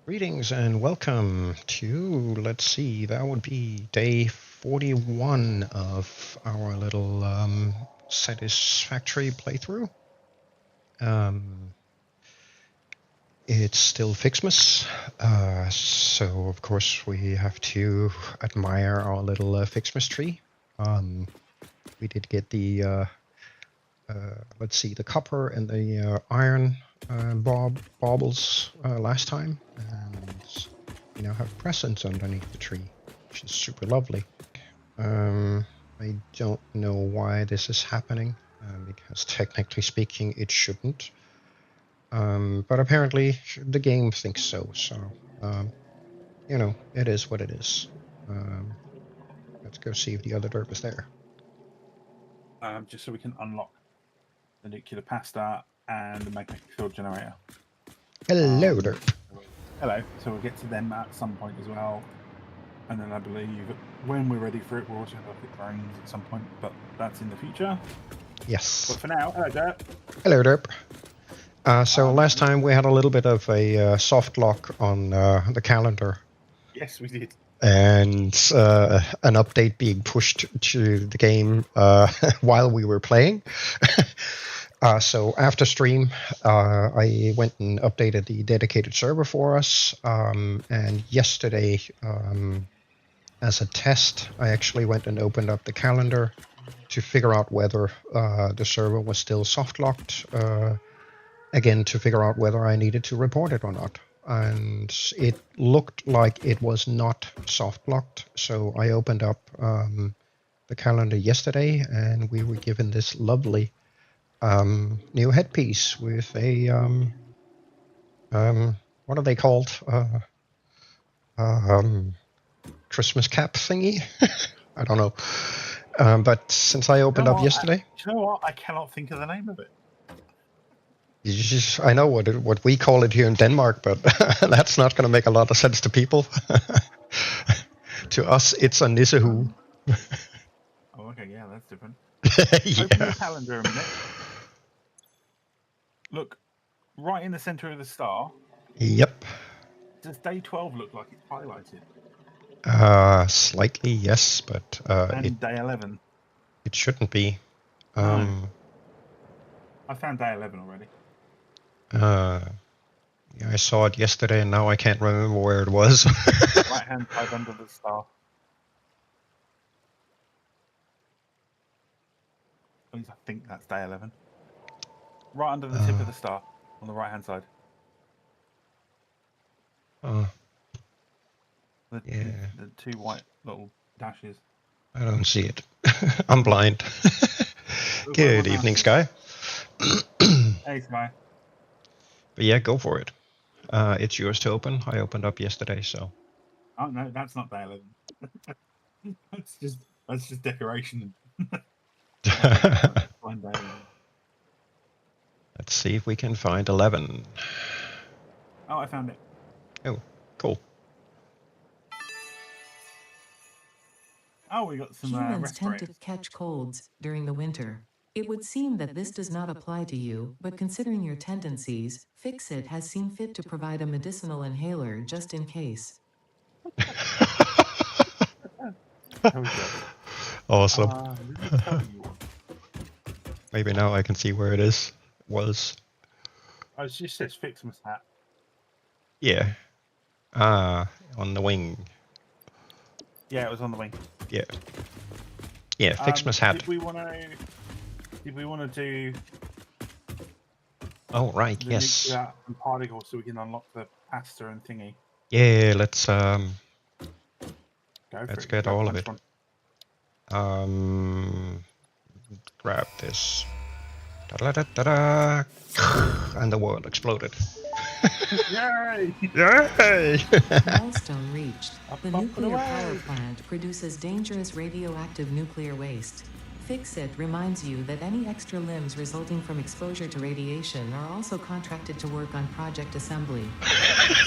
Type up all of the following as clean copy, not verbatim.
Greetings and welcome to, let's see, that would be day 41 of our little Satisfactory playthrough. It's still Fixmas, so of course we have to admire our little Fixmas tree. We did get the, let's see, the copper and the iron baubles last time, and we now have presents underneath the tree, which is super lovely. I don't know why this is happening, because technically speaking it shouldn't, but apparently the game thinks so, you know, it is what it is. Let's go see if the other derp is there. Just so we can unlock the nuclear pasta and the magnetic field generator. Hello, derp. Hello. So we'll get to them at some point as well. And then I believe when we're ready for it, we'll also have a look at drones at some point, but that's in the future. Yes. But for now, hello, Derp. Hello, derp. So last time we had a little bit of a soft lock on the calendar. Yes, we did. And an update being pushed to the game while we were playing. So after stream, I went and updated the dedicated server for us. And yesterday, as a test, I actually went and opened up the calendar to figure out whether the server was still soft locked. Again, to figure out whether I needed to report it or not. And it looked like it was not soft locked. So I opened up the calendar yesterday, and we were given this lovely new headpiece with a what are they called? Christmas cap thingy. I don't know. But since I opened up yesterday, you know what? I cannot think of the name of it. I know what we call it here in Denmark, but that's not going to make a lot of sense to people. To us, it's a nissehu. Oh, okay, yeah, that's different. Yeah. Open your calendar a minute. Look, right in the center of the star. Yep. Does day 12 look like it's highlighted? Slightly, yes, but and day 11. It shouldn't be. No. I found day 11 already. Yeah, I saw it yesterday, and now I can't remember where it was. Right hand side under the star. At least I think that's day 11. Right under the tip of the star, on the right hand side. The two white little dashes. I don't see it. I'm blind. Good evening, Sky. Hey, Sky. But yeah, go for it. It's yours to open. I opened up yesterday, so. Oh no, that's not day 11. that's just decoration. Let's see if we can find 11. Oh, I found it. Oh, cool. Oh, we got some Humans tend to catch colds during the winter. It would seem that this does not apply to you, but considering your tendencies, Fixit has seen fit to provide a medicinal inhaler just in case. Awesome. Maybe now I can see where it is. Was. Oh, it just says Fixmas hat. Yeah. On the wing. Yeah, it was on the wing. Yeah. Yeah, Fixmas hat. Did we want to do? Oh right, yes. And particle, so we can unlock the pasta and thingy. Yeah, let's get all of it. Grab this. Da-da-da-da-da. And the world exploded. Yay! Yay! Milestone reached. The nuclear power plant produces dangerous radioactive nuclear waste. Fixit reminds you that any extra limbs resulting from exposure to radiation are also contracted to work on project assembly.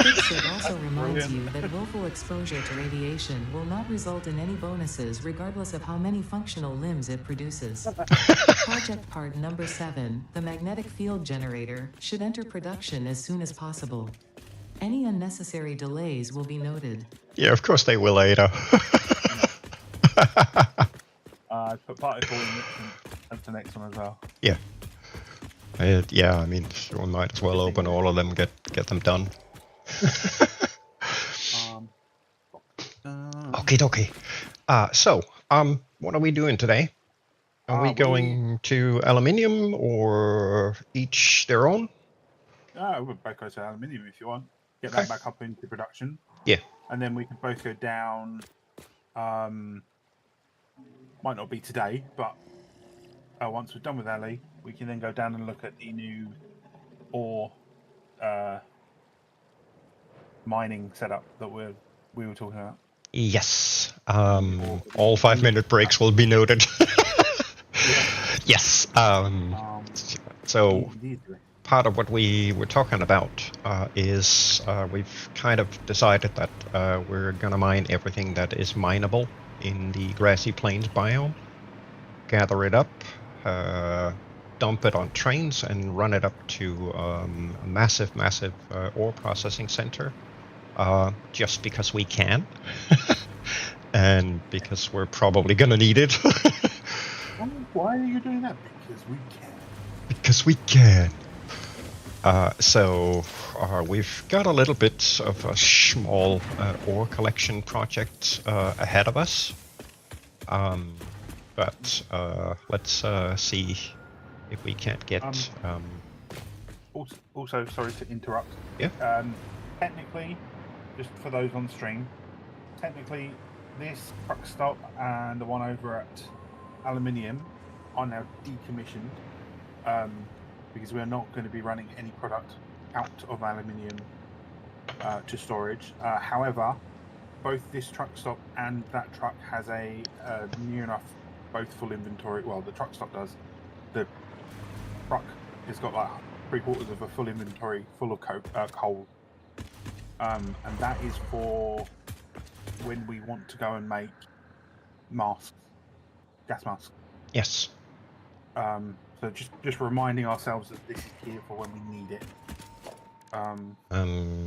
Fixit also reminds you that willful exposure to radiation will not result in any bonuses regardless of how many functional limbs it produces. Project part number 7, the magnetic field generator, should enter production as soon as possible. Any unnecessary delays will be noted. Yeah, of course they will, Ada. Put particle enrichment as the next one as well. Yeah. Yeah, I mean, we might as well open all of them, get them done. Okie dokie. So, what are we doing today? Are we going to aluminium or each their own? We'll both go to aluminium if you want. Get that back up into production. Yeah. And then we can both go down. Might not be today, but once we're done with Ali, we can then go down and look at the new ore mining setup that we were talking about. Yes. All 5-minute breaks will be noted. Yes. So part of what we were talking about is we've kind of decided that we're gonna mine everything that is mineable in the grassy plains biome, gather it up, dump it on trains, and run it up to a massive ore processing center. Just because we can, and because we're probably gonna need it. Why are you doing that? Because we can. Because we can. So we've got a little bit of a small ore collection project ahead of us. But let's see if we can't get. Also, sorry to interrupt. Yeah. Technically, just for those on stream, technically this truck stop and the one over at Aluminium are now decommissioned because we're not going to be running any product out of Aluminium to storage. However, both this truck stop and that truck has a near enough both full inventory. Well, the truck stop does. The truck has got like 3/4 of a full inventory full of coal. And that is for when we want to go and make masks, gas masks. Yes. So just reminding ourselves that this is here for when we need it.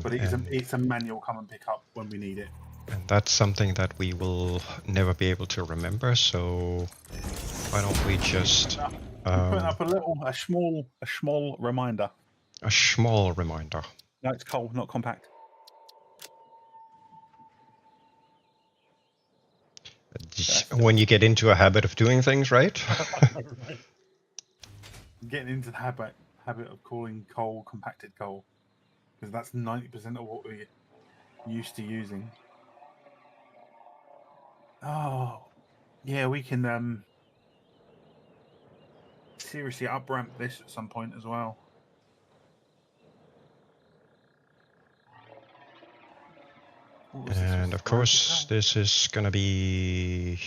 But it's a manual come and pick up when we need it. And that's something that we will never be able to remember. So why don't we just put up a small reminder. A small reminder. No, it's coal, not compact. When you get into a habit of doing things, right? Getting into the habit of calling coal compacted coal, because that's 90% of what we're used to using. Oh, yeah, we can seriously up ramp this at some point as well. And of course, this is gonna be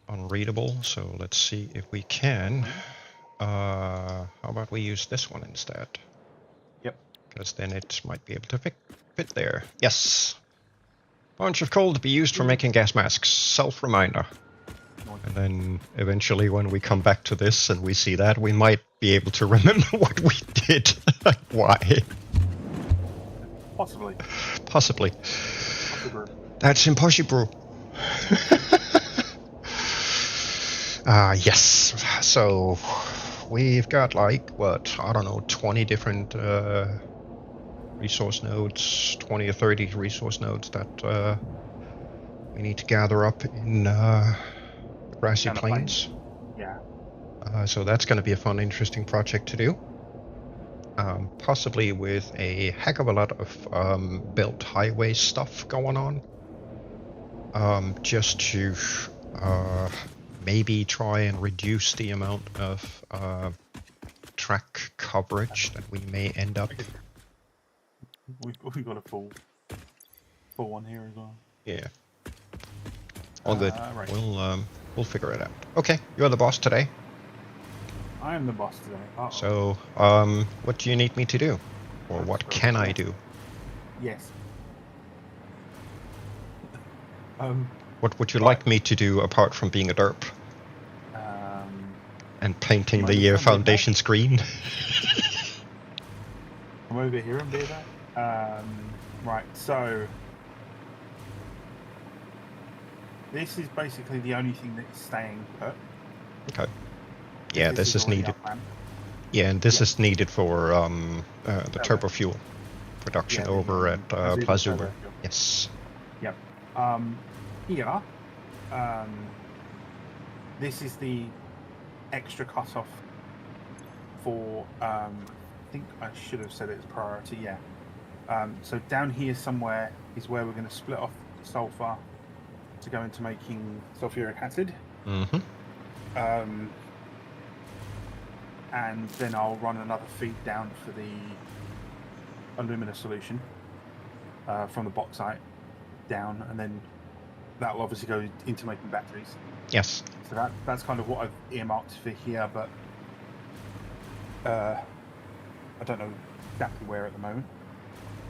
unreadable, so let's see if we can. How about we use this one instead? Yep. Because then it might be able to fit there. Yes! Bunch of coal to be used for making gas masks. Self-reminder. And then eventually when we come back to this and we see that, we might be able to remember what we did. Why? Possibly. That's impossible. Yes. So we've got like, what, I don't know, 20 different resource nodes, 20 or 30 resource nodes that we need to gather up in grassy plains. Yeah. So that's going to be a fun, interesting project to do. Possibly with a heck of a lot of built highway stuff going on. Just to maybe try and reduce the amount of track coverage that we may end up. We've got a full one here as well. Yeah. All good. Right. We'll figure it out. Okay, you're the boss today. I am the boss today. Uh-oh. So, what do you need me to do? Or what can I do? Yes. What would you like me to do apart from being a derp? And painting the foundation screen? Come over here and be that? Right, so this is basically the only thing that's staying put. Okay. Yeah, this is already needed. unmanned. Yeah, and this Yeah. is needed for the turbo fuel production over at Azure Plazua. turbo fuel. Yes. Yep. Here, this is the extra cutoff for. I think I should have said it as priority. Yeah. So down here somewhere is where we're going to split off sulfur to go into making sulfuric acid. Mm-hmm. And then I'll run another feed down for the alumina solution from the bauxite down, and then that will obviously go into making batteries. Yes. So that's kind of what I've earmarked for here, but I don't know exactly where at the moment,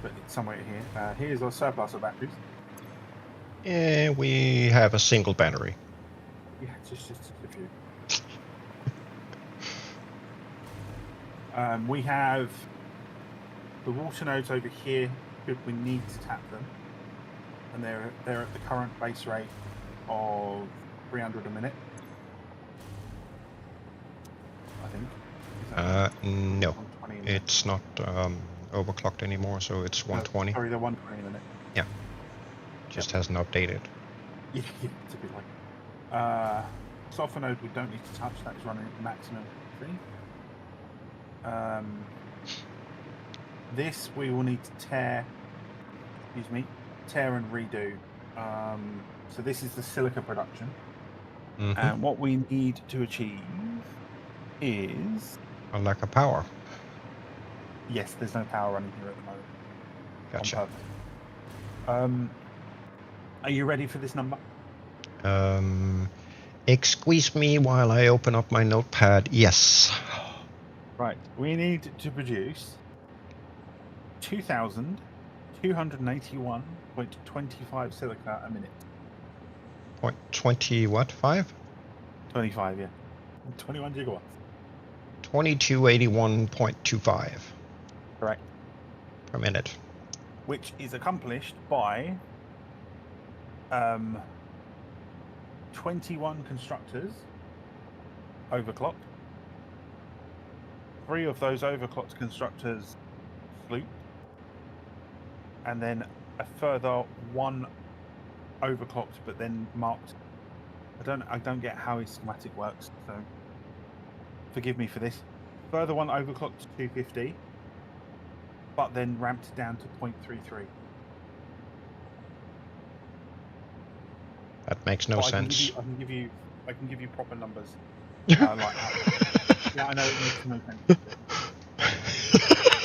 but it's somewhere here. Here's our surplus of batteries. Yeah, we have a single battery. Yeah, just a few. We have the water nodes over here. We need to tap them, and they're at the current base rate of 300 a minute. I think. No, it's not overclocked anymore, so it's 120. Sorry, they're 120 a minute. Yeah, just hasn't updated. Yeah, it's a bit like. Sulfur node we don't need to touch. That is running at maximum 3. This we will need to tear and redo. So this is the silica production. Mm-hmm. And what we need to achieve is... A lack of power. Yes, there's no power running here at the moment. Gotcha. Are you ready for this number? Excuse me while I open up my notepad. Yes. Right. We need to produce 2,281.25 silica a minute. 20 what? 5? 25, yeah. 21 gigawatts. 2281.25. Correct. Per minute. Which is accomplished by 21 constructors overclocked. 3 of those overclocked constructors looped, and then a further 1 overclocked but then marked. I don't get how his schematic works, so forgive me for this. Further 1 overclocked to 250, but then ramped down to 0.33. That makes no sense. I can give you proper numbers. Like that. Yeah, I know it makes no sense.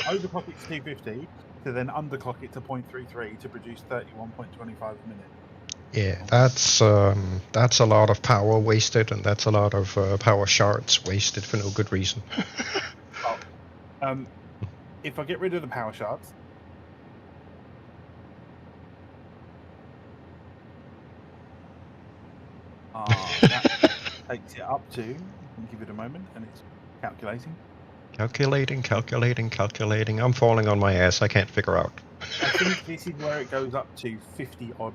Overclock it to 250 to then underclock it to 0.33 to produce 31.25 a minute. Yeah, that's a lot of power wasted, and that's a lot of power shards wasted for no good reason. If I get rid of the power shards, that takes it up to. Give it a moment, and it's calculating. Calculating. I'm falling on my ass. I can't figure out. I think this is where it goes up to 50 odd.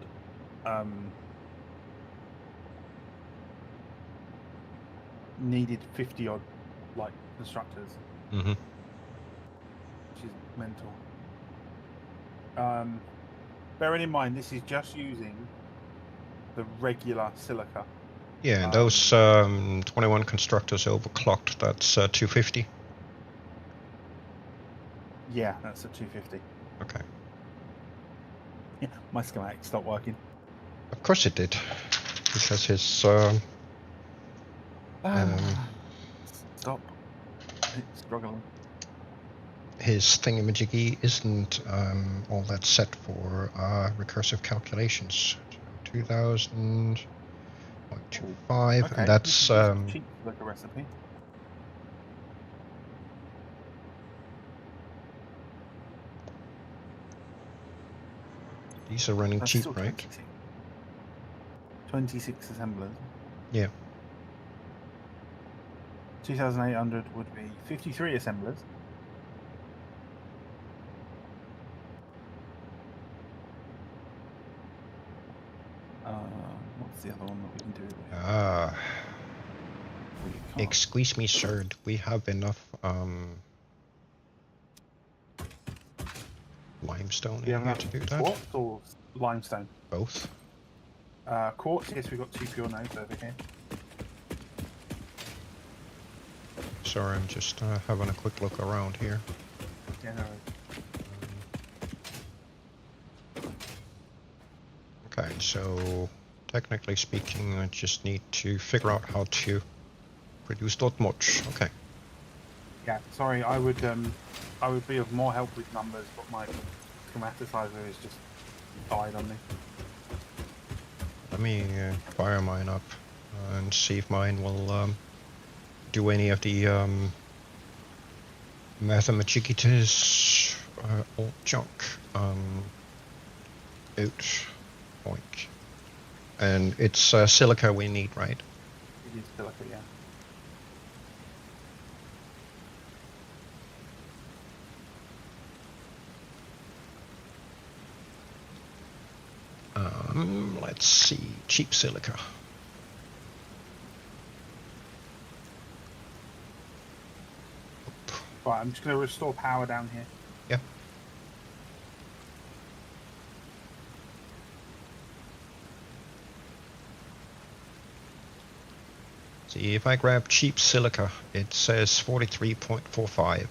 Needed 50 odd like constructors. Mm-hmm. Which is mental. Bearing in mind this is just using the regular silica. Yeah, and those 21 constructors overclocked. That's 250. Yeah, that's at 250. Okay. Yeah, my schematic stopped working. Of course it did, because his Stop. It's struggling. His thingamajiggy isn't all that set for recursive calculations. 2000.25, Okay, and that's cheap like a recipe. these are running That's cheap, still right? 26 assemblers. Yeah. 2,800 would be 53 assemblers. That's the other one that we can do it with. Ah, We can't. excuse me, sir. Do we have enough limestone Do you in have here to enough do that? quartz or limestone? Both. Quartz, yes, we've got 2 pure nodes over here. Sorry, I'm just having a quick look around here. Yeah, no. Okay, so technically speaking, I just need to figure out how to produce that much. Okay. Yeah, sorry, I would be of more help with numbers, but my schematicizer has just died on me. Let me fire mine up and see if mine will do any of the mathematics old junk. Out. Point. And it's silica we need, right? It is silica, yeah. Let's see. Cheap silica. Right, I'm just going to restore power down here. Yeah. See, if I grab cheap silica, it says 43.45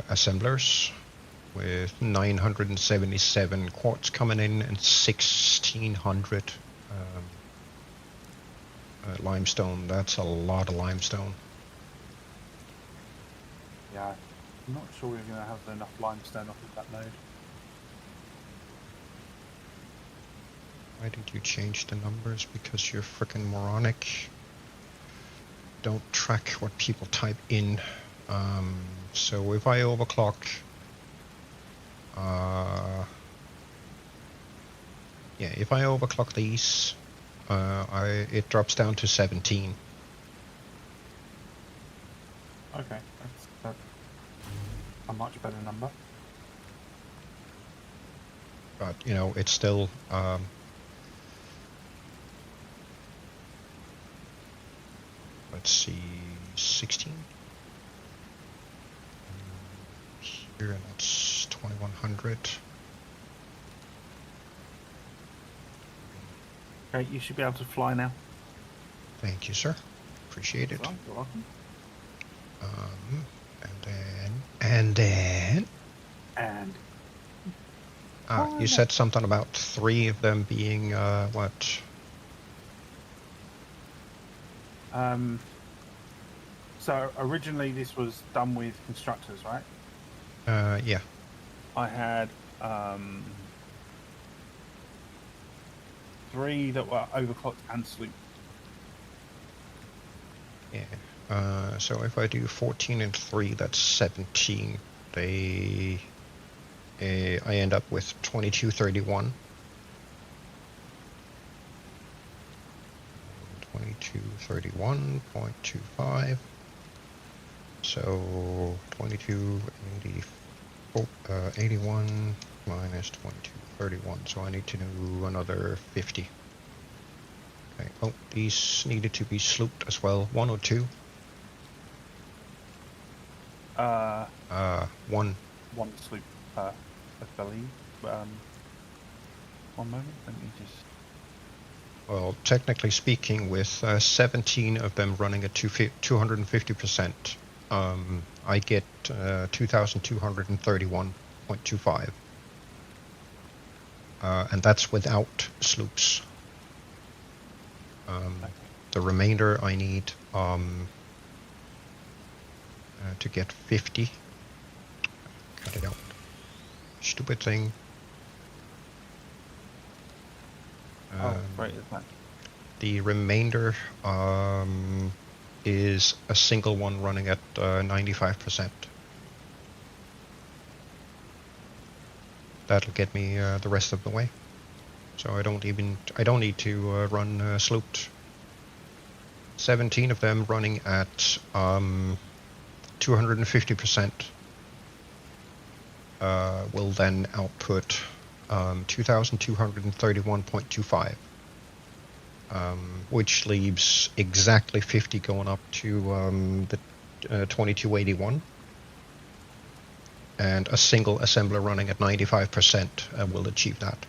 assemblers with 977 quartz coming in and 1600 limestone. That's a lot of limestone. Yeah, I'm not sure we're going to have enough limestone off of that node. Why did you change the numbers? Because you're freaking moronic. Don't track what people type in. So if I overclock, yeah, if I overclock these, it drops down to 17. Okay, that's a much better number. But you know, it's still let's see, 16. Here, that's 2100. Okay, you should be able to fly now. Thank you, sir. Appreciate it. Right, you're welcome. And then. You said something about 3 of them being what? So originally this was done with constructors, right? Yeah. I had 3 that were overclocked and slooped. Yeah. So if I do 14 and 3, that's 17. I end up with 2231. 2231.25. So 81 minus 2231. So I need to do another 50. Okay. Oh, these needed to be slooped as well. 1 or 2? 1. 1 sloop, I believe. One moment, let me just... Well, technically speaking, with 17 of them running at 250%, I get 2,231.25. And that's without sloops. The remainder I need to get 50. Cut it out. Stupid thing. Right, is that? The remainder is a single one running at 95%. That'll get me the rest of the way. So I don't need to run slooped. 17 of them running at 250% will then output 2231.25, which leaves exactly 50 going up to the 2281. And a single assembler running at 95% will achieve that.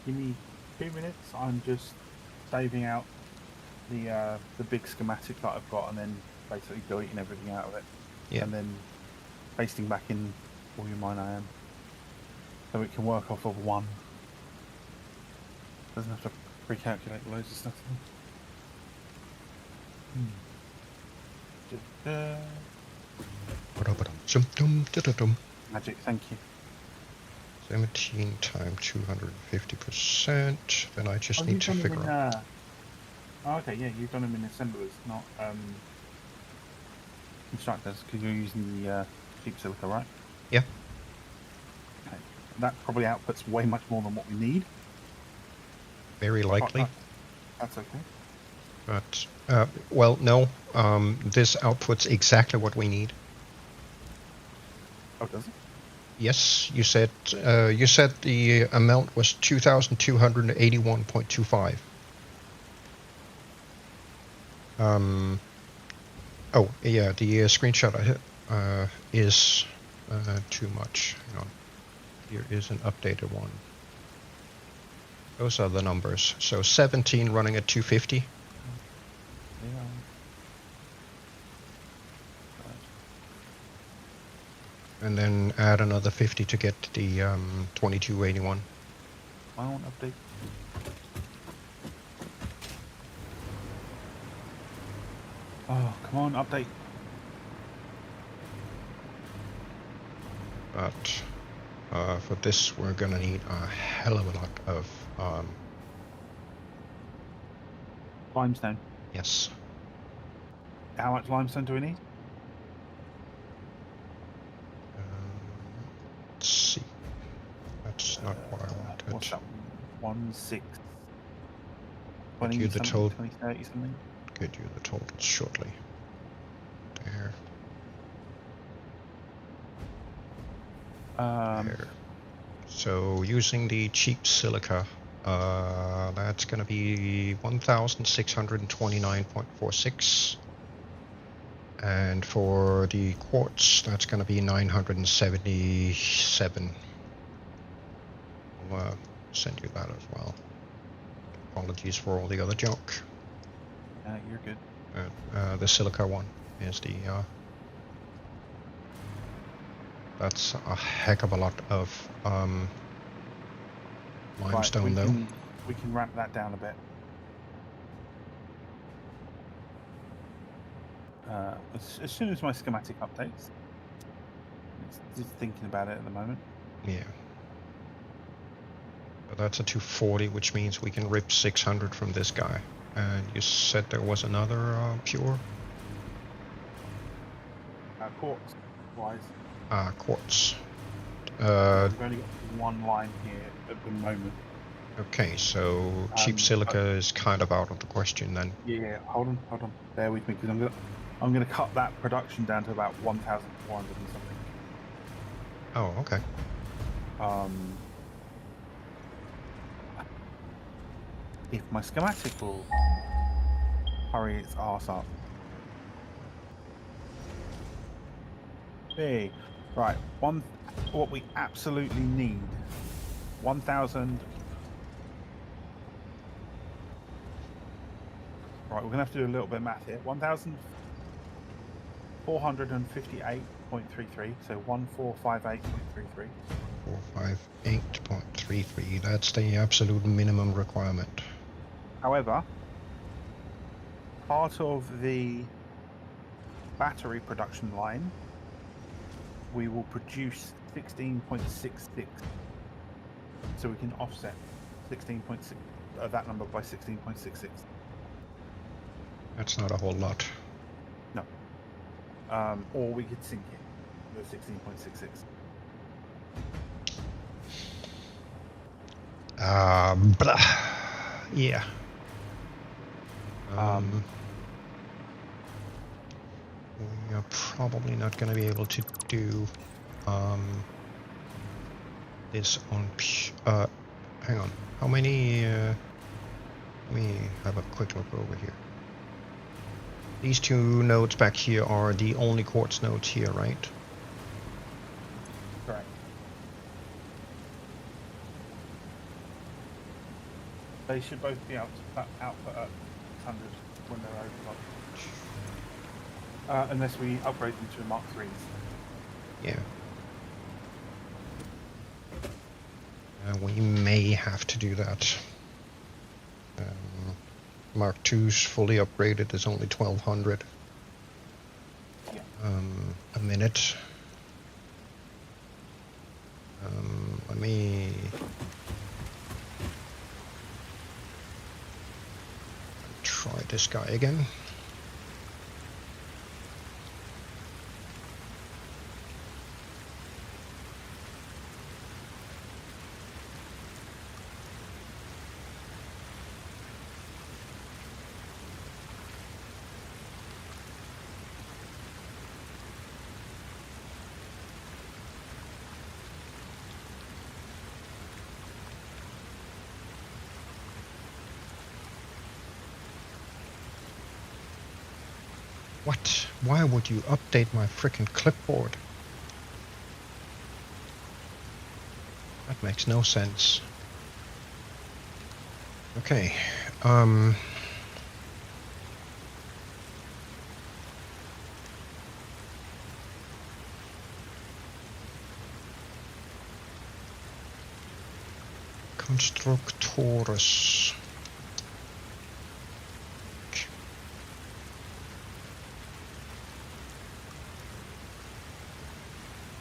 Give me 2 minutes. I'm just saving out the big schematic that I've got, and then basically deleting everything out of it, and then pasting back in all your mine I am, so it can work off of one. Doesn't have to pre-calculate loads of stuff. Magic, thank you. 17 times 250%. Then I just need to figure out. Oh, okay, yeah, you've done them in assemblers, not constructors, because you're using the cheap silica, right? Yeah. Okay. That probably outputs way much more than what we need. Very likely. That's okay. But, well, no. This outputs exactly what we need. Oh, does it? Yes, you said the amount was 2,281.25. Oh yeah, the screenshot I hit is too much. Hang on. Here is an updated one. Those are the numbers. So 17 running at 250. Yeah. And then add another 50 to get the 2281. I won't update. Oh, come on, update. But for this, we're gonna need a hell of a lot of limestone. Yes. How much limestone do we need? Let's see. That's not what I wanted. What's that? 1, 6, Get 20 you the something, 20, 30 something? Get you the totals shortly. There. There. So using the cheap silica, that's going to be 1,629.46. And for the quartz, that's going to be 977. I'll send you that as well. Apologies for all the other junk. You're good. The silica one is the... that's a heck of a lot of limestone, right, though. We can ramp that down a bit. As soon as my schematic updates. It's just thinking about it at the moment. Yeah. But that's a 240, which means we can rip 600 from this guy. And you said there was another pure? Quartz wise. Quartz. We've only got one line here at the moment. Okay, so cheap silica is kind of out of the question then. Yeah, hold on. Bear with me, because I'm gonna cut that production down to about 1,400 and something. Oh, okay. If my schematic will hurry its arse up. Hey, right. What we absolutely need. 1,000. Right, we're gonna have to do a little bit of math here. 1,458.33. So 1,458.33. 458.33. That's the absolute minimum requirement. However, part of the battery production line, we will produce 16.66, so we can offset 16.6 that number by 16.66. That's not a whole lot. No. Or we could sink it, the 16.66. Yeah. We are probably not going to be able to do this on. Hang on. How many? Let me have a quick look over here. These two nodes back here are the only quartz nodes here, right? Correct. They should both be output at 100 when they're overclocked. Unless we upgrade them to Mark 3s. Yeah. We may have to do that. Mark II's fully upgraded is only 1200 a minute. Let me try this guy again. What? Why would you update my frickin' clipboard? That makes no sense. Okay. Constructores.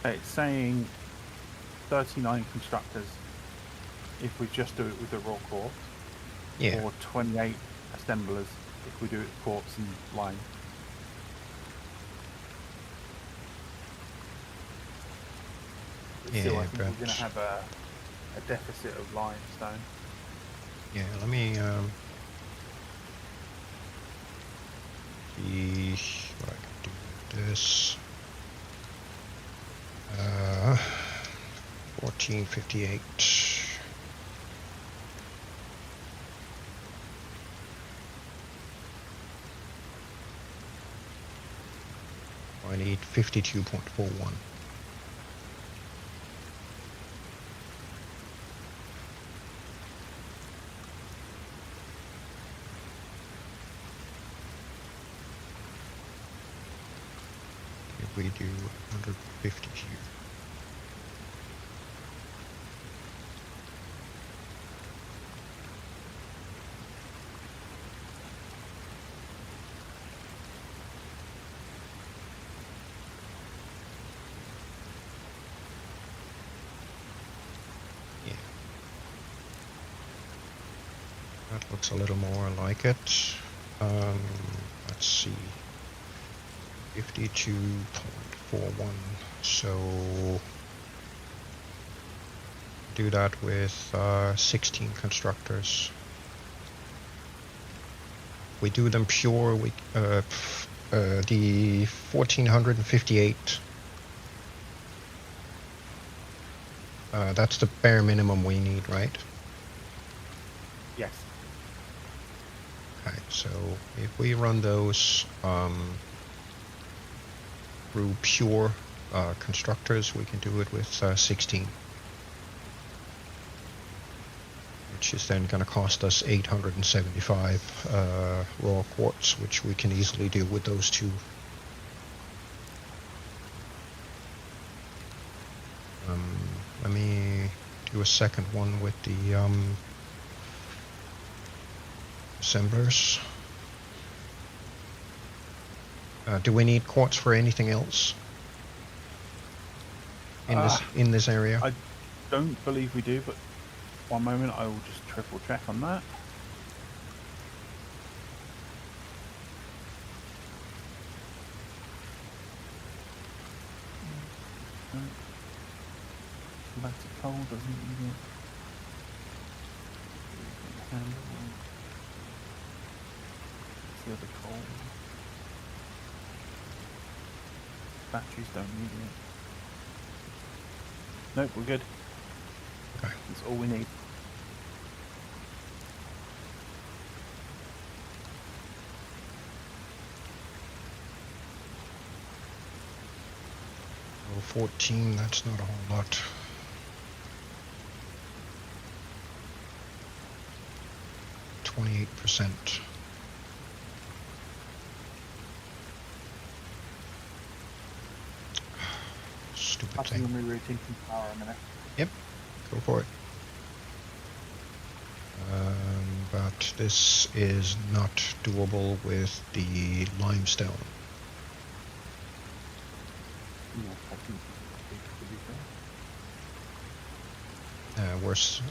It's saying 39 constructors if we just do it with the raw quartz, Yeah. or 28 assemblers if we do it with quartz and lime. But still, I think we're going to have a deficit of limestone. Yeah, let me see what I can do with this. 1458. I need 52.41. If we do 150 here. That looks a little more like it. Let's see. 52.41. So do that with 16 constructors. We do them pure. We the 1458. That's the bare minimum we need, right? Yes. Okay, so if we run those through pure constructors, we can do it with 16. Which is then going to cost us 875 raw quartz, which we can easily do with those two. Let me do a second one with the assemblers. Do we need quartz for anything else in this area? I don't believe we do, but one moment, I will just triple check on that. Lactic coal doesn't even handle the other coal. Batteries don't need it. Nope, we're good. Okay. That's all we need. Oh, 14, that's not a whole lot. %. Stupid I'll thing. rerouting from power a minute. Yep, go for it. But this is not doable with the limestone. No, I think to be fair. Worse.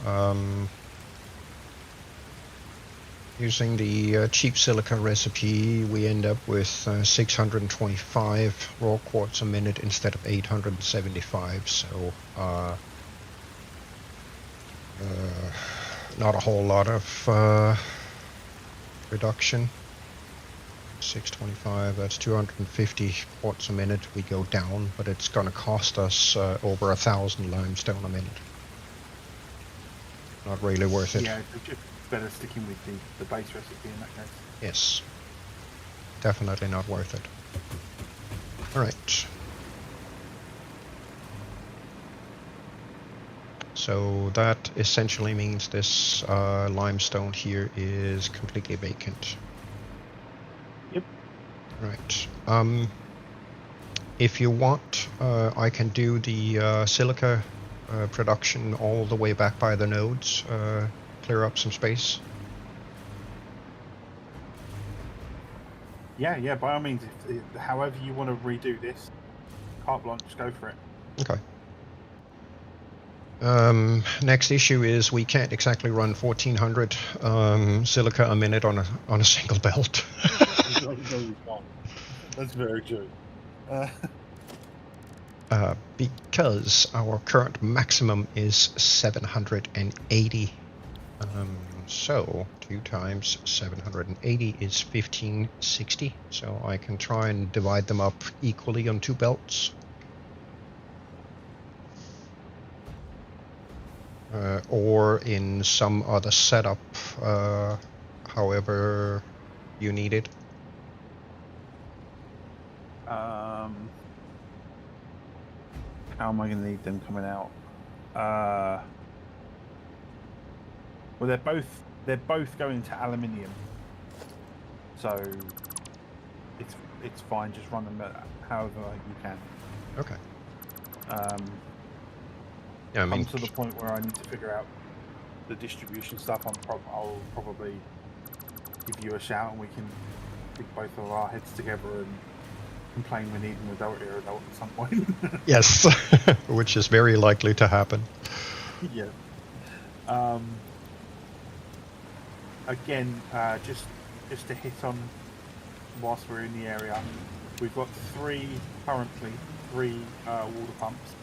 Using the cheap silica recipe, we end up with 625 raw quartz a minute instead of 875, so not a whole lot of reduction. 625, that's 250 quartz a minute we go down, but it's going to cost us over 1,000 limestone a minute. Not really worth it. Yeah, it's just better sticking with the base recipe in that case. Yes. Definitely not worth it. Alright. So that essentially means this limestone here is completely vacant. Yep. Right. If you want, I can do the silica production all the way back by the nodes, clear up some space. Yeah, by all means, if however you want to redo this, carte blanche, go for it. Okay. Next issue is we can't exactly run 1400 silica a minute on a single belt. That's very true. Because our current maximum is 780. So 2 times 780 is 1560. So I can try and divide them up equally on 2 belts. Or in some other setup, however you need it. How am I going to need them coming out? Well, they're both going to aluminium, so it's fine. Just run them however you can. Okay. Yeah, I mean, come to the point where I need to figure out the distribution stuff. I'll probably give you a shout, and we can pick both of our heads together and complain we need an adult at some point. yes, which is very likely to happen. Yeah. Again, just to hit on whilst we're in the area, we've got currently three water pumps.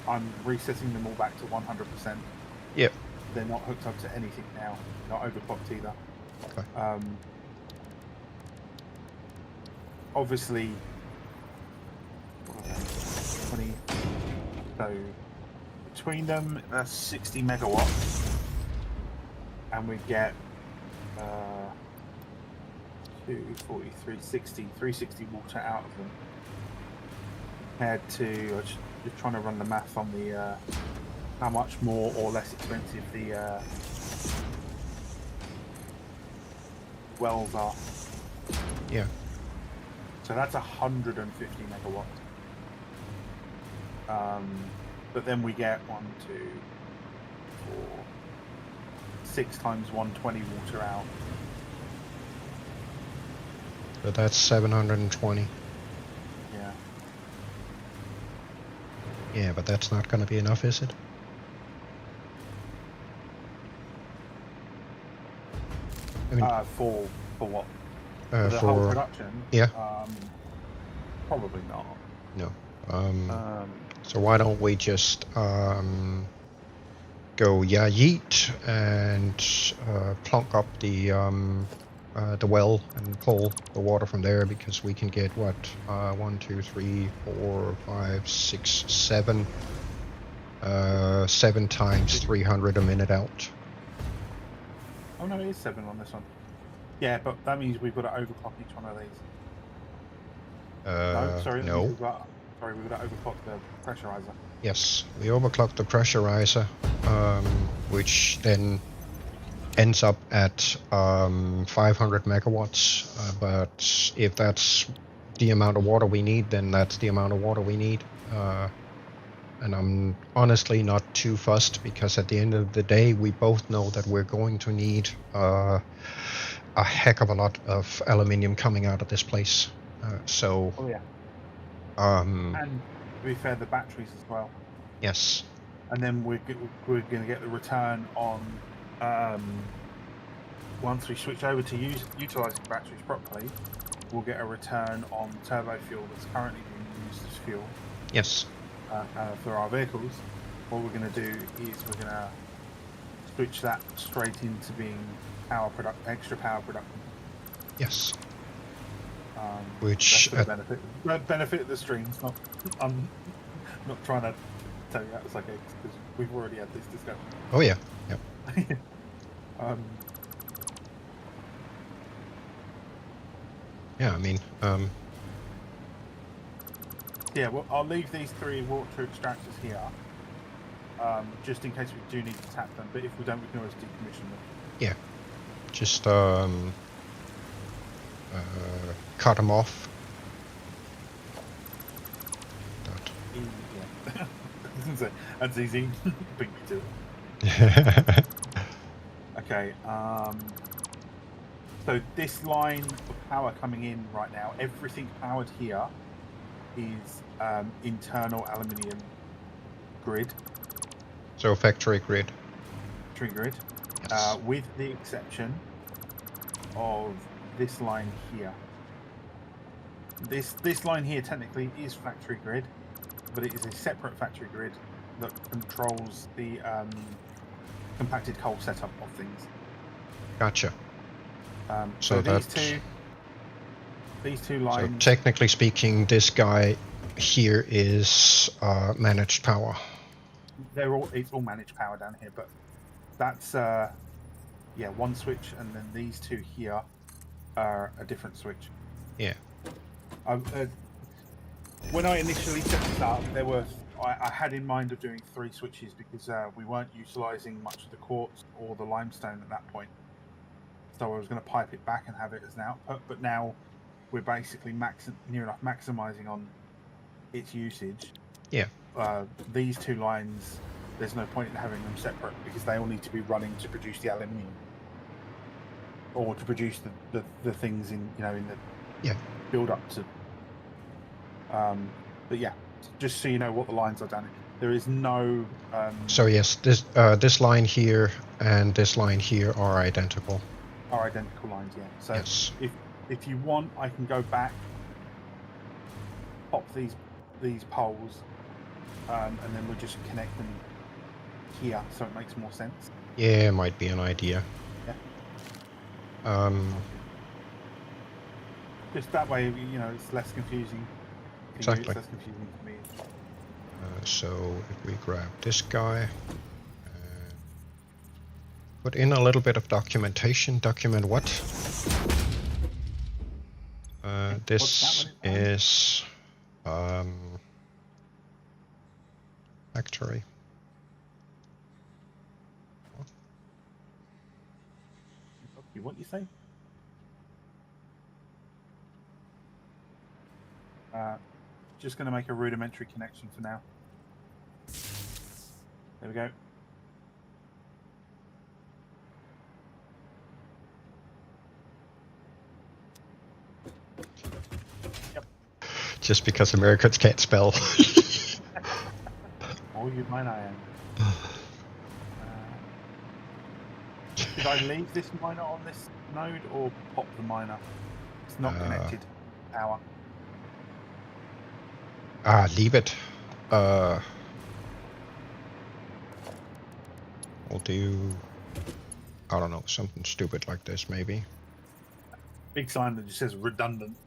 I'm resetting them all back to 100%. Yep. They're not hooked up to anything now. Not overclocked either. Okay. Obviously, 20. So between them, that's 60 megawatts, and we get 240, 360 water out of them. Compared to, I'm just trying to run the math on the how much more or less expensive the wells are. Yeah. So that's 150 megawatts. But then we get 1, 2, 4, 6 times 120 water out. So that's 720. Yeah. Yeah, but that's not going to be enough, is it? I mean, for what? For the whole production? Yeah. Probably not. No. So why don't we just go yeet and plonk up the the well and pull the water from there, because we can get what 1, 2, 3, 4, 5, 6, 7 7 times 300 a minute out. Oh no, it is 7 on this one. Yeah, but that means we've got to overclock each one of these. No, sorry. No. We've got to overclock the pressurizer. Yes, we overclocked the pressurizer, which then ends up at 500 megawatts. But if that's the amount of water we need, then that's the amount of water we need. And I'm honestly not too fussed, because at the end of the day, we both know that we're going to need a heck of a lot of aluminium coming out of this place. So. Oh yeah. And to be fair, the batteries as well. Yes. And then we're going to get the return on once we switch over to utilising batteries properly. We'll get a return on turbo fuel that's currently being used as fuel. Yes. For our vehicles. What we're going to do is we're going to switch that straight into being extra power production. Yes. Which benefit of the stream. I'm not trying to tell you that it's okay, because we've already had this discussion. Oh yeah. Yep. Yeah, I mean, yeah, well, I'll leave these 3 water extractors here, just in case we do need to tap them. But if we don't, we can always decommission them. Yeah, just cut them off. Yeah, that's easy. Beat me to it. Okay. So this line of power coming in right now, everything powered here is internal aluminium grid. So factory grid. Factory grid. Yes. With the exception of this line here. This line here technically is factory grid, but it is a separate factory grid that controls the compacted coal setup of things. Gotcha. So these two lines. So technically speaking, this guy here is managed power. It's all managed power down here, but that's one switch, and then these 2 here are a different switch. Yeah. When I initially set this up, I had in mind of doing 3 switches, because we weren't utilising much of the quartz or the limestone at that point. So I was going to pipe it back and have it as an output, but now we're basically near enough maximising on its usage. Yeah. These 2 lines, there's no point in having them separate, because they all need to be running to produce the aluminium, or to produce the things in the build up to. But yeah, just so you know what the lines are down here. There is no. So yes, this line here and this line here are identical. Are identical lines, yeah. So yes. if you want, I can go back, pop these poles, and then we'll just connect them here, so it makes more sense. Yeah, might be an idea. Yeah. Just that way, it's less confusing. Exactly. It's less confusing for me. So if we grab this guy, put in a little bit of documentation. Document what? This is factory. What you say? Just going to make a rudimentary connection for now. There we go. Yep. Just because Americans can't spell. Oh, you mine I am. Should I leave this miner on this node or pop the miner? It's not connected. Power. Leave it. We'll do, I don't know, something stupid like this maybe. Big sign that just says redundant.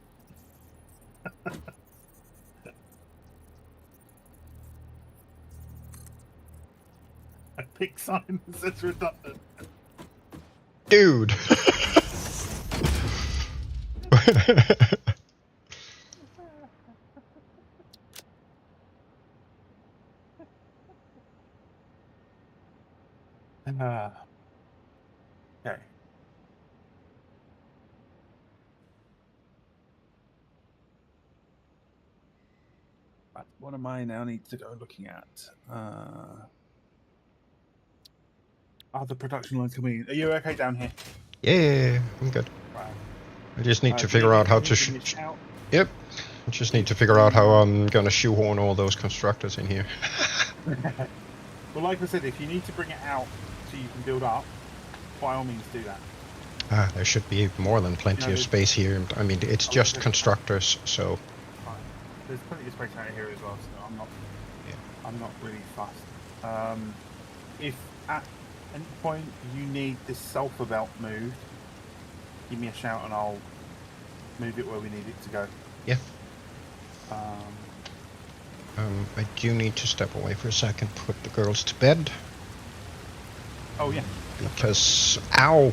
A big sign that says redundant. Dude. Okay. Right, what am I now need to go looking at? The production line coming in. Are you okay down here? Yeah, I'm good. Right. I just need to Do you figure need out how me to give you a shout? Yep. I just need to figure out how I'm gonna shoehorn all those constructors in here. Well, like I said, if you need to bring it out so you can build up, by all means do that. There should be more than plenty of space here. I mean, it's just constructors, so. Right. There's plenty of space out here as well, so I'm not really fussed. If at any point you need this sulfur belt moved, give me a shout and I'll move it where we need it to go. Yeah. I do need to step away for a second, put the girls to bed. Oh yeah. Because, ow!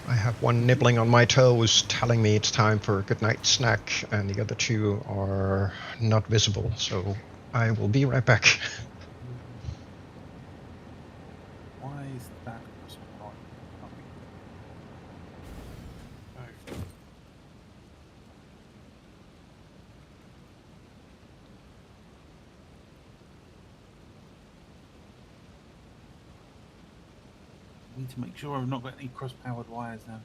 I have one nibbling on my toes telling me it's time for a good night snack, and the other two are not visible, so I will be right back. Why is that not? Need to make sure I've not got any cross-powered wires now.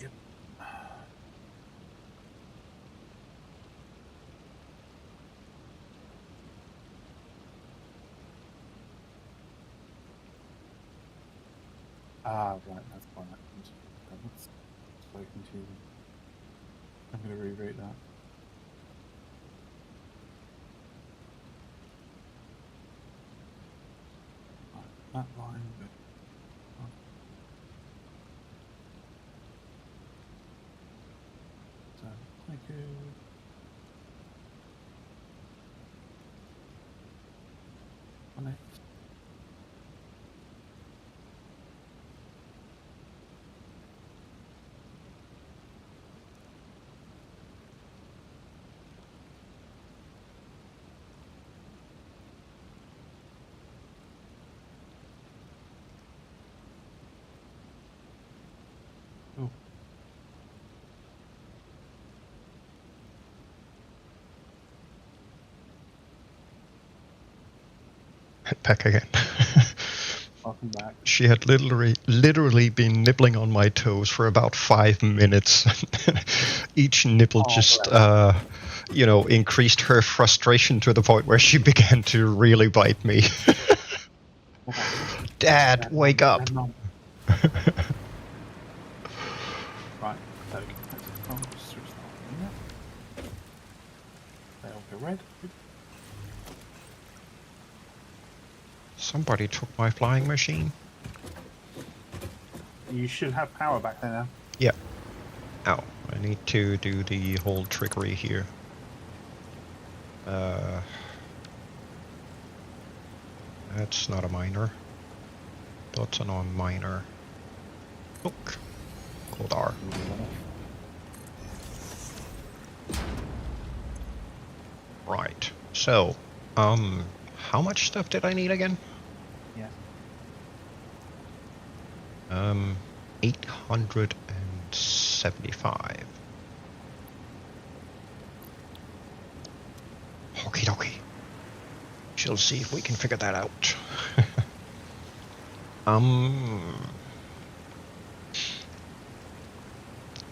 Yep. Right, that's fine. Spoken to. I'm going to reroute that. Right, that line. So, thank you. Connect. Oh. Back again. Welcome back. She had literally been nibbling on my toes for about 5 minutes. Each nibble increased her frustration to the point where she began to really bite me. Dad, wake up! Right, so I'll just switch that on. They'll go red. Somebody took my flying machine. You should have power back there now. Yeah. Ow. I need to do the whole trickery here. That's not a miner. That's a non-miner. Look. Gold R. Right. So, how much stuff did I need again? Yeah. 875. Okie dokie. She'll see if we can figure that out.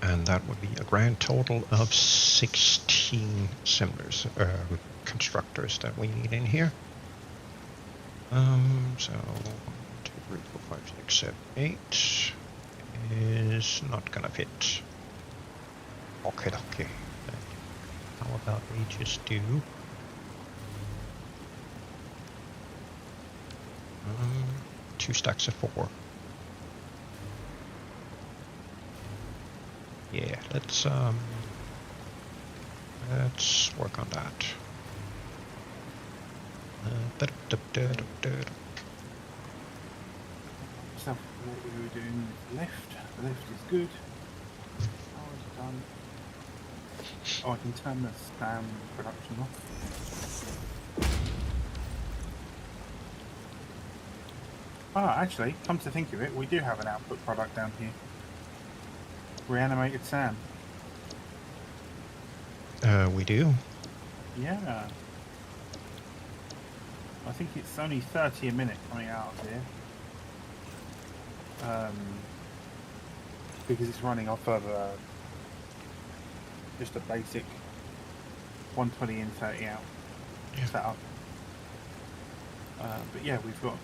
And that would be a grand total of 16 similars, constructors that we need in here. So 1, 2, 3, 4, 5, 6, 7, 8 is not gonna fit. Okay, okay. How about we just do 2 stacks of 4. Yeah, let's work on that. So what we were doing lift. The lift is good. Power is done. Oh, I can turn the spam production off. Ah, actually, come to think of it, we do have an output product down here. Reanimated Sam. We do. Yeah. I think it's only 30 a minute coming out of here. Because it's running off of just a basic 120 in, 30 out setup. But yeah, we've got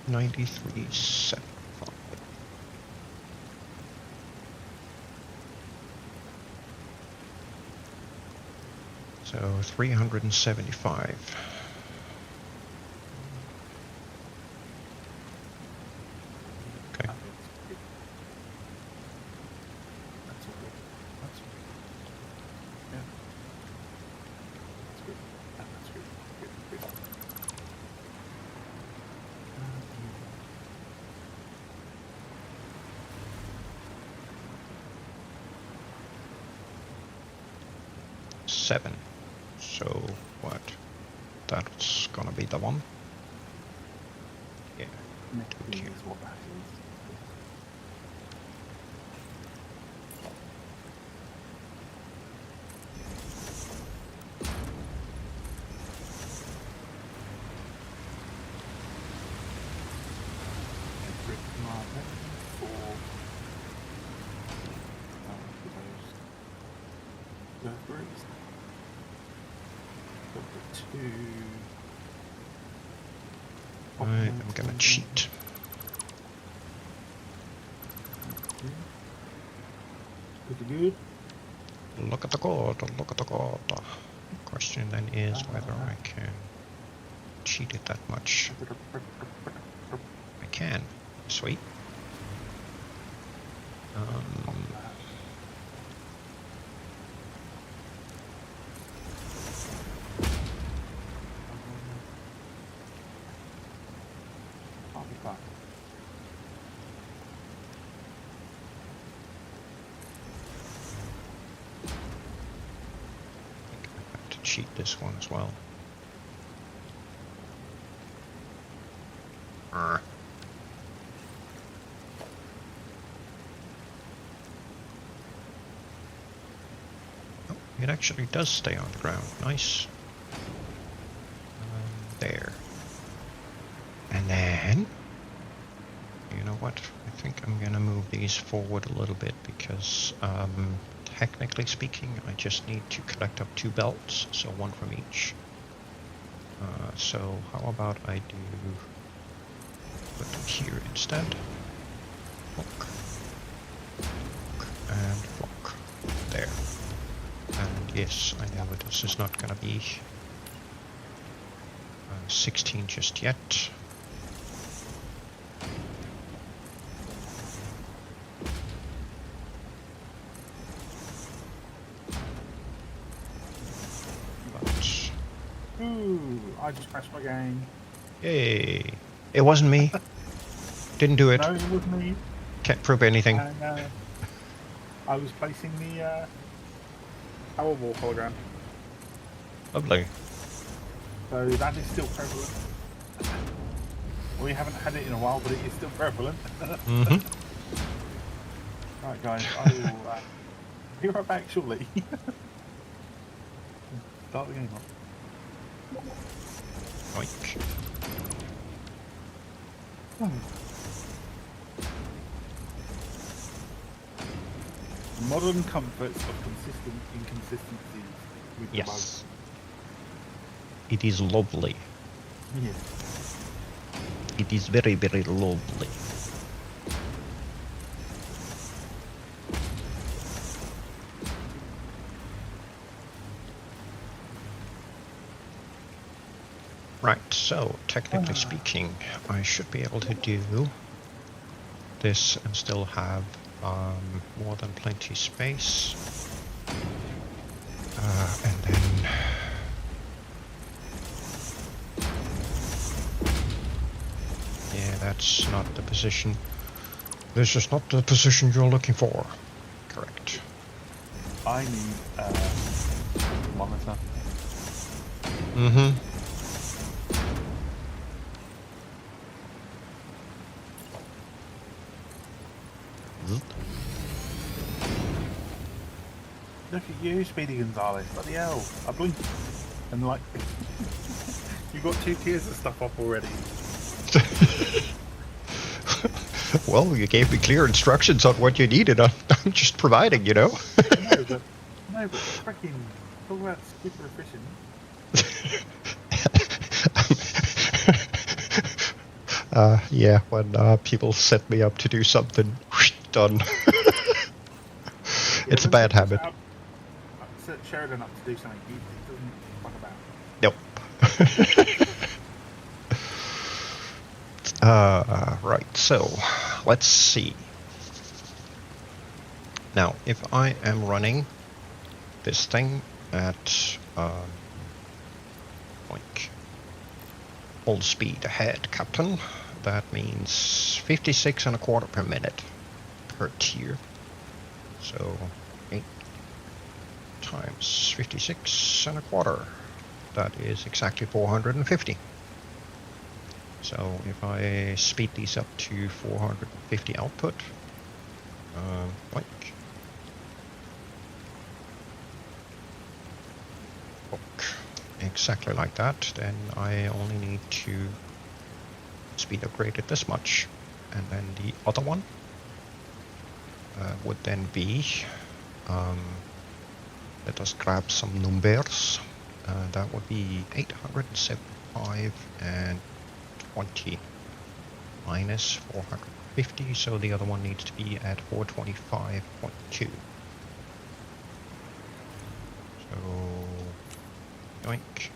93.75. So 375. Okay. That's all good. That's all good. Yeah. That's good. That's good. Good. Good. Seven. So what? That's gonna be the one. Yeah. Nicotine is what that is. I'm gonna cheat. Pretty good. Look at the code, look at the code. Question then is whether I can cheat it that much. I can. Sweet. I'll be back. I think I have to cheat this one as well. Oh, it actually does stay on the ground. Nice. There. And then, you know what? I think I'm gonna move these forward a little bit because, technically speaking, I just need to collect up 2 belts, so 1 from each. So how about I do put them here instead? Flock. And flock. There. And yes, I know this is not gonna be 16 just yet. But Ooh, I just crashed my game. yay! It wasn't me. Didn't do it. No, it was me. Can't prove anything. And I was placing the Powerball hologram. Lovely. So that is still prevalent. We haven't had it in a while, but it is still prevalent. Mm-hmm. Right, guys, I will be right back shortly. Start the game up. Like. Modern comforts of consistent inconsistencies with the Yes. It is lovely. bugs. Yes. It is very, very lovely. So, technically speaking, I should be able to do this and still have more than plenty space. And then... Yeah, that's not the position. This is not the position you're looking for. Correct. I need monitor. Mm-hmm. Look at you, Speedy Gonzales. Bloody hell. I blinked. And like, you got 2 tiers of stuff up already. Well, you gave me clear instructions on what you needed. I'm just providing, you know? no, but freaking talk about super efficient. Yeah, when people set me up to do something, done. It's a bad habit. Set Sheridan up to do something he doesn't fuck about. Nope. Right, so let's see. Now, if I am running this thing at like full speed ahead, Captain, that means 56 and a quarter per minute per tier. So 8 times 56 and a quarter. That is exactly 450. So if I speed these up to 450 output, like exactly like that, then I only need to speed upgrade it this much, and then the other one would then be, let us grab some numbers. That would be 875 and 20 minus 450, so the other one needs to be at 425.2. So yoink,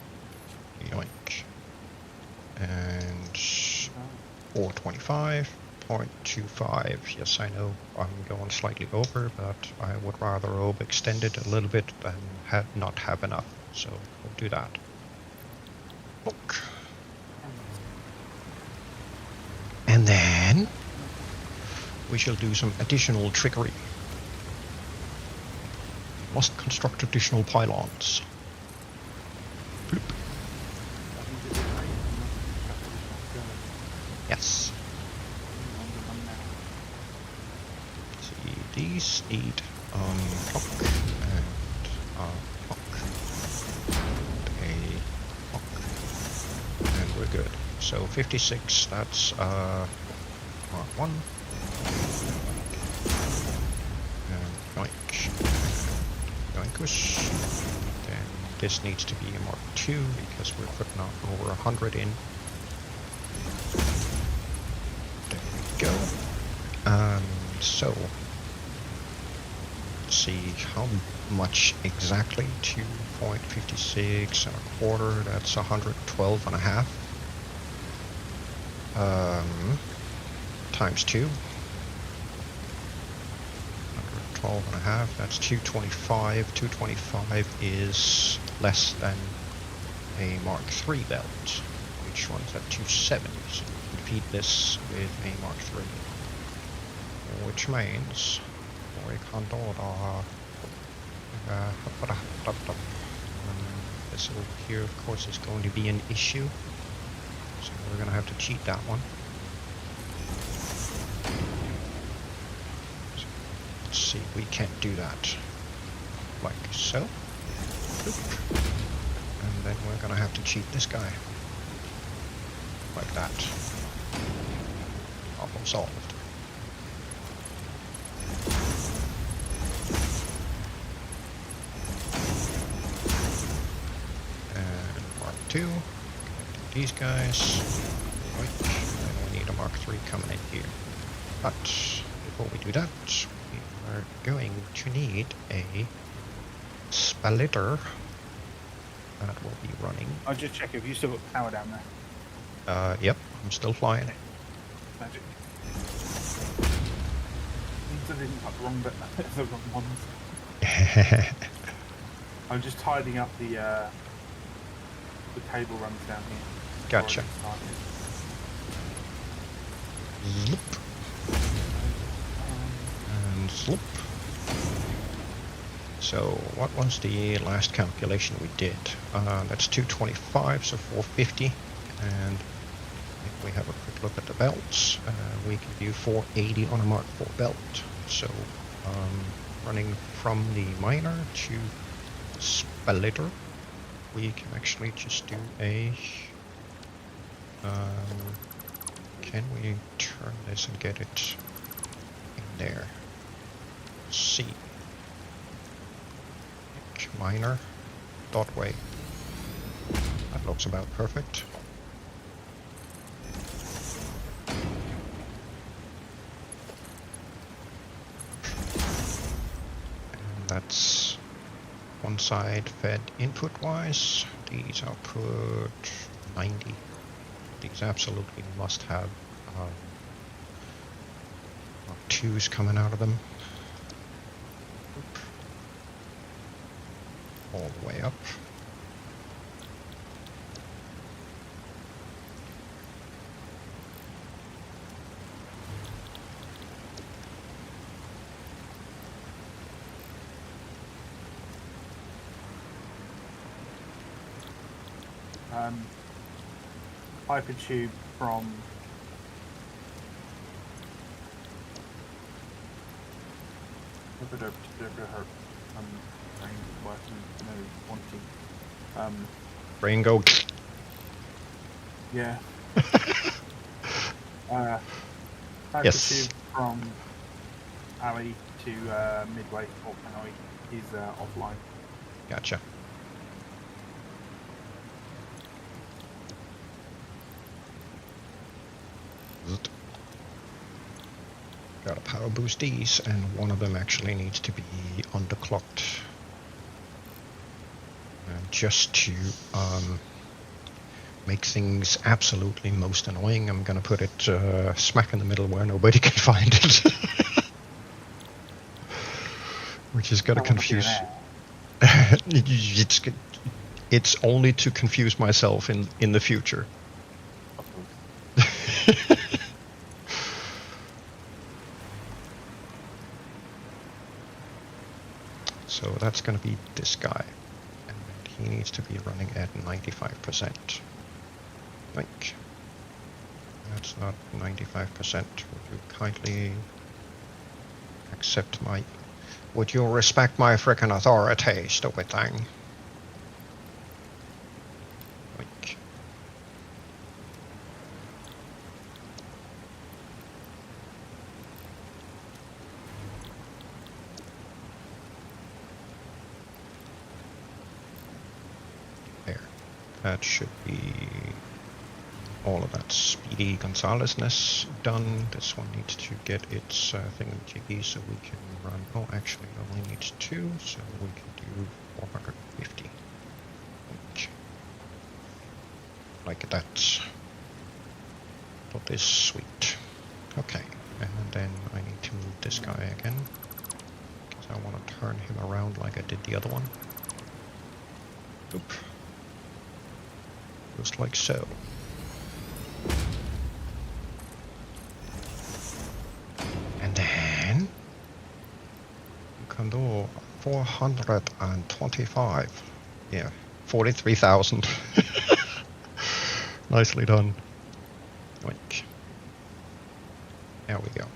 yoink, and 425.25. Yes, I know I'm going slightly over, but I would rather overextend it a little bit than not have enough. So we'll do that. Look. And then we shall do some additional trickery. Must construct additional pylons. Bloop. Yes. See, these need clock and clock and a clock, and we're good. So 56, that's Mark 1. And yoink. Yoinkus. Then this needs to be a Mark 2 because we're putting out over 100 in. There we go. So let's see how much exactly. 2.56 and a quarter, that's 112 and a half. Times 2. 112 and a half, that's 225. 225 is less than a Mark 3 belt, which runs at 270. So we feed this with a Mark 3. Which means we can do this over here, of course, is going to be an issue. So we're going to have to cheat that one. So let's see, we can't do that. Like so. And then we're going to have to cheat this guy. Like that. Problem solved. And Mark 2. These guys, and we need a Mark 3 coming in here. But before we do that, we are going to need a splitter that will be running. I'll just check if you still got power down there. Yep, I'm still flying. Magic. Means I didn't cut the wrong bit, the wrong ones. I'm just tidying up the cable runs down here. Gotcha. Zloop. And sloop. So what was the last calculation we did? That's 225, so 450. And if we have a quick look at the belts, we can do 480 on a Mark IV belt. So running from the miner to the splitter, we can actually just do a... can we turn this and get it in there? Let's see. Miner dot way. That looks about perfect. And that's one side fed input wise. These output 90. These absolutely must have twos coming out of them. All the way up. Hypertube from Brain go. Yeah. Yes. From alley to midway or Hanoi is offline. Gotcha. Gotta power boost these, and one of them actually needs to be underclocked. And just to make things absolutely most annoying, I'm gonna put it smack in the middle where nobody can find it. Which is gonna confuse... it's only to confuse myself in the future. So that's going to be this guy, and he needs to be running at 95%. Like, that's not 95%. Would you kindly accept my... Would you respect my frickin' authority, stupid thing? Like... There. That should be all of that speedy Gonzalez-ness done. This one needs to get its thingamajiggy so we can run... Oh, actually it only needs 2, so we can do 450. Like that. That is sweet. Okay, and then I need to move this guy again, because I want to turn him around like I did the other one. Oop. Just like so. And then you can do 425. Yeah, 43,000. Nicely done. Like, there we go.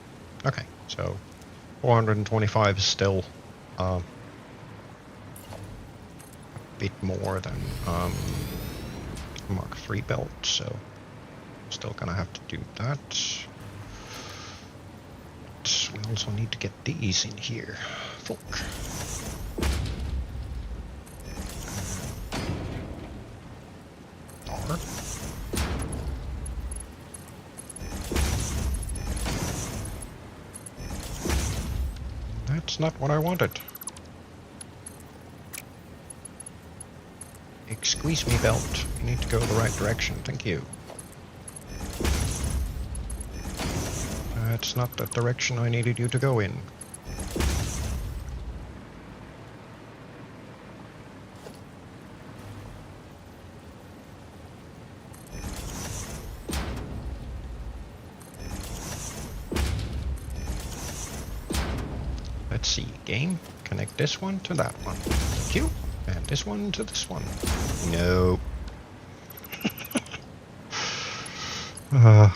Okay, so 425 is still a bit more than Mark III belt, so still gonna have to do that. But we also need to get these in here. Fuck. Dar. That's not what I wanted. Squeeze me belt. You need to go the right direction. Thank you. That's not the direction I needed you to go in. Let's see, game, connect this one to that one. Thank you. And this one to this one. No.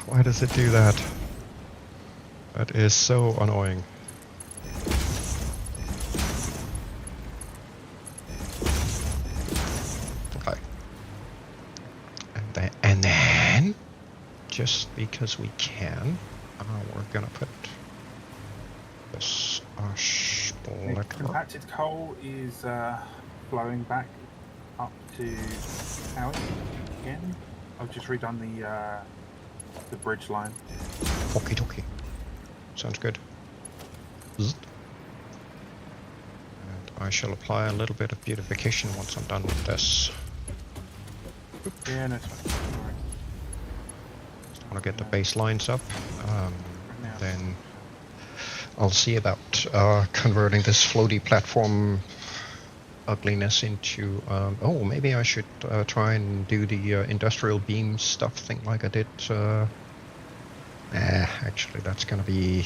Why does it do that? That is so annoying. Okay. And then, just because we can, we're gonna put this The compacted coal is flowing back up to Howie again. I've just redone the bridge line. Okie dokie. Sounds good. Zzz. And I shall apply a little bit of beautification once I'm done with this. Oop. Yeah, no, it's fine. Alright. Just want to get the baselines up. Then I'll see about converting this floaty platform ugliness into... oh, maybe I should try and do the industrial beam stuff thing like I did... actually that's gonna be...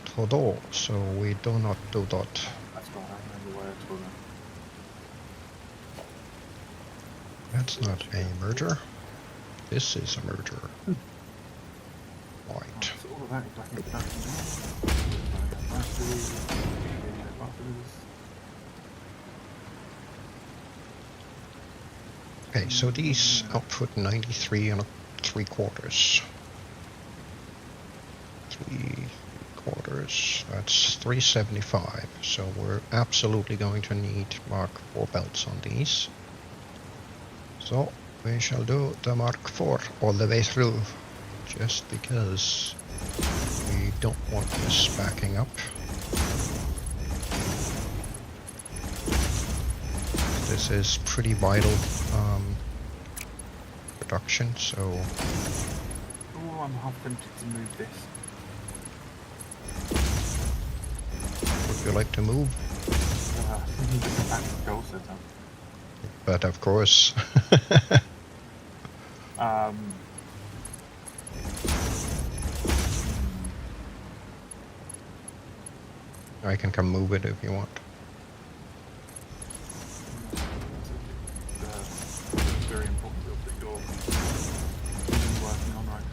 todo, so we do not do that. That's not the way at all. That's not a merger. This is a merger. Right. So all of that is back in production now. Okay, so these output 93 and 3/4. 3/4, that's 375. So we're absolutely going to need Mark 4 belts on these. So we shall do the Mark 4 all the way through, just because we don't want this backing up. This is pretty vital production, so... Oh, I'm half tempted to move this. Would you like to move? The compacted coal setup. But of course. I can come move it if you want. It's very important that you're working on, right?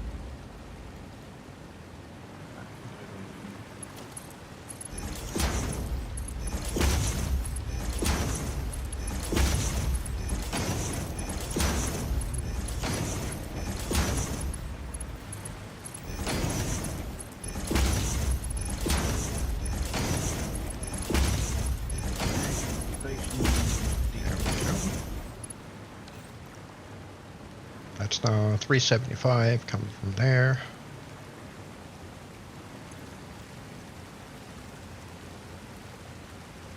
That's now 375 coming from there.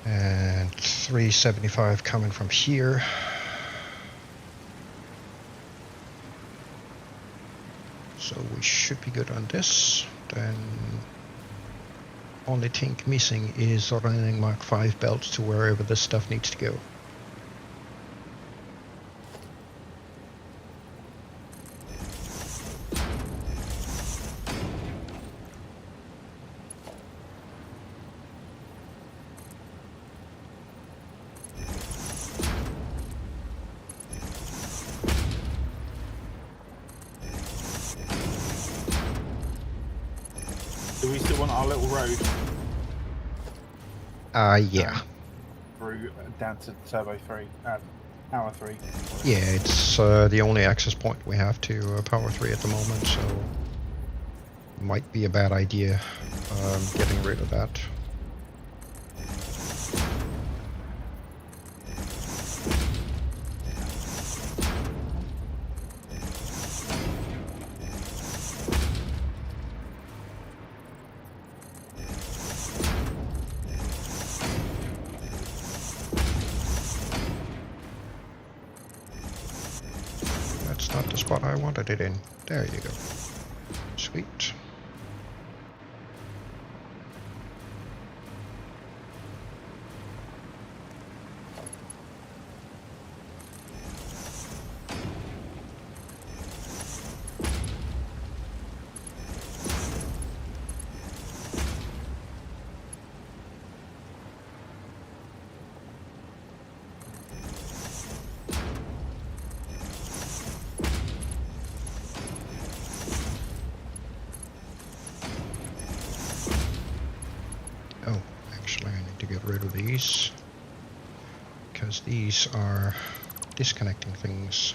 And 375 coming from here. So we should be good on this. Then only thing missing is running Mark 5 belts to wherever this stuff needs to go. Do we still want our little road? Yeah. Through down to Turbo 3, Power 3. Yeah, it's the only access point we have to Power 3 at the moment, so might be a bad idea getting rid of that. That's not the spot I wanted it in. There you go. So Sweet. Oh, actually I need to get rid of these, because these are disconnecting things.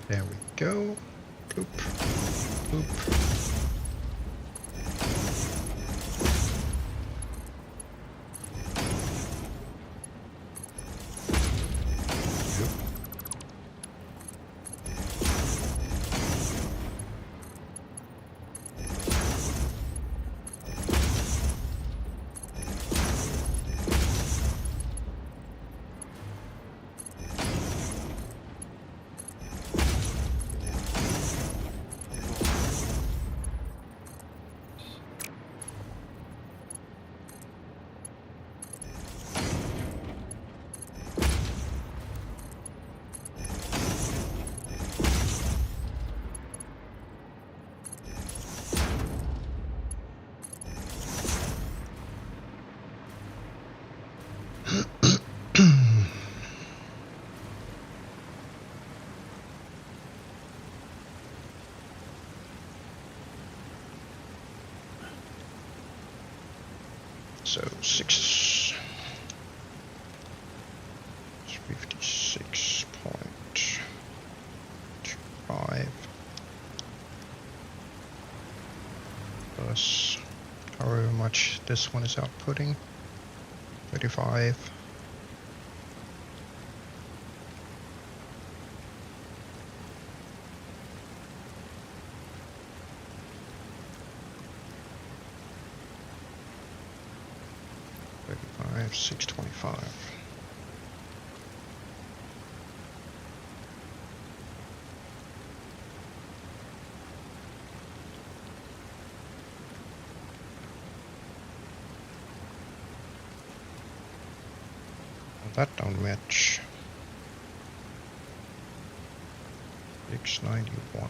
There we go. Bloop. Bloop. So 56.25 plus however much this one is outputting, 35. $625. Well, that don't match. 691.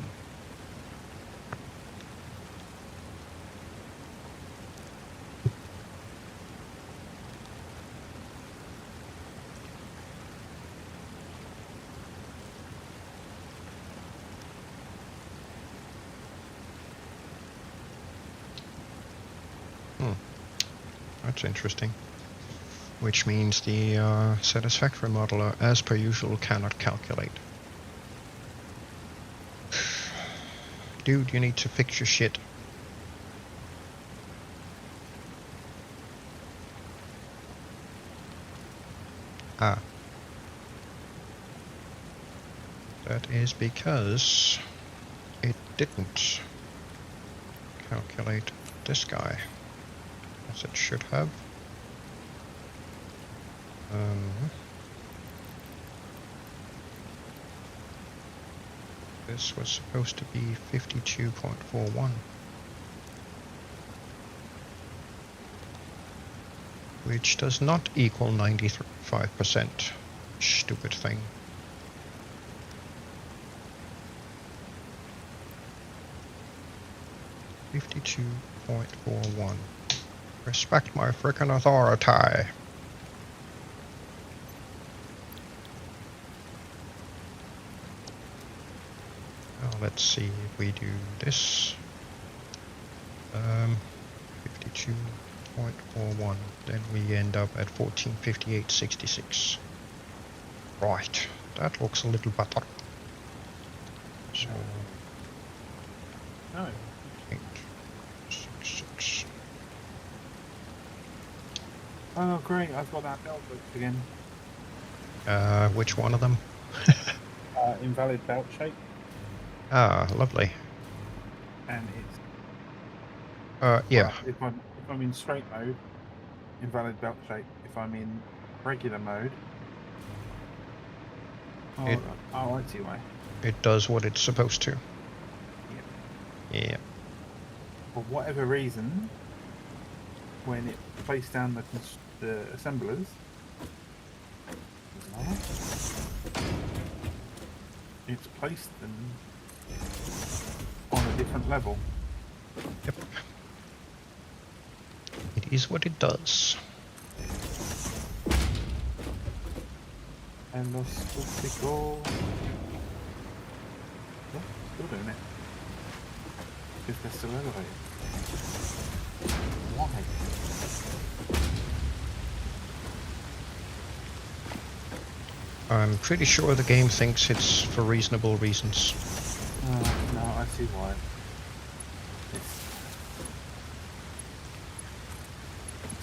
That's interesting. Which means the Satisfactory modeler, as per usual, cannot calculate. Dude, you need to fix your shit. Ah. That is because it didn't calculate this guy. As it should have. This was supposed to be 52.41. Which does not equal 95%. Stupid thing. $52.41. Respect my frickin' AzureTai. Now let's see if we do this. 52.41. Then we end up at 1458.66. Right, that looks a little better. So No. 866. Oh great, I've got that belt booked again. Which one of them? Invalid belt shape. Ah, lovely. And it's Yeah. But if I'm in straight mode, invalid belt shape. If I'm in regular mode, I see why. It does what it's supposed to. Yeah. For whatever reason, when it placed down the assemblers, it's placed them on a different level. Yep. It is what it does. And los optical. Yeah, still doing it. Because they're still elevated. Why? I'm pretty sure the game thinks it's for reasonable reasons. No, I see why. It's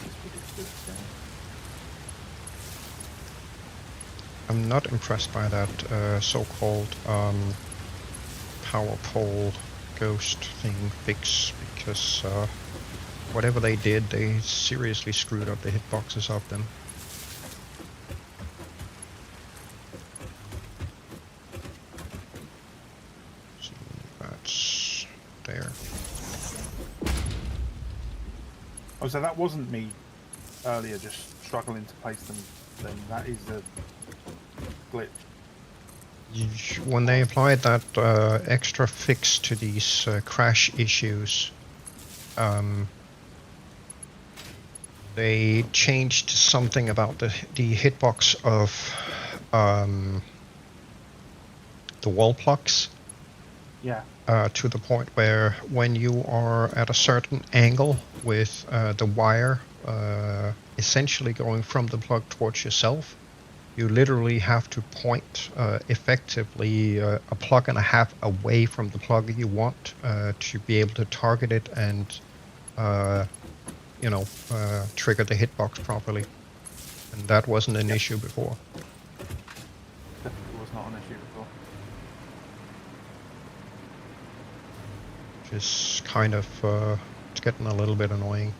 just ridiculous. Yeah. I'm not impressed by that so-called power pole ghost thing fix, because whatever they did, they seriously screwed up the hitboxes of them. So that's there. Oh, so that wasn't me earlier just struggling to place them, then that is the glitch. When they applied that extra fix to these crash issues, they changed something about the hitbox of the wall plugs. Yeah. To the point where when you are at a certain angle with the wire essentially going from the plug towards yourself, you literally have to point effectively a plug and a half away from the plug you want to be able to target it and trigger the hitbox properly. And that wasn't an issue before. Definitely was not an issue before. Just kind of it's getting a little bit annoying.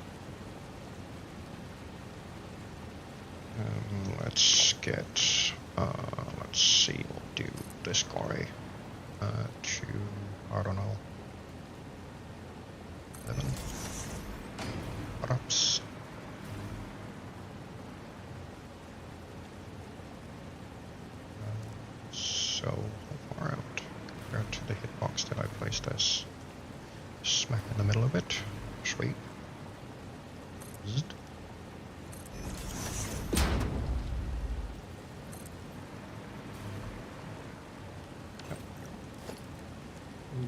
Let's get let's see, we'll do this guy to, I don't know, 11 perhaps. So how far out compared to the hitbox that I placed this? Smack in the middle of it. Sweet. Zzz. Yep.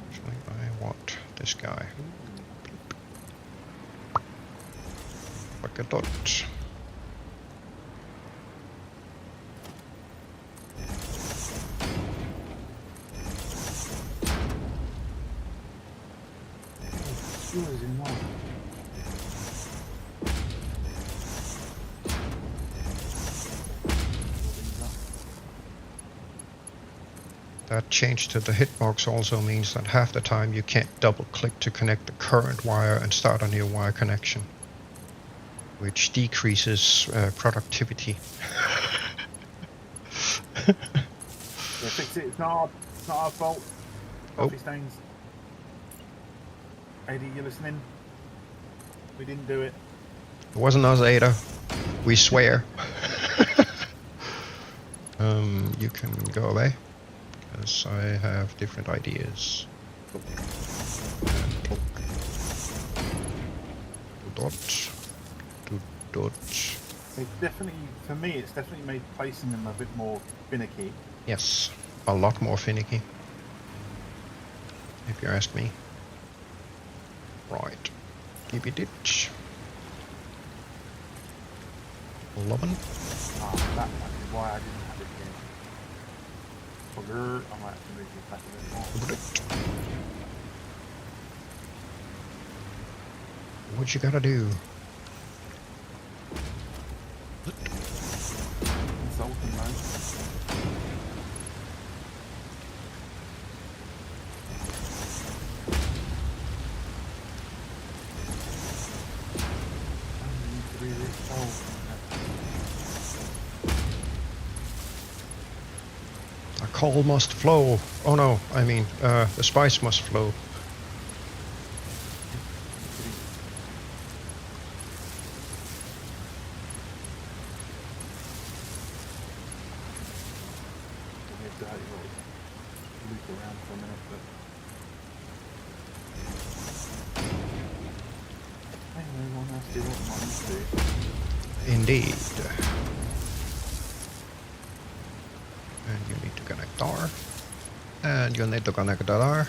Actually, I want this guy. Like a dot. That change to the hitbox also means that half the time you can't double click to connect the current wire and start a new wire connection, which decreases productivity. Yeah, fix it. It's not our fault. Coffee stains. AD, you listening? We didn't do it. It wasn't us, Ada. We swear. You can go away, because I have different ideas. Dot. It's definitely, for me, it's definitely made placing them a bit more finicky. Yes, a lot more finicky, if you ask me. Right, give it ditch. 11. That is why I didn't have it again. Bugger, I might have to move it back a bit more. What you gotta do? Consulting mode. alcohol must flow. Oh no, I mean, the spice must flow. Loop around for a minute, but anyway, one has to do what one wants to do. Indeed. And you need to connect there. And you need to connect there.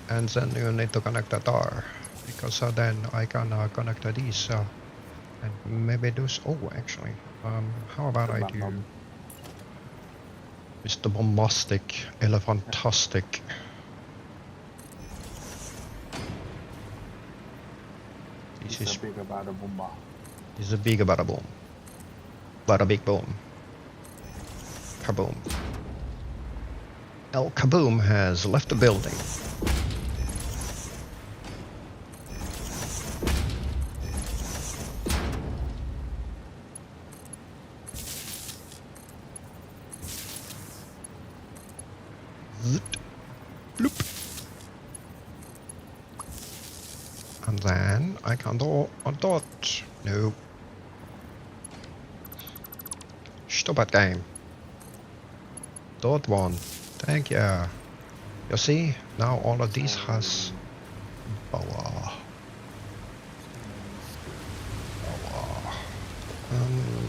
And then you need to connect that there. Because then I can connect these. And maybe those. Oh, actually. How about I do Mr. Bombastic, Elephantastic. This is a big about a bomba. This is a big bada boom. Bada big boom. Kaboom. El Kaboom has left the building. Bloop. And then I can do a dot. No. Stop that game. Dot one. Thank you. You see, now all of these has power.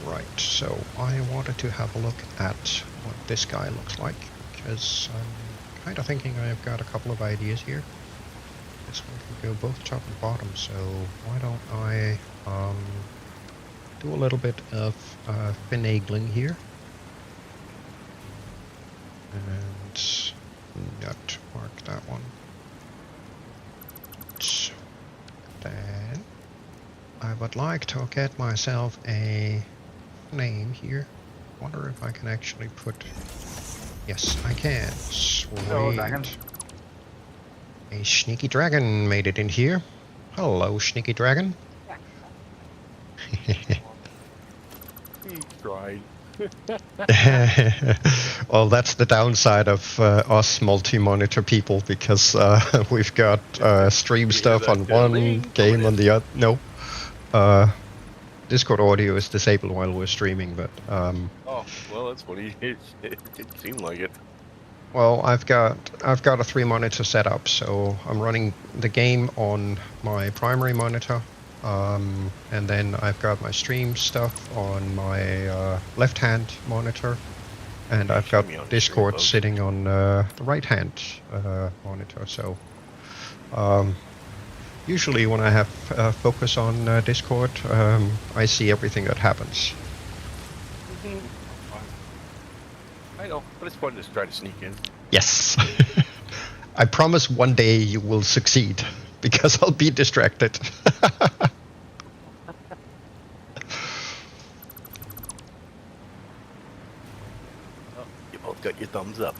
Right, so I wanted to have a look at what this guy looks like, because I'm kind of thinking I've got a couple of ideas here. This one can go both top and bottom, so why don't I do a little bit of finagling here. And not mark that one. Then I would like to get myself a name here. Wonder if I can actually put. Yes, I can. Sweet. Hello, dragon. A sneaky dragon made it in here. Hello, sneaky dragon. He tried. Well, that's the downside of us multi-monitor people, because we've got stream stuff on one, game on the other. No, Discord audio is disabled while we're streaming, but oh, well, that's funny. It seemed like it. well, I've got a 3-monitor setup, so I'm running the game on my primary monitor. And then I've got my stream stuff on my left-hand monitor, and I've got Discord sitting on the right-hand monitor. So usually when I have focus on Discord, I see everything that happens. I know, but it's fun to try to sneak in. Yes. I promise one day you will succeed, because I'll be distracted. You both got your thumbs up.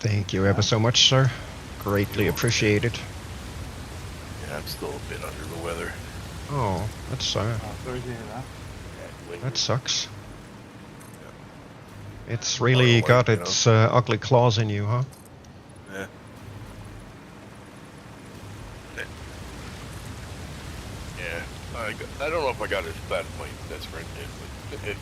Thank you ever so much, sir. Greatly appreciated. Yeah, I'm still a bit under the weather. Oh, that's Sorry to hear that. that sucks. It's really got its ugly claws in you, huh? Yeah. Yeah. I don't know if I got it as bad as my best friend did,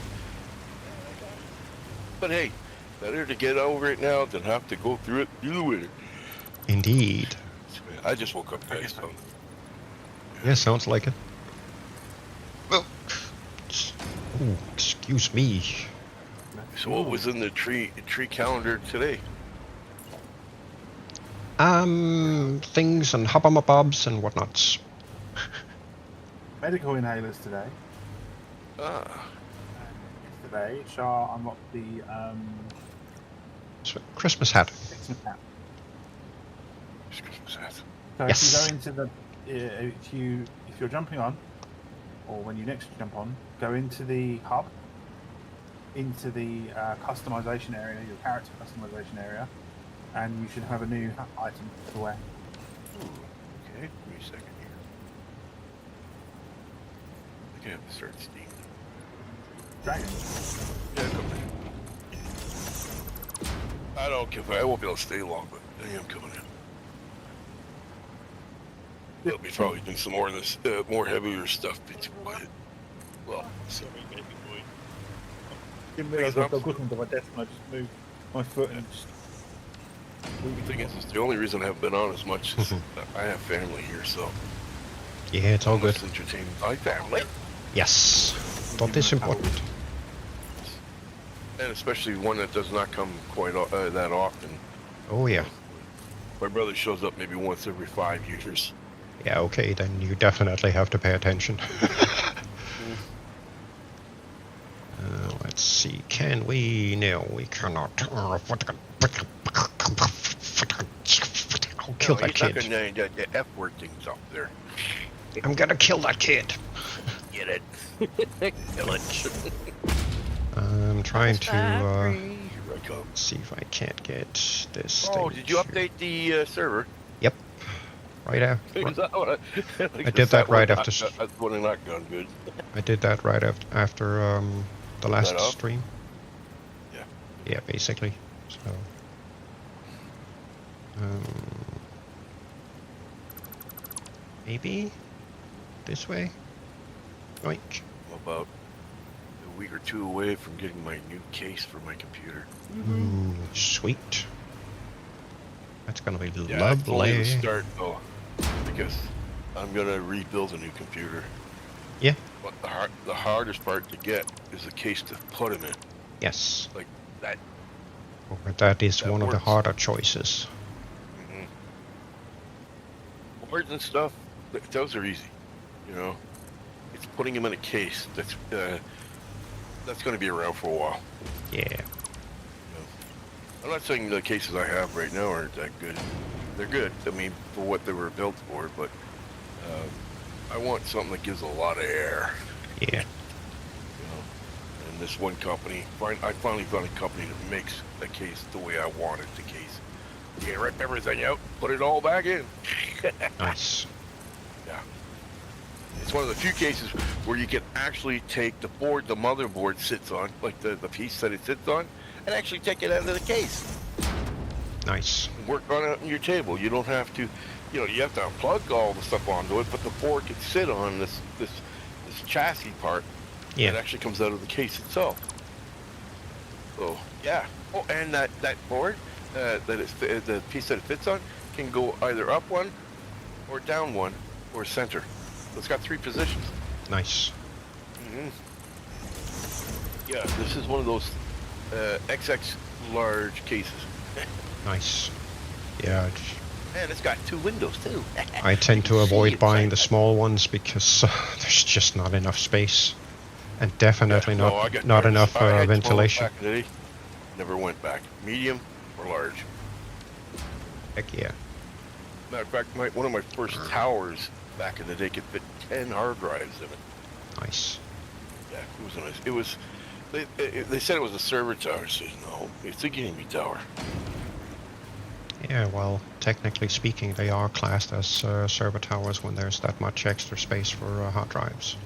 but hey, better to get over it now than have to go through it through the winter. Indeed. I just woke up, guys. So. Yeah, sounds like it. Oh, excuse me. So what was in the tree calendar today? Things and hubba-mabobs and whatnots. Medical inhalers today. Ah. Yesterday, Shah unlocked the So, Christmas hat. Christmas hat. Christmas hat. So Yes. if you go into the if you're jumping on, or when you next jump on, go into the hub, into the customization area, your character customization area, and you should have a new item to wear. Ooh, okay, give me a second here. I think I have to start Steam. Dragon. Yeah, come in. I don't give I won't be able to stay long, but I am coming in. They'll be probably doing some more of this, more heavier stuff. Well, sorry, maybe boy. Didn't realise I got onto my desk and I just moved my foot and just. The thing is, the only reason I haven't been on as much is I have family here, so. Yeah, it's all good. Entertaining my family. Yes, that is important. And especially one that does not come quite that often. Oh yeah. My brother shows up maybe once every 5 years. Yeah, okay, then you definitely have to pay attention. Let's see, can we? No, we cannot. I'll kill that kid. The F word things up there. I'm gonna kill that kid. Get it. Kill it. I'm trying to see if I can't get this. Oh, did you update the server? Yep. Right after. I did that right after. That's one not gone good. I did that right after the last stream. Yeah. Yeah, basically. So. Maybe this way. Oink. I'm about a week or two away from getting my new case for my computer. Ooh, sweet. That's gonna be yeah, lovely. That's the start though, because I'm gonna rebuild a new computer. Yeah. But the hardest part to get is a case to put them in. Yes. Like that. But that is that one works. of the harder choices. Boards and stuff, those are easy. You know, it's putting them in a case that's going to be around for a while. Yeah. You know? I'm not saying the cases I have right now aren't that good. They're good. I mean, for what they were built for, but I want something that gives a lot of air. Yeah. You know, and this one company, I finally found a company that makes a case the way I want it. The case. You rip everything out, put it all back in. Nice. Yeah. It's one of the few cases where you can actually take the board the motherboard sits on, like the piece that it sits on, and actually take it out of the case. Nice. And work on it on your table. You don't have to, you know, you have to unplug all the stuff onto it, but the board can sit on this chassis part. Yeah. That actually comes out of the case itself. So yeah. Oh, and that board. The piece that it fits on can go either up one, or down one, or center. So it's got 3 positions. Nice. Yeah, this is one of those XX large cases. Nice. Yeah. And it's got 2 windows too. I tend to avoid buying the small ones because there's just not enough space, and definitely not enough ventilation. Back in the day. Never went back. Medium or large. Heck yeah. Matter of fact, one of my first towers back in the day could fit 10 hard drives in it. Nice. Yeah, it was nice. It was. They said it was a server tower. I said no, it's a gaming tower. Yeah, well, technically speaking, they are classed as server towers when there's that much extra space for hard drives.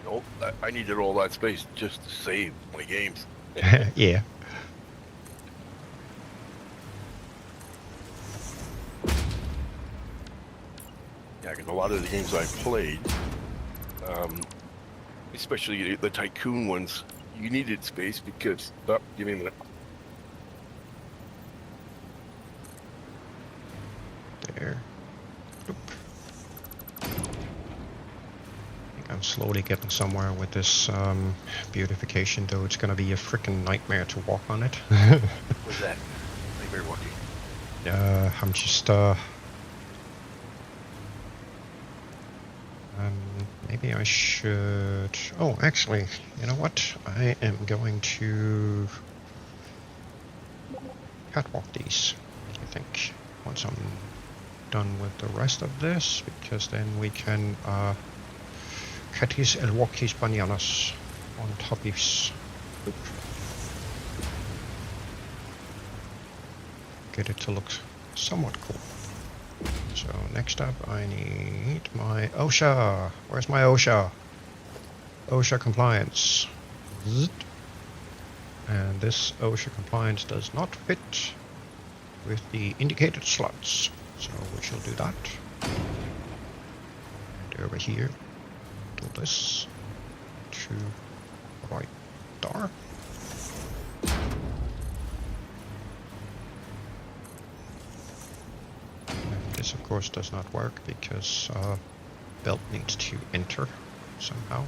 Nope, I needed all that space just to save my games. Yeah. Yeah, because a lot of the games I played, especially the Tycoon ones, you needed space because... Oh, give me a minute. There. Oop. I think I'm slowly getting somewhere with this beautification, though it's gonna be a freaking nightmare to walk on it. What's that? Nightmare walking? I'm just maybe I should... Oh, actually, you know what? I am going to catwalk these, I think, once I'm done with the rest of this, because then we can catis el walkies bananas on toppies. Get it to look somewhat cool. So next up I need my OSHA. Where's my OSHA? OSHA compliance. Zzzt. And this OSHA compliance does not fit with the indicated slots. So we shall do that. And over here, do this to right there. And this of course does not work because belt needs to enter somehow.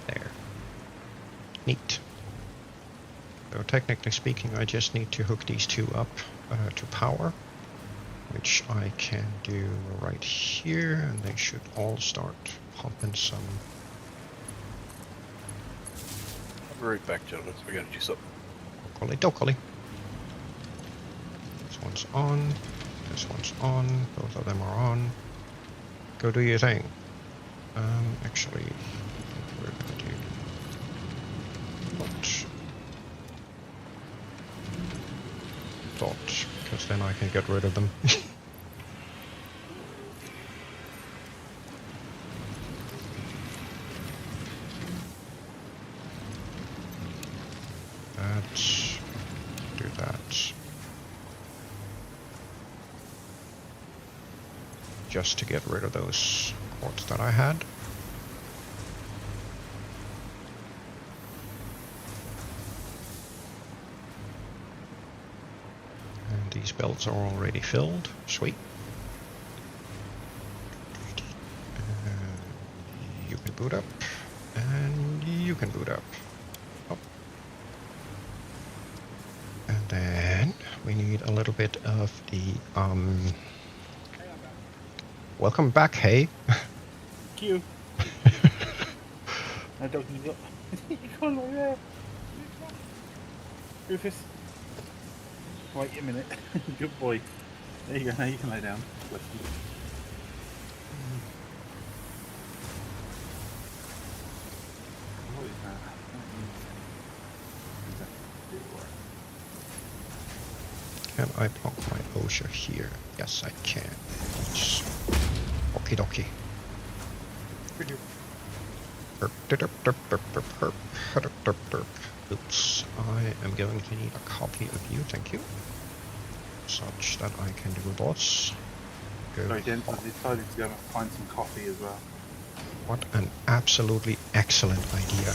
There. Neat. So technically speaking, I just need to hook these two up to power, which I can do right here, and they should all start pumping some. I'll be right back, gentlemen. We gotta do something. Dokoli. This one's on. This one's on. Both of them are on. Go do your thing. Actually, we're gonna do dot, because then I can get rid of them. Do that. Just to get rid of those cords that I had. And these belts are already filled. Sweet. You can boot up. And you can boot up. Oh. And then we need a little bit of the welcome back, hey. Thank you. I don't need it. You can't lie there. Rufus. Wait a minute. Good boy. There you go. Now you can lay down. Bless you. What is that? Can I block my OSHA here? Yes, I can. Okie dokie. Oops, I am going to need a copy of you, thank you. Such that I can do this. Go. Sorry, Jen, I decided to go and find some coffee as well. What an absolutely excellent idea.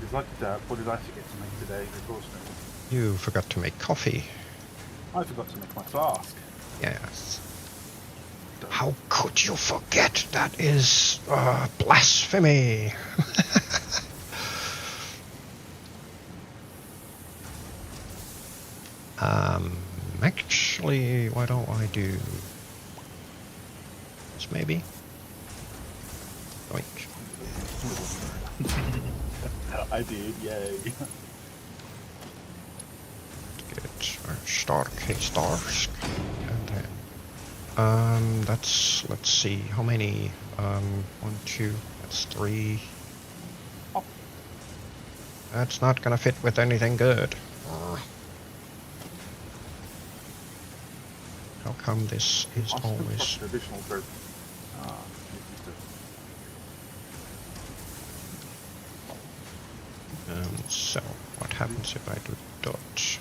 It's like that. What did I forget to make today? Reinforcement. You forgot to make coffee. I forgot to make my flask. Yes. How could you forget? That is blasphemy. Actually, why don't I do this maybe? Oink. I did, yay. Get our stars. And then that's, let's see, how many? 1, 2, that's 3. Oh. That's not gonna fit with anything good. How come this is always... Additional for, so, what happens if I do dot?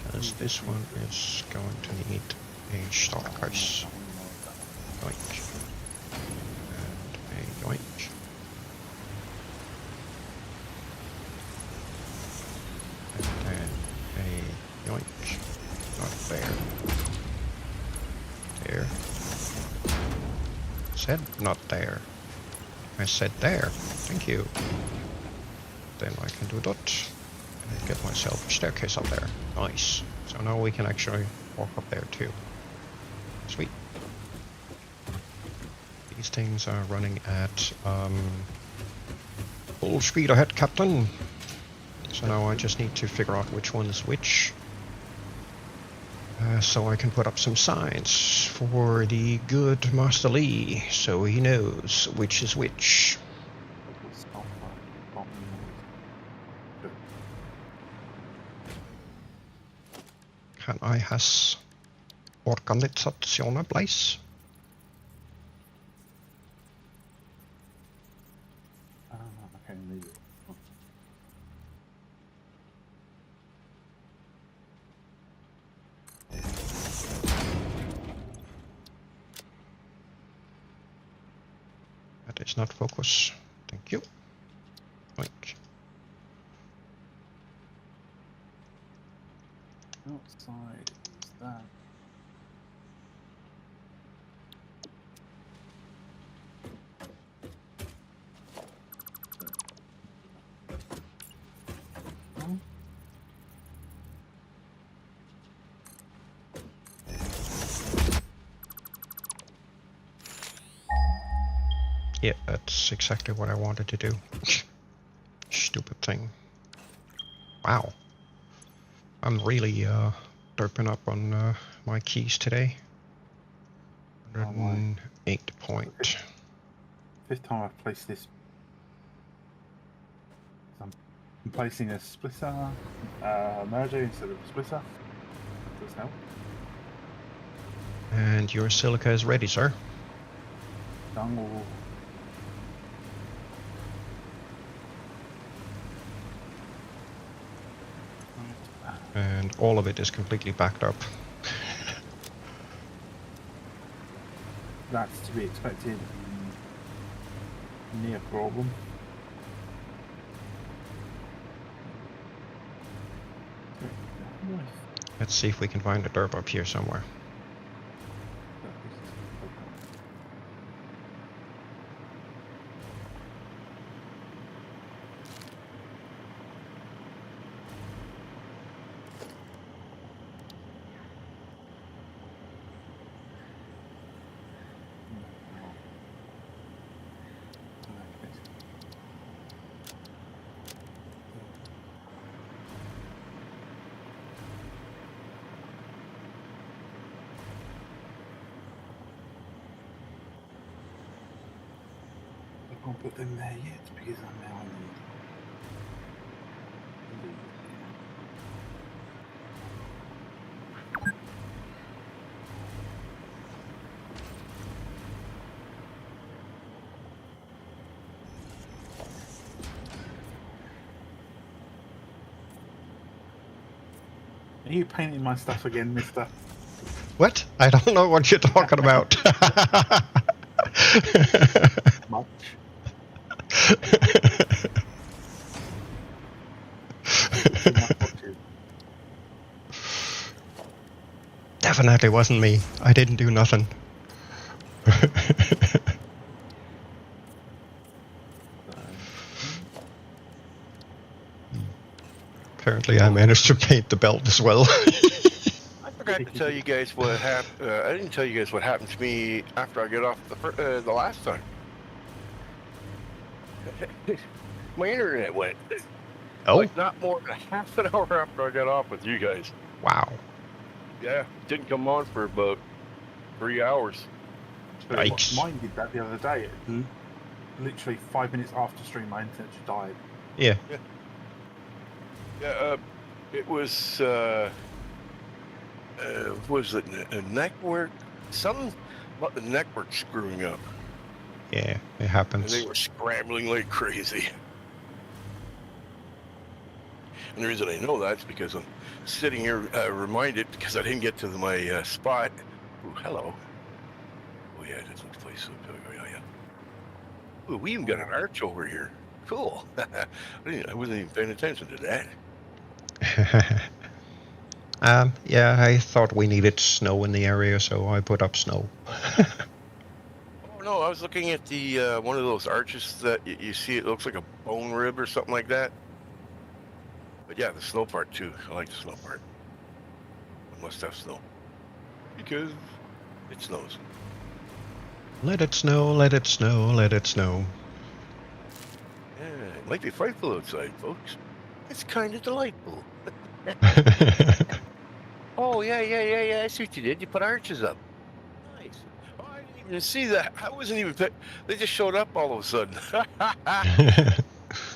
Because this one is going to need a start case. Yoink. And a yoink. And then a yoink. Not there. There. Said not there. I said there. Thank you. Then I can do dot and get myself a staircase up there. Nice. So now we can actually walk up there too. Sweet. These things are running at full speed ahead, Captain. So now I just need to figure out which one is which. So I can put up some signs for the good Master Lee, so he knows which is which. Kan I has organisasjoner please? Okay, leave it. That is not focus. Thank you. Oink. Outside is that. Yeah, that's exactly what I wanted to do. Stupid thing. Wow. I'm really derping up on my keys today. 108 point. Fifth time I've placed this. I'm placing a splitter merger instead of a splitter. Does help. And your silica is ready, sir. Dangle. And all of it is completely backed up. That's to be expected. Near problem. Let's see if we can find a derp up here somewhere. I can't put them there yet because I'm now on the. Are you painting my stuff again, mister? What? I don't know what you're talking about. Much. Definitely wasn't me. I didn't do nothing. Apparently I managed to paint the belt as well. I forgot to tell you guys what happened. I didn't tell you guys what happened to me after I got off the last time. My internet went. Oh? Like not more than half an hour after I got off with you guys. Wow. Yeah, didn't come on for about 3 hours. Yikes. Mine did that the other day. Literally 5 minutes after stream, my internet just died. Yeah. Yeah, it was it a network? Something about the network screwing up. Yeah, it And happens. they were scrambling like crazy. And the reason I know that is because I'm sitting here reminded because I didn't get to my spot. Ooh, hello. Oh yeah, this looks place. Oh, yeah. Ooh, we even got an arch over here. Cool. I wasn't even paying attention to that. Yeah, I thought we needed snow in the area, so I put up snow. Oh no, I was looking at the one of those arches that you see. It looks like a bone rib or something like that. But yeah, the snow part too. I like the snow part. I must have snow because it snows. Let it snow, let it snow, let it snow. Yeah, it might be frightful outside, folks. It's kind of delightful. Oh yeah. I see what you did. You put arches up. Nice. Oh, I didn't even see that. I wasn't even. They just showed up all of a sudden.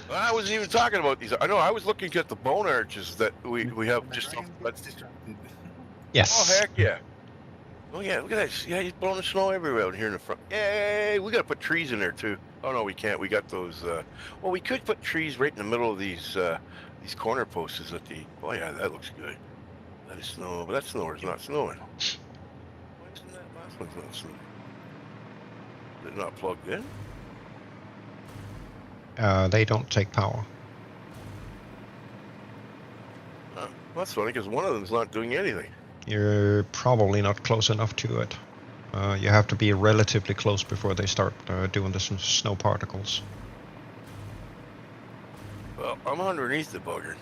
I wasn't even talking about these. I know. I was looking at the bone arches that we have just. Gets distracted. Yes. Oh, heck yeah. Oh, yeah, look at that. Yeah, he's blowing the snow everywhere out here in the front. Yay! We got to put trees in there, too. Oh, no, we can't. We got those. Well, we could put trees right in the middle of these corner posts at the. Oh, yeah, that looks good. That is snow, but that snow is not snowing. Why isn't that last one's not snowing? Is it not plugged in? They don't take power. Well, that's funny because one of them's not doing anything. You're probably not close enough to it. You have to be relatively close before they start doing the snow particles. Well, I'm underneath the bugger.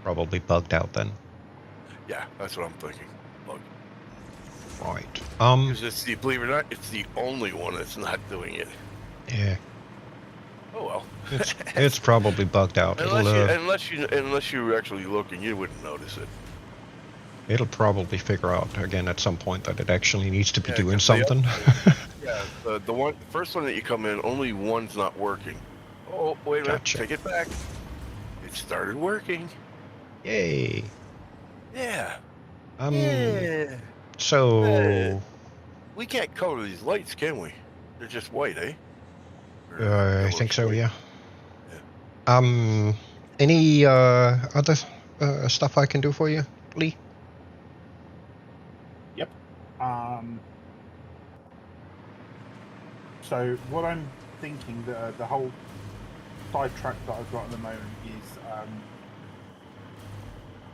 Probably bugged out then. Yeah, that's what I'm thinking. Bug. Right. Because it's the, believe it or not, it's the only one that's not doing it. Yeah. Oh well. It's probably bugged out. Unless you actually look and you wouldn't notice it. It'll probably figure out again at some point that it actually needs to be doing 'cause something. Yeah, the first one that you come in, only one's not working. Oh, wait a minute, Gotcha. take it back. It started working. Yay. Yeah. Yeah. So. We can't color these lights, can we? They're just white, eh? I think so. Yeah. Any other stuff I can do for you, Lee? Yep. So what I'm thinking, the whole sidetrack that I've got at the moment is,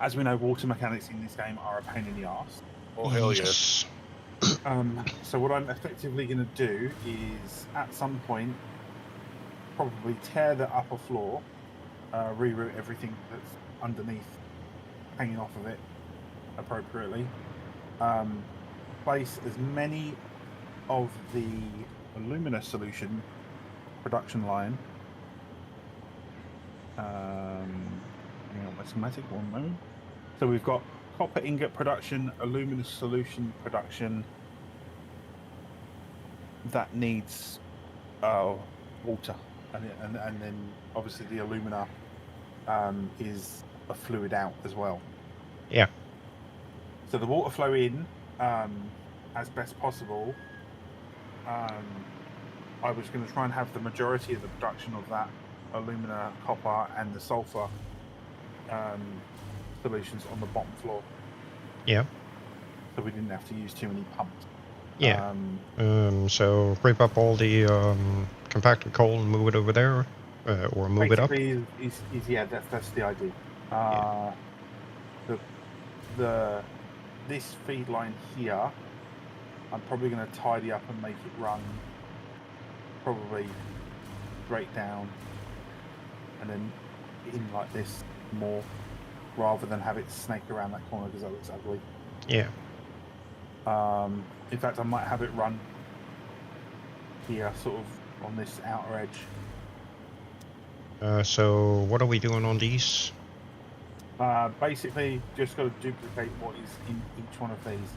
as we know, water mechanics in this game are a pain in the arse. Oh hell yes. So what I'm effectively going to do is, at some point, probably tear the upper floor, reroute everything that's underneath, hanging off of it appropriately, place as many of the alumina solution production line. Hang on, my schematic, one moment. So we've got copper ingot production, alumina solution production. That needs water, and then obviously the alumina is a fluid out as well. Yeah. So the water flow in as best possible. I was going to try and have the majority of the production of that alumina, copper, and the sulfur solutions on the bottom floor. Yeah. So we didn't have to use too many pumps. Yeah. So rip up all the compacted coal and move it over there, or move it up. Yeah, that's the idea. This feed line here, I'm probably going to tidy up and make it run probably straight down and then in like this more, rather than have it snake around that corner because that looks ugly. Yeah. In fact, I might have it run here, sort of on this outer edge. So what are we doing on these? Basically, just got to duplicate what is in each one of these.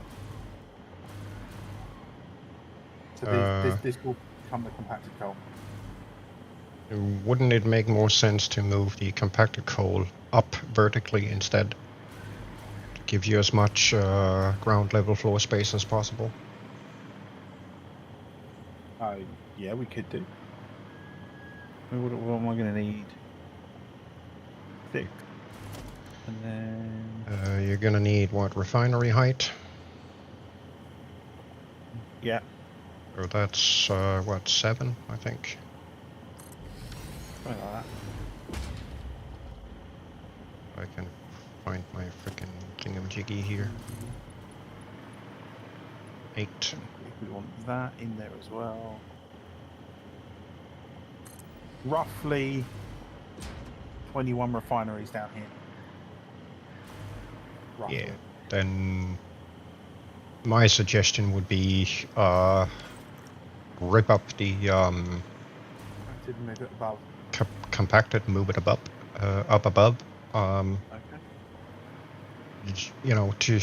So this will become the compacted coal. Wouldn't it make more sense to move the compacted coal up vertically instead? To give you as much ground level floor space as possible. Yeah, we could do. What am I going to need? 6. And then... you're gonna need, what, refinery height? Yeah. Or that's, what, 7, I think? Something like that. I can find my frickin' thingamajiggy here. 8. If we want that in there as well. Roughly 21 refineries down here. Roughly. Yeah, then my suggestion would be rip up the Move it above. compacted, move it above, up above. Okay. You know, to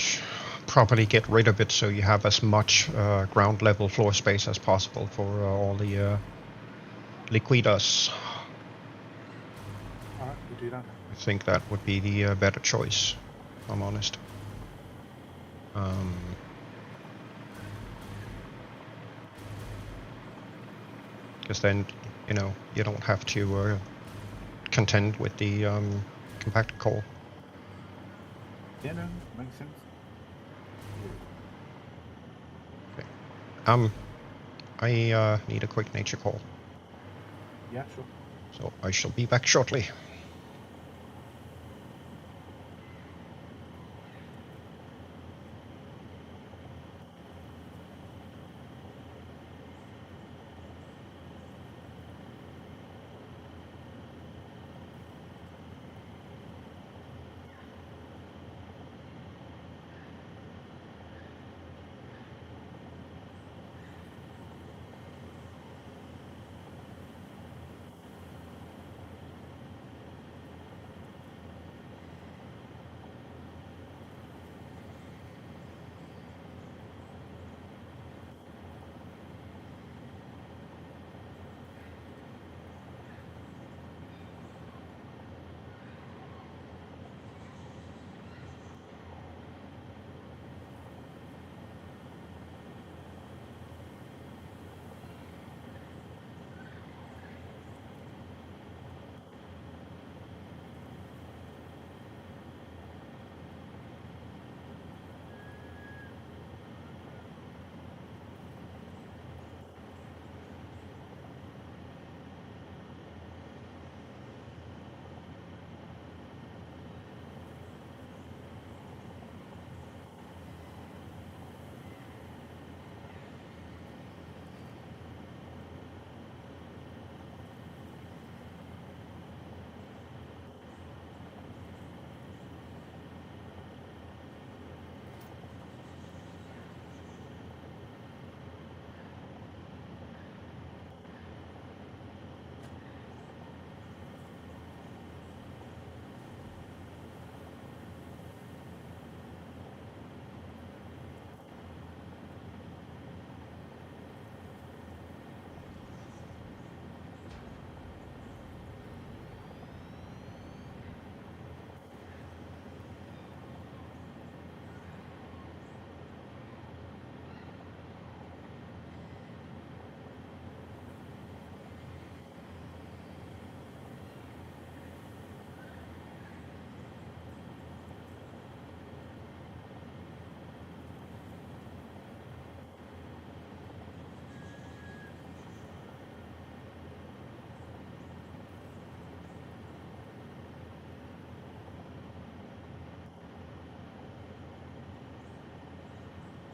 properly get rid of it so you have as much ground level floor space as possible for all the liquidas. Alright, we'll do that. I think that would be the better choice, if I'm honest. Because then, you know, you don't have to contend with the compacted coal. Yeah, no, makes sense. I need a quick nature call, Yeah, sure. so I shall be back shortly.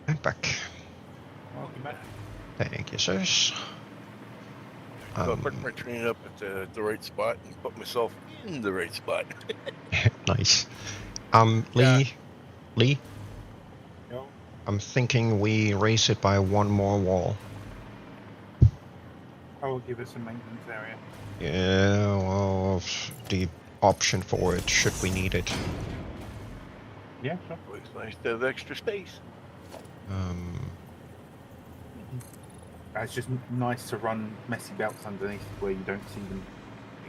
And back. Welcome back. Thank you, sirs. So I put my train up at the right spot and put myself in the right spot. Nice. Yeah. Lee, Yo. I'm thinking we raise it by one more wall. I will give us a maintenance area. Yeah, well, the option for it, should we need it. Yeah, sure. It's nice to have extra space. It's just nice to run messy belts underneath where you don't see them.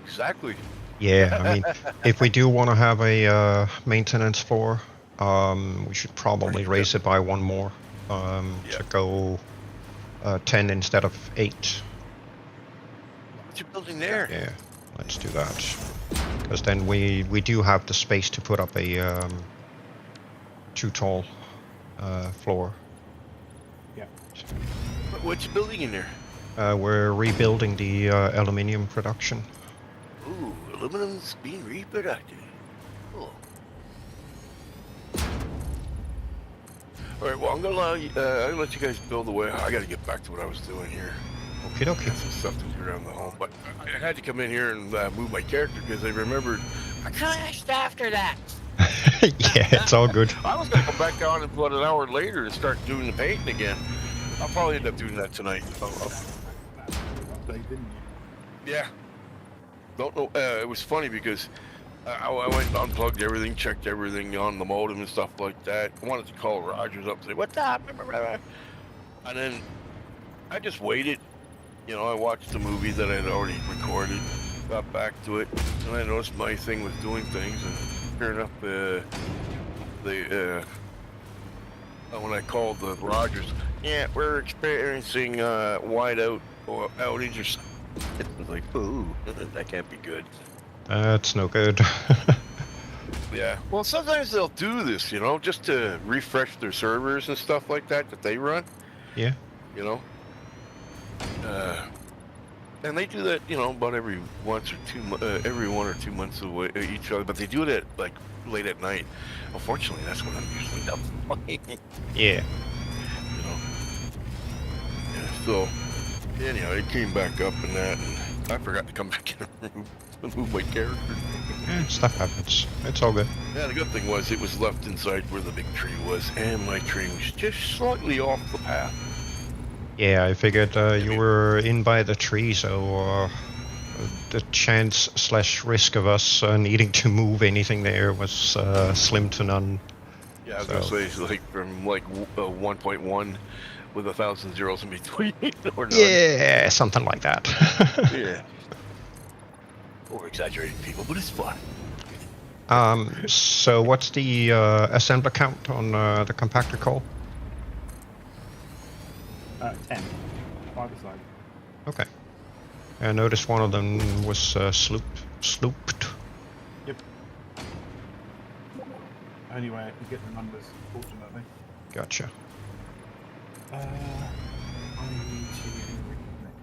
Exactly. Yeah, I mean, if we do want to have a maintenance floor, we should probably raise it by one more to go 10 instead of 8. What's your building there? Yeah, let's do that. Because then we do have the space to put up a too tall floor. Yeah. What's your building in there? We're rebuilding the aluminium production. Ooh, aluminum's being reproduced. Cool. All right, well, I'm gonna allow you. I'm gonna let you guys build away. I gotta get back to what I was doing here. Okie dokie. Got some stuff to do around the home, but I had to come in here and move my character because I remembered I crashed after that. Yeah, it's all good. I was gonna come back on and about an hour later and start doing the painting again. I'll probably end up doing that tonight. Didn't you? Yeah. Don't know. It was funny because I went and unplugged everything, checked everything on the modem and stuff like that. I wanted to call Rogers up and say, "What's up?" And then I just waited. You know, I watched the movie that I'd already recorded, got back to it, and I noticed my thing was doing things, and sure enough, the when I called the Rogers, yeah, we're experiencing whiteout or outage or something. It was like, ooh, that can't be good. That's no good. Yeah. Well, sometimes they'll do this, just to refresh their servers and stuff like that they run. Yeah. And they do that, about every 1 or 2 months away each other. But they do it at like late at night. Unfortunately, that's when I'm usually up playing. Yeah. Yeah, so anyhow, it came back up and that, and I forgot to come back in and move my character. Stuff happens. It's all good. Yeah, the good thing was it was left inside where the big tree was, and my tree was just slightly off the path. Yeah, I figured you were in by the tree, so the chance/risk of us needing to move anything there was slim to none. Yeah, I was gonna say it's like from like 1.1 with 1,000 zeros in between, or none. Yeah, something like that. Yeah. Or exaggerating people, but it's fun. So what's the assembler count on the compactor call? 10. Either side. Okay. I noticed one of them was slooped. Yep. Only way I can get the numbers, fortunately. Gotcha. I need to reconnect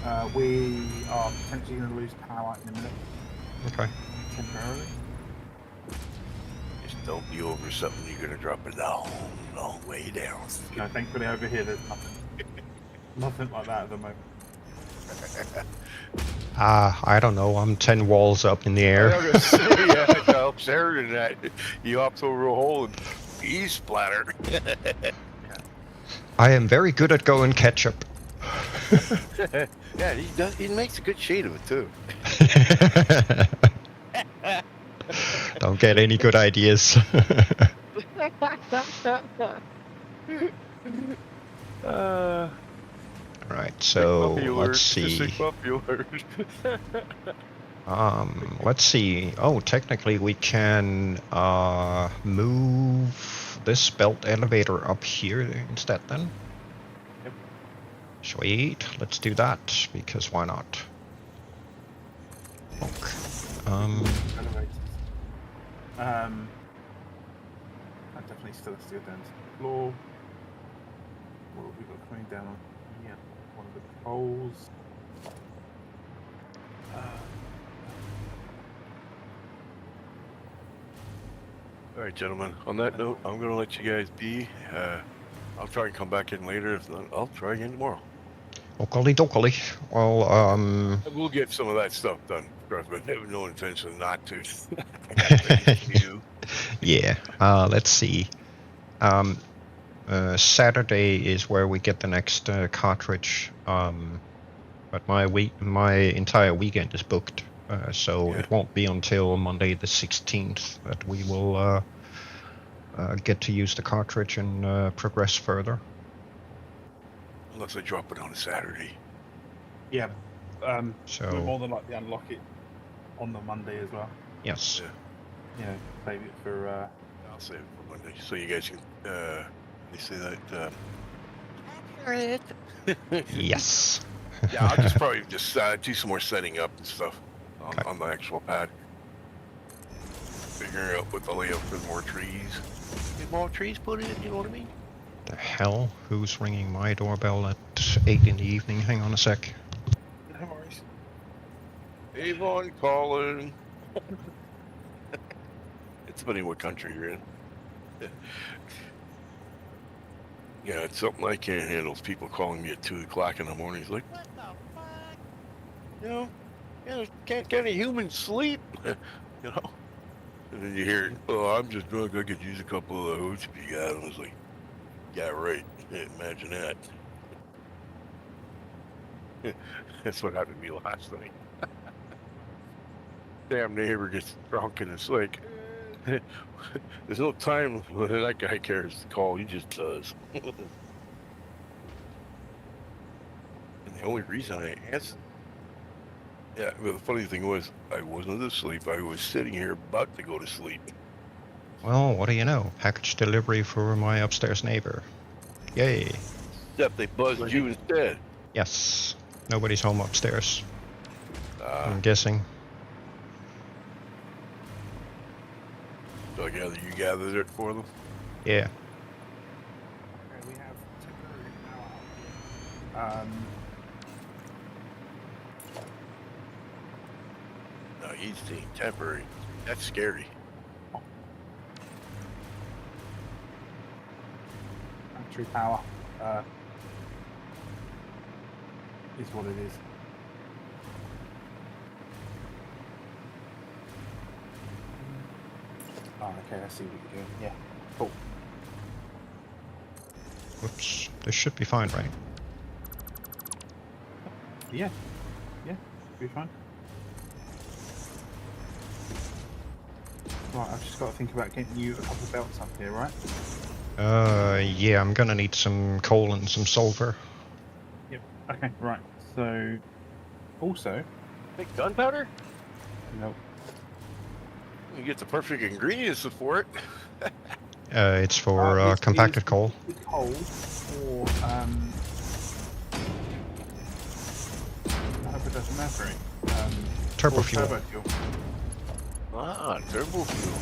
that. We are potentially going to lose power in a minute. Okay. Temporarily. Just don't be over something, you're gonna drop it long way down. No, thankfully over here there's nothing. Nothing like that at the moment. I don't know. I'm 10 walls up in the air. I was gonna say, yeah, I helped Sheridan that. You hopped over a hole and he splattered. I am very good at going ketchup. Yeah, he makes a good shade of it too. Don't get any good ideas. Right, so let's see. Let's see. Oh, technically we can move this belt elevator up here instead then. Yep. Sweet, let's do that, because why not? Okay. That definitely still has to go down to the floor. What have we got coming down on here? One of the poles. All right, gentlemen. On that note, I'm going to let you guys be. I'll try and come back in later. If not, I'll try again tomorrow. Oakley dokley. Well, We'll get some of that stuff done. Trust me, I have no intention not to. Yeah. Let's see. Saturday is where we get the next cartridge. But my entire weekend is booked. So it won't be until Monday the 16th that we will get to use the cartridge and progress further. Unless I drop it on a Saturday. Yeah. So we'll more than likely unlock it on the Monday as well. Yes. Yeah. You know, save it for. I'll save it for Monday, so you guys can. They say that. Yes. Yeah, I'll just probably just do some more setting up and stuff on the actual pad. Figuring out what the layout for more trees. Get more trees put in, you know what I mean? The hell? Who's ringing my doorbell at 8 in the evening? Hang on a sec. No worries. Avon calling. It's funny what country you're in. Yeah, it's something I can't handle. It's people calling me at 2 o'clock in the morning. It's like, what the fuck? Can't get a human sleep. And then you hear, oh, I'm just drunk. I could use a couple of the hoots if you got them. It's like, yeah, right. Imagine that. That's what happened to me last night. Damn neighbor gets drunk and it's like, there's no time when that guy cares to call. He just does. And the only reason I answered, but the funny thing was, I wasn't asleep. I was sitting here about to go to sleep. Well, what do you know? Package delivery for my upstairs neighbor. Yay. Except they buzzed you instead. Yes. Nobody's home upstairs. I'm Uh, guessing. so I gather you gathered it for them? Yeah. Okay, we have temporary power. No, he's saying temporary. That's scary. Battery power is what it is. Oh, okay, I see what you're doing. Yeah, cool. Whoops. This should be fine, right? Yeah, be fine. Right, I've just got to think about getting you a couple of belts up here, right? Yeah, I'm gonna need some coal and some sulfur. Yep. Okay, right. So, also, Make gunpowder? nope. You get the perfect ingredients for it. It's for This compacted is coal. Coal for I hope it doesn't matter. Turbo for fuel. Turbo fuel. Ah, turbo fuel.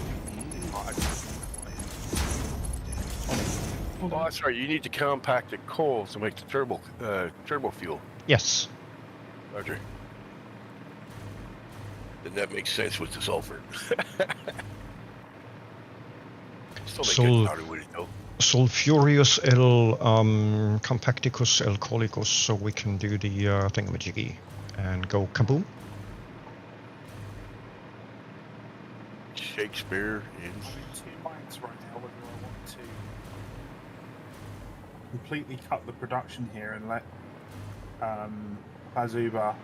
Hold Oh, on. that's right. You need the compacted coal to make the turbo fuel. Yes. Roger. Then that makes sense with the sulfur. Still make good powder with it though. Sulfurious compacticus alcoholicus, so we can do the thingamajiggy and go kaboom. Shakespeare in. I'm in 2 minds right now whether I want to completely cut the production here and let Azuba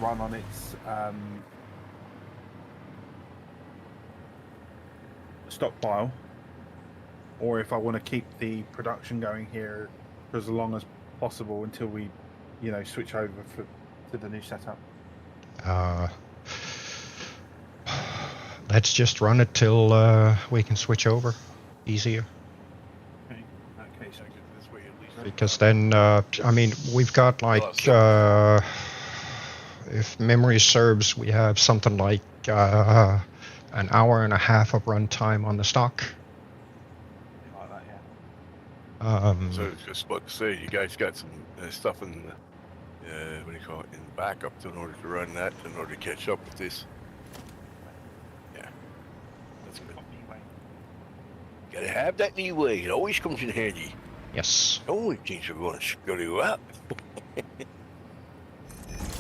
run on its stockpile, or if I want to keep the production going here for as long as possible until we, switch over to the new setup. Let's just run it till we can switch over. Easier. Okay. Okay. So This way at least. Because then, I mean, we've got like, if memory serves, we have something like an hour and a half of runtime on the stock. like that, yeah. So I was just about to say, you guys got some stuff in the, what do you call it, in backup in order to run that, in order to catch up with this. Yeah, that's good. Gotta have that leeway. It always comes in handy. Yes. Only things are going to screw you up. And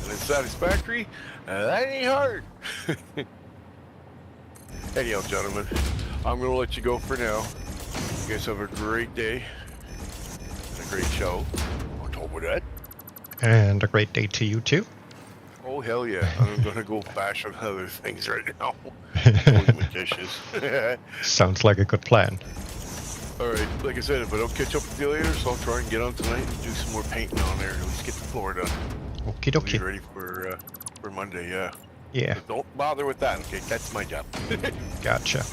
it's Satisfactory, that ain't hard. Anyhow, gentlemen, I'm going to let you go for now. You guys have a great day and a great show. On top of that. And a great day to you too. Oh, hell yeah. I'm going to go bash on other things right now. Doing my dishes. Sounds like a good plan. All right, like I said, if I don't catch up with you later, so I'll try and get on tonight and do some more painting on there. At least get the floor done. Okie Be dokie. ready for Monday, yeah. Yeah, But don't bother with that, okay? That's my job. gotcha.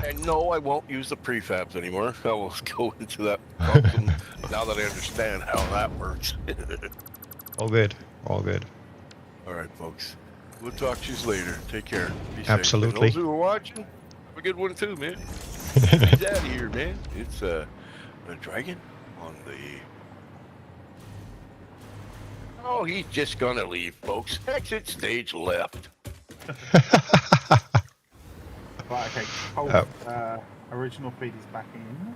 And no, I won't use the prefabs anymore. I will go into that problem now that I understand how that works. All good. All good. All right, folks. We'll talk to you later. Take care. Be safe. Absolutely. And those who are watching, have a good one too, man. Get out of here, man. It's a dragon on the... Oh, he's just gonna leave, folks. Exit stage left. Right, okay. Cold, Oh. Original feed is back in.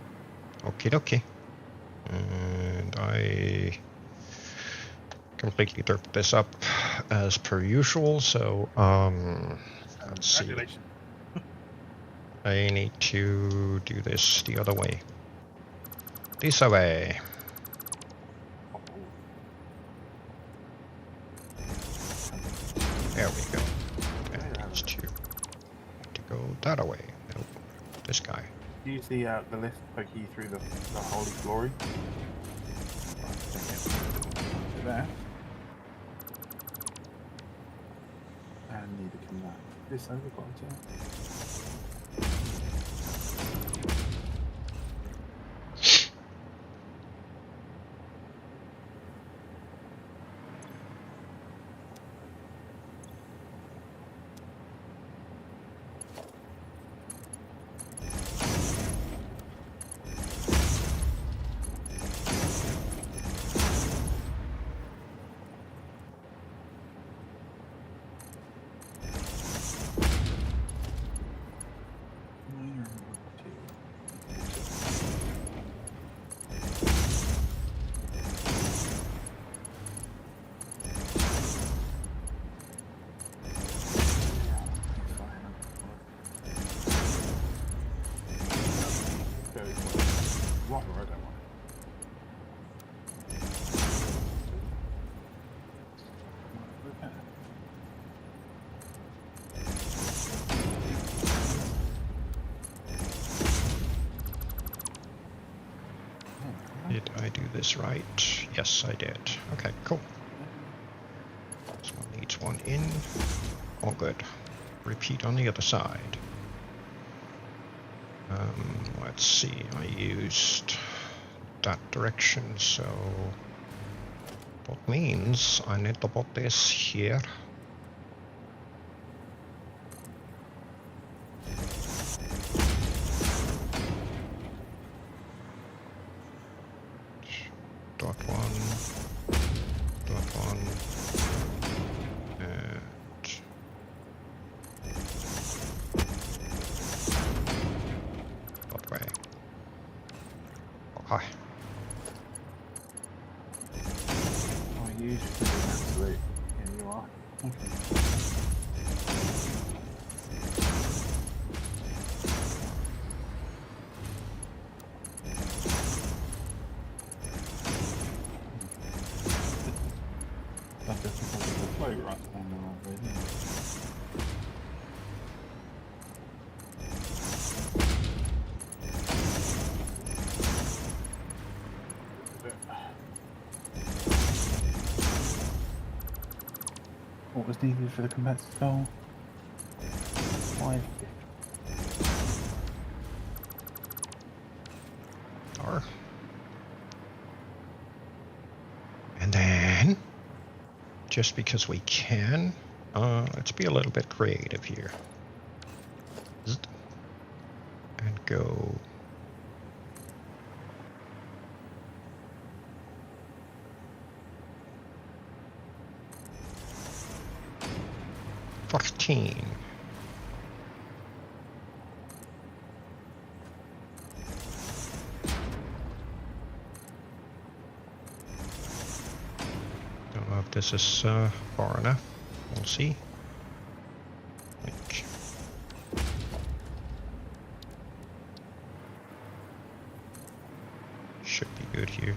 Okie dokie. And I completely derped this up as per usual, so let's see. Congratulations. I need to do this the other way. This way. There we go. And it needs to go that way. Nope. This guy. Use the lift to poke you through the holy glory. There. And need to come back this over, got it. go right where I don't want Did I do this right? Yes, I did. Okay, cool. This one needs one in. All good. Repeat on the other side. Let's see, I used that direction, so that means I need to put this here. Dot one, and that way. Okay. I usually do absolute. Here you are. Okay. That's just because of the flow right down the wrong way, isn't it? What was needed for the competitive goal? 550. Or. And then, just because we can, let's be a little bit creative here. And go. $14. Don't know if this is far enough. We'll see. Like. Should be good here.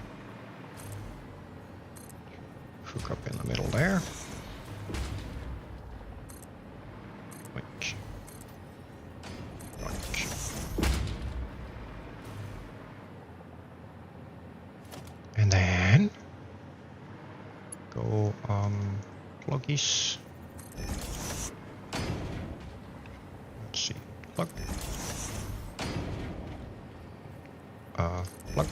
Hook up in the middle there. Like. Like. And then go pluggies. Let's see. Plug. Plug.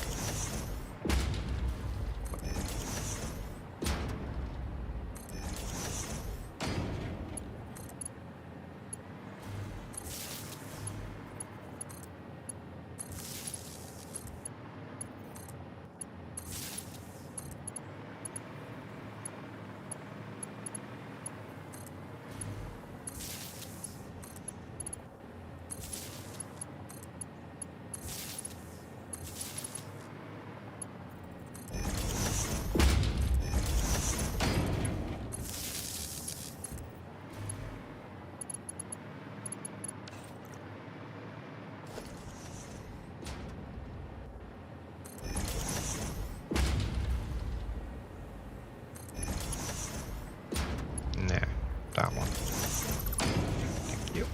That one. Thank you.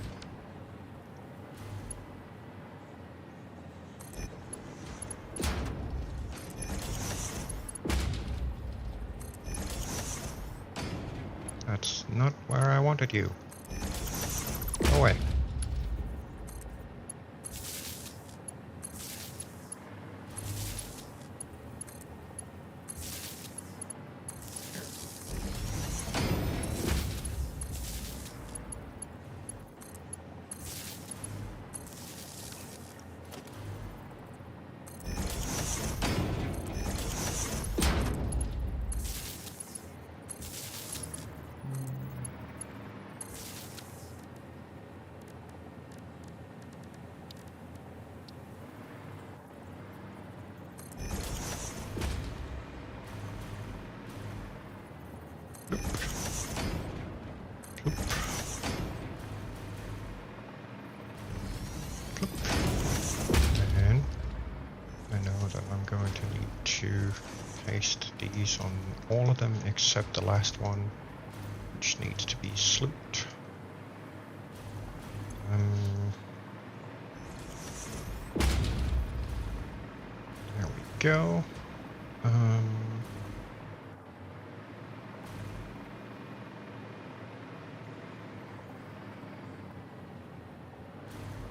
That's not where I wanted you. Go away. going to need to paste these on all of them except the last one, which needs to be slooped. There we go.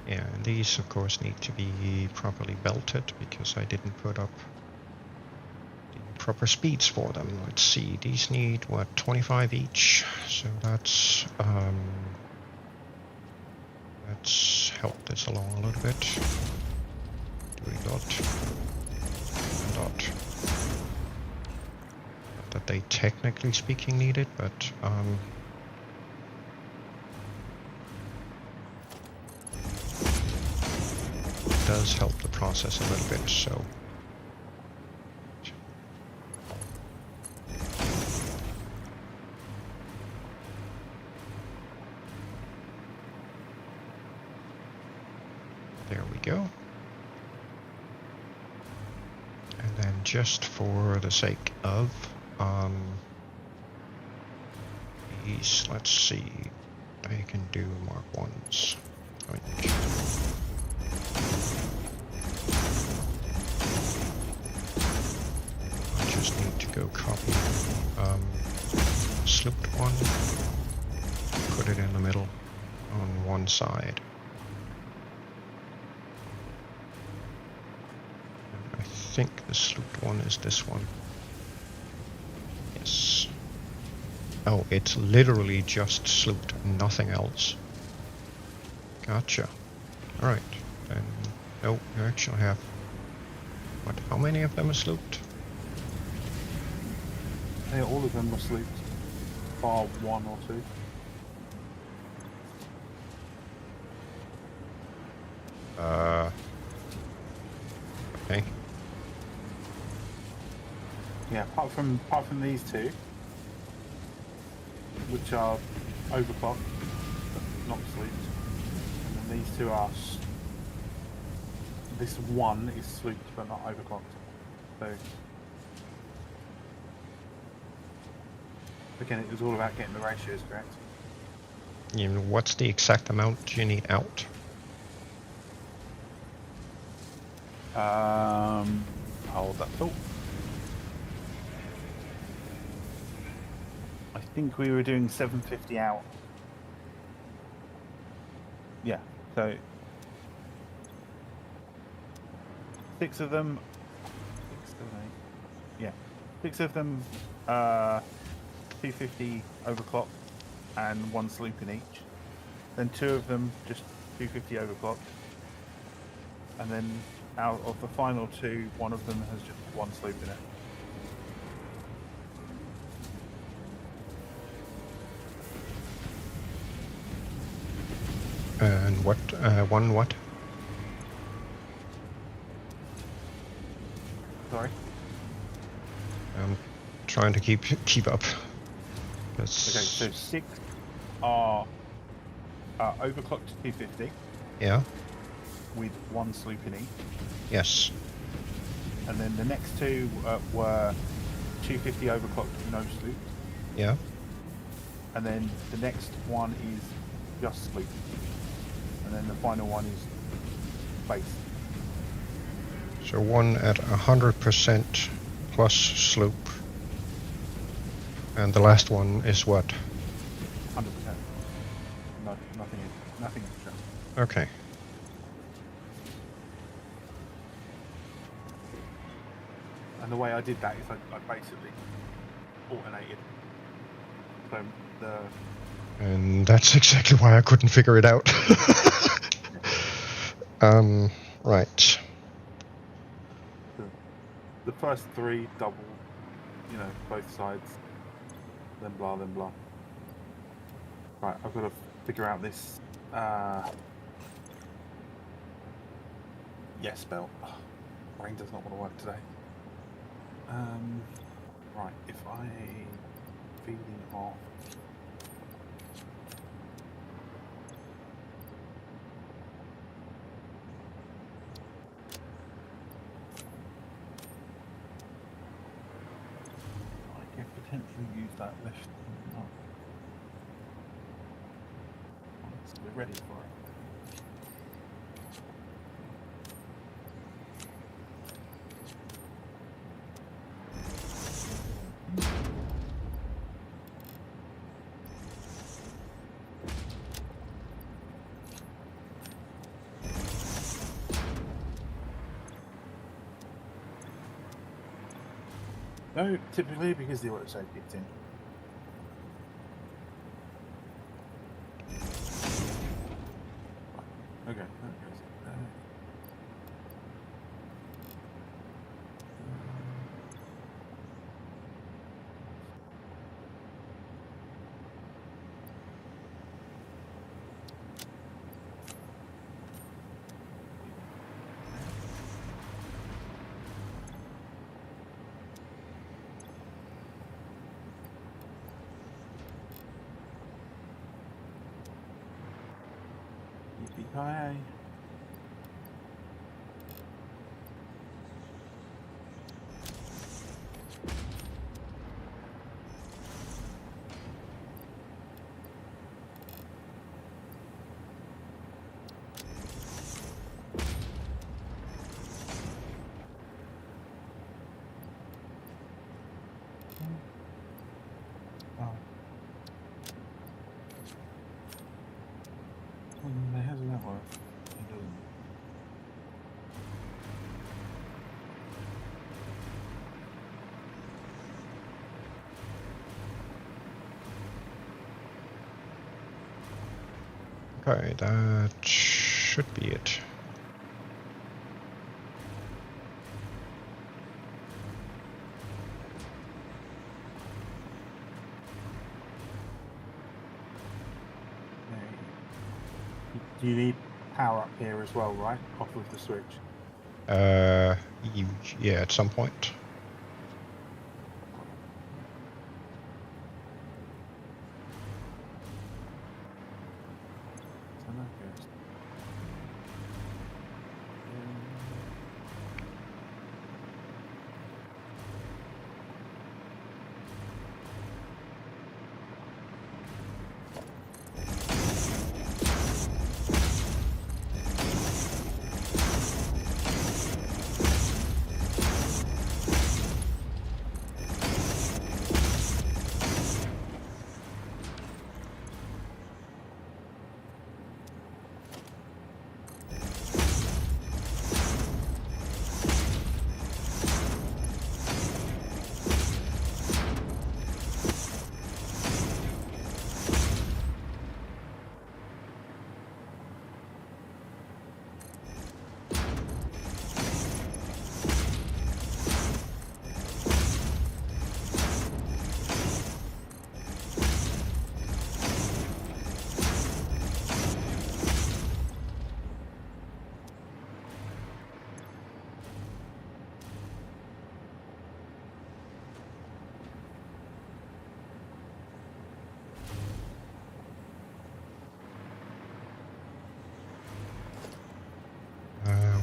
Yeah, and these of course need to be properly belted because I didn't put up the proper speeds for them. Let's see, these need what, 25 each, so let's help this along a little bit. Do a dot and dot. Not that they technically speaking need it, but does help the process a little bit, so there we go. And then just for the sake of these, let's see, I can do Mark 1s. I just need to go copy slooped one, put it in the middle on one side. And I think the slooped one is this one. Yes. Oh, it's literally just slooped, nothing else. Gotcha. Alright, then, no, you actually have, what, how many of them are slooped? Yeah, all of them are slooped, bar 1 or 2. Okay. Yeah, apart from these two, which are overclocked, but not slooped. And then these two are. This one is slooped but not overclocked. So again, it was all about getting the ratios correct. You know, what's the exact amount you need out? Hold that thought. I think we were doing 750 out. Yeah, so 6 of them. 6, 7, 8. Yeah, 6 of them. 250 overclock and 1 sloop in each. Then 2 of them just 250 overclock. And then out of the final 2, 1 of them has just 1 sloop in it. And what? One what? Sorry? I'm trying to keep up. Okay, so 6 are overclocked to 250. Yeah. With 1 sloop in each. Yes. And then the next 2 were 250 overclocked, no sloop. Yeah. And then the next one is just sloop. And then the final one is base. So one at 100% plus sloop. And the last one is what? 100%. No, nothing extra. Okay. And the way I did that is I basically alternated. So And that's exactly why I couldn't figure it out. Right. The first 3 double, both sides. Then blah, then blah. Right, I've got to figure out this yes spell. Brain does not want to work today. Right, if I feeding off. actually use that lift. Oh. So we're ready for it. No, typically because the auto-save kicked in. Okay, that goes there. Yippee-ki-yay. Oh. How does that work? It doesn't. Okay, that should be it. Do you need power up here as well, right? Off of the switch. Yeah, at some point. So that goes.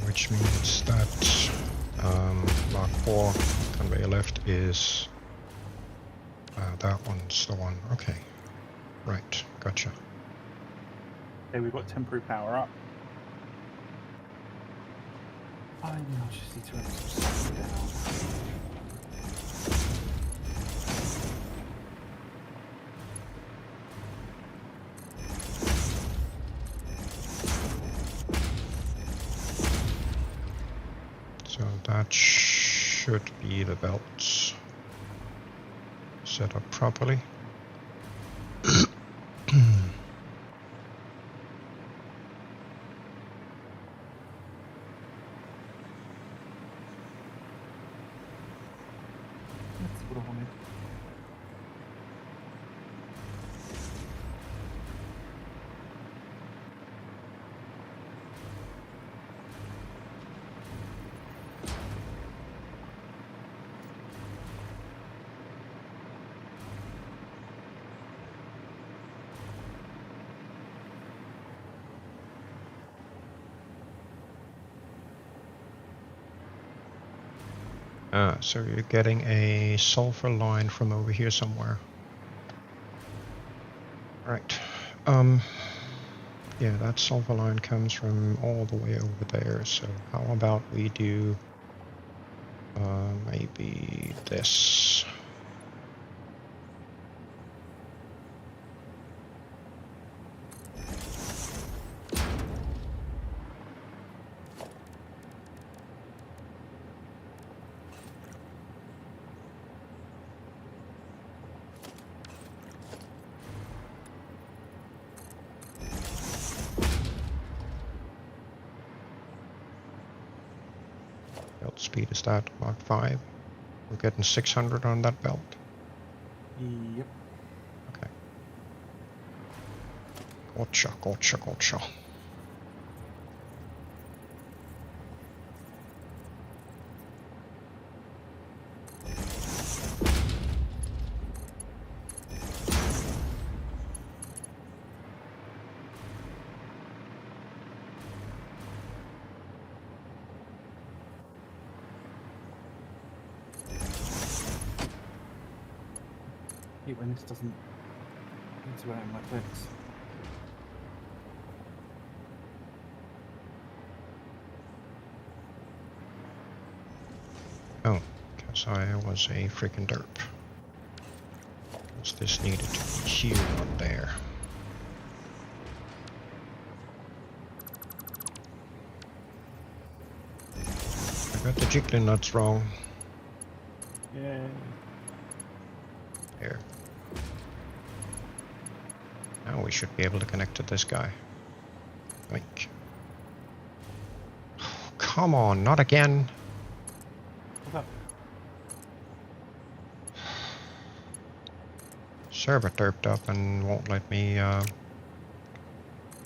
Which means that Mark 4 conveyor left is that one's the one. Okay, right, gotcha. Okay, we've got temporary power up. I now just need to run some stuff down. So that should be the belts set up properly. That's what I wanted. So you're getting a sulfur line from over here somewhere. Right. Yeah, that sulfur line comes from all the way over there, so how about we do maybe this. Belt speed is that Mach 5? We're getting 600 on that belt. Yep. Okay. Gotcha. Hate when this doesn't interact like this. Oh, because I was a freaking derp. Because this needed to be here, not there. I got the jiggling nuts wrong. Yeah. There. Now we should be able to connect to this guy. Like. Oh, come on, not again. What's up? Server derped up and won't let me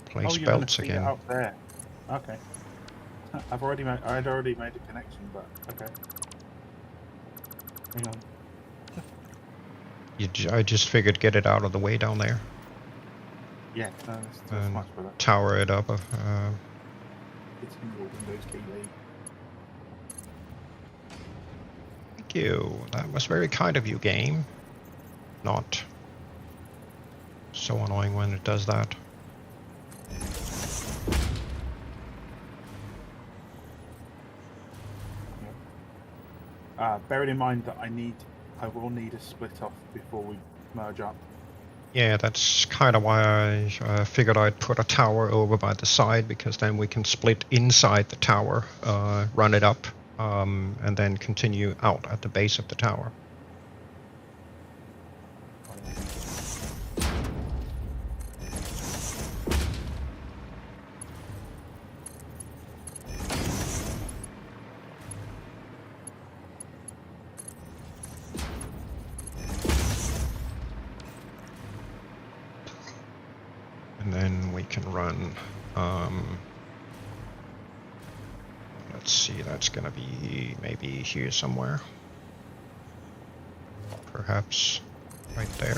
place you're gonna belts feed it again. out there. Okay. I'd already made a connection, but okay. Hang on. I just figured get it out of the way down there. Yeah, no, that's much better. Tower it up. It's in your Windows key lead. Thank you. That was very kind of you, game. Not so annoying when it does that. Bearing in mind that I will need a split off before we merge up. Yeah, that's kind of why I figured I'd put a tower over by the side, because then we can split inside the tower, run it up, and then continue out at the base of the tower. And then we can run, let's see, that's gonna be maybe here somewhere. Perhaps right there.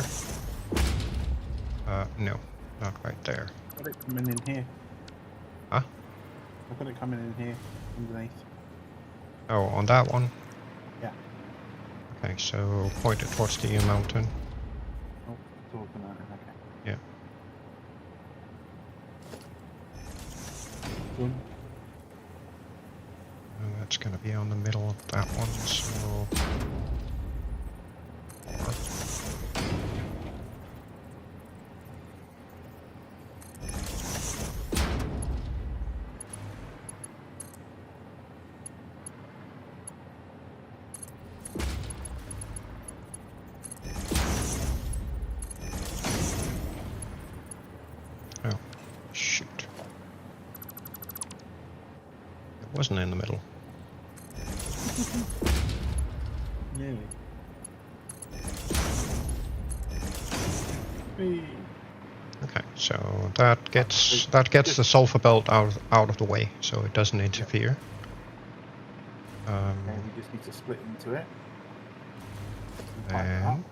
No, not right there. I've got it coming in here. Huh? I've got it coming in here, underneath. Oh, on that one? Yeah. Okay, so point it towards the mountain. Oh, it's all gonna, okay. Yeah. Good. And that's gonna be on the middle of that one, so... Oh, shoot. It wasn't in the middle. Nearly. Whee. Okay, so that gets the sulfur belt out of the way, so it doesn't interfere. Okay, we just need to split into it. Then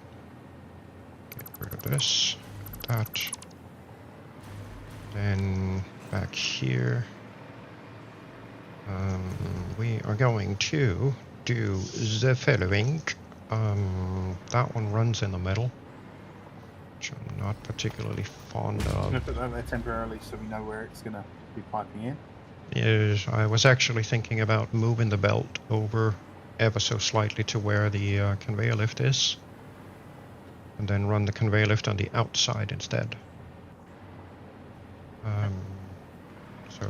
get rid of this, that. Then back here, we are going to do the following. That one runs in the middle, which I'm not particularly fond I'm of. going to put that there temporarily so we know where it's going to be piping in. Yes, I was actually thinking about moving the belt over ever so slightly to where the conveyor lift is, and then run the conveyor lift on the outside instead. So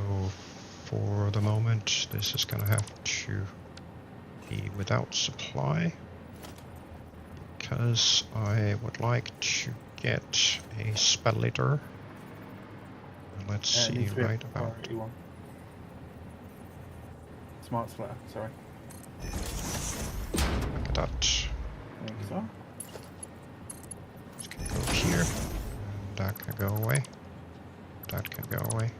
for the moment, this is going to have to be without supply, because I would like to get a spelliter. Let's It see needs to be a right about priority one. Smart splitter, sorry. that. There you go. This can go here, and that can go away. That can go away.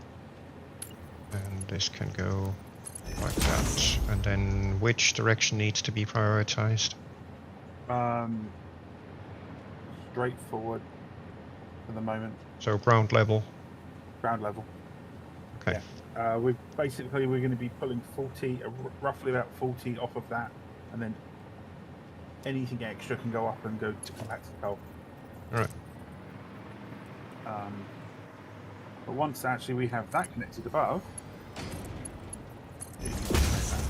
And this can go like that. And then which direction needs to be prioritized? Straightforward for the moment. So ground level. Ground level. Okay. Yeah. We're going to be pulling 40, roughly about 40 off of that, and then anything extra can go up and go to compacted coal. All right. But once actually we have that connected above, we can just make that.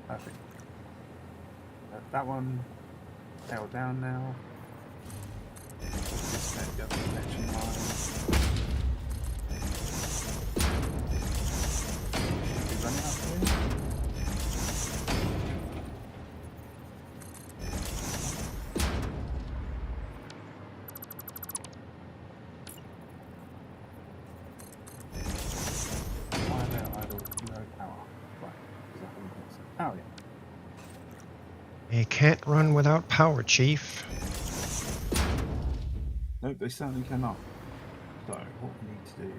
Perfect. That one held down now. Disconnect the other connection line. Should be running up here. Why they're idle? No power. Right. Is that what it is? Oh yeah. You can't run without power, Chief. Nope, they certainly cannot. So, what we need to do...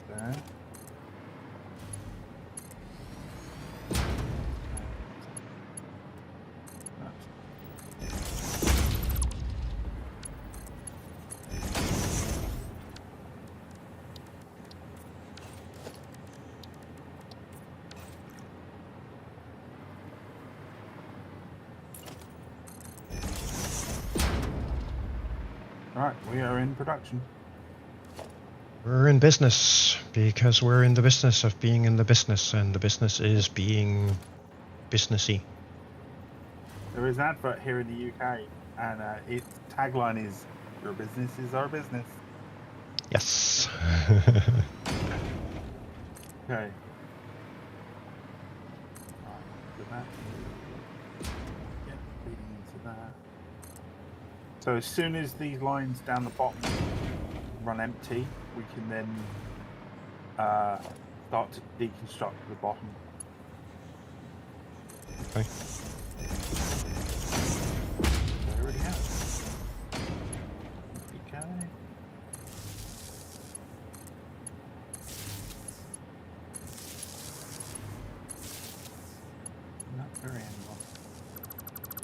There. Right, we are in production. We're in business because we're in the business of being in the business, and the business is being businessy. There is an advert here in the UK, and its tagline is, "Your business is our business." Yes. Okay. Right, do that. Yeah, feeding into that. So as soon as these lines down the bottom run empty, we can then start to deconstruct the bottom. Okay. They already have. Okay. Not very end one.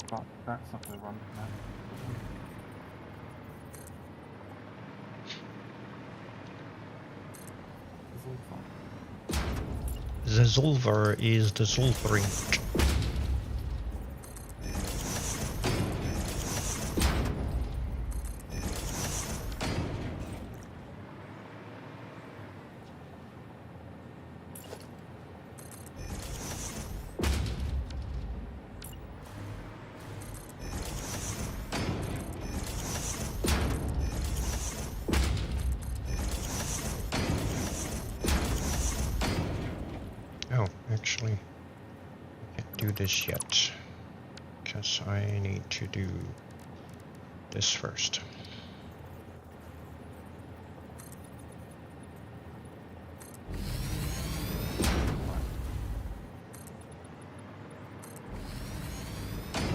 But that's not going to run now. It's all fine. The Zulver is dissolving. Oh, actually, I can't do this yet, because I need to do this first.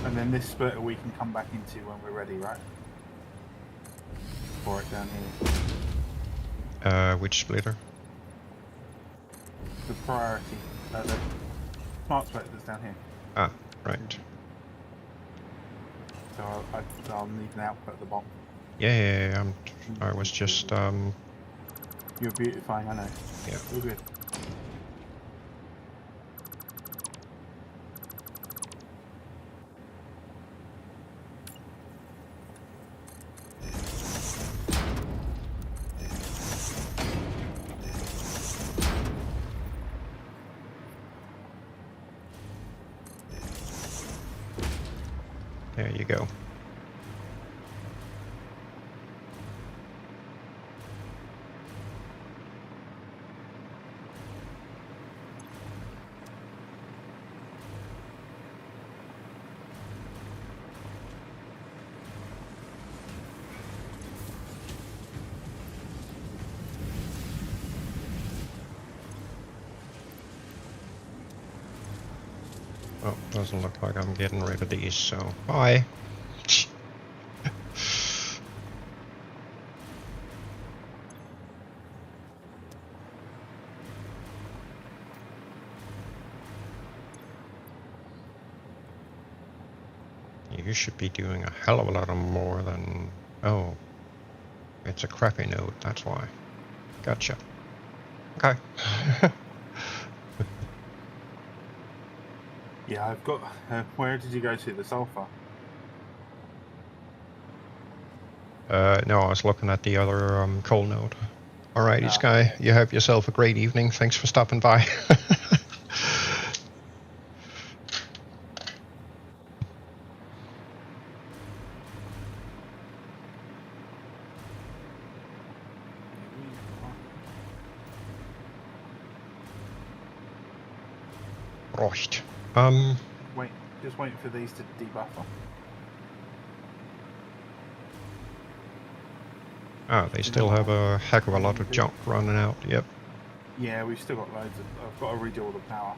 And then this splitter we can come back into when we're ready, right? Pour it down here. Which splitter? The priority. The smart splitter that's down here. Ah, right. So I'll need an output at the bottom. Yeah, I was just You're beautifying, I know. Yeah. All good. There you go. Oh, doesn't look like I'm getting rid of these, so bye. You should be doing a hell of a lot more than... Oh, it's a crappy node, that's why. Gotcha. Okay. Yeah, I've got... where did you go to? The sulfur? No, I was looking at the other coal node. Alrighty, Ah. Sky, you have yourself a great evening. Thanks for stopping by. Right. Wait, just waiting for these to debuffer. Oh, they still have a heck of a lot of junk running out. Yep. Yeah, we've still got loads of... I've got to redo all the power.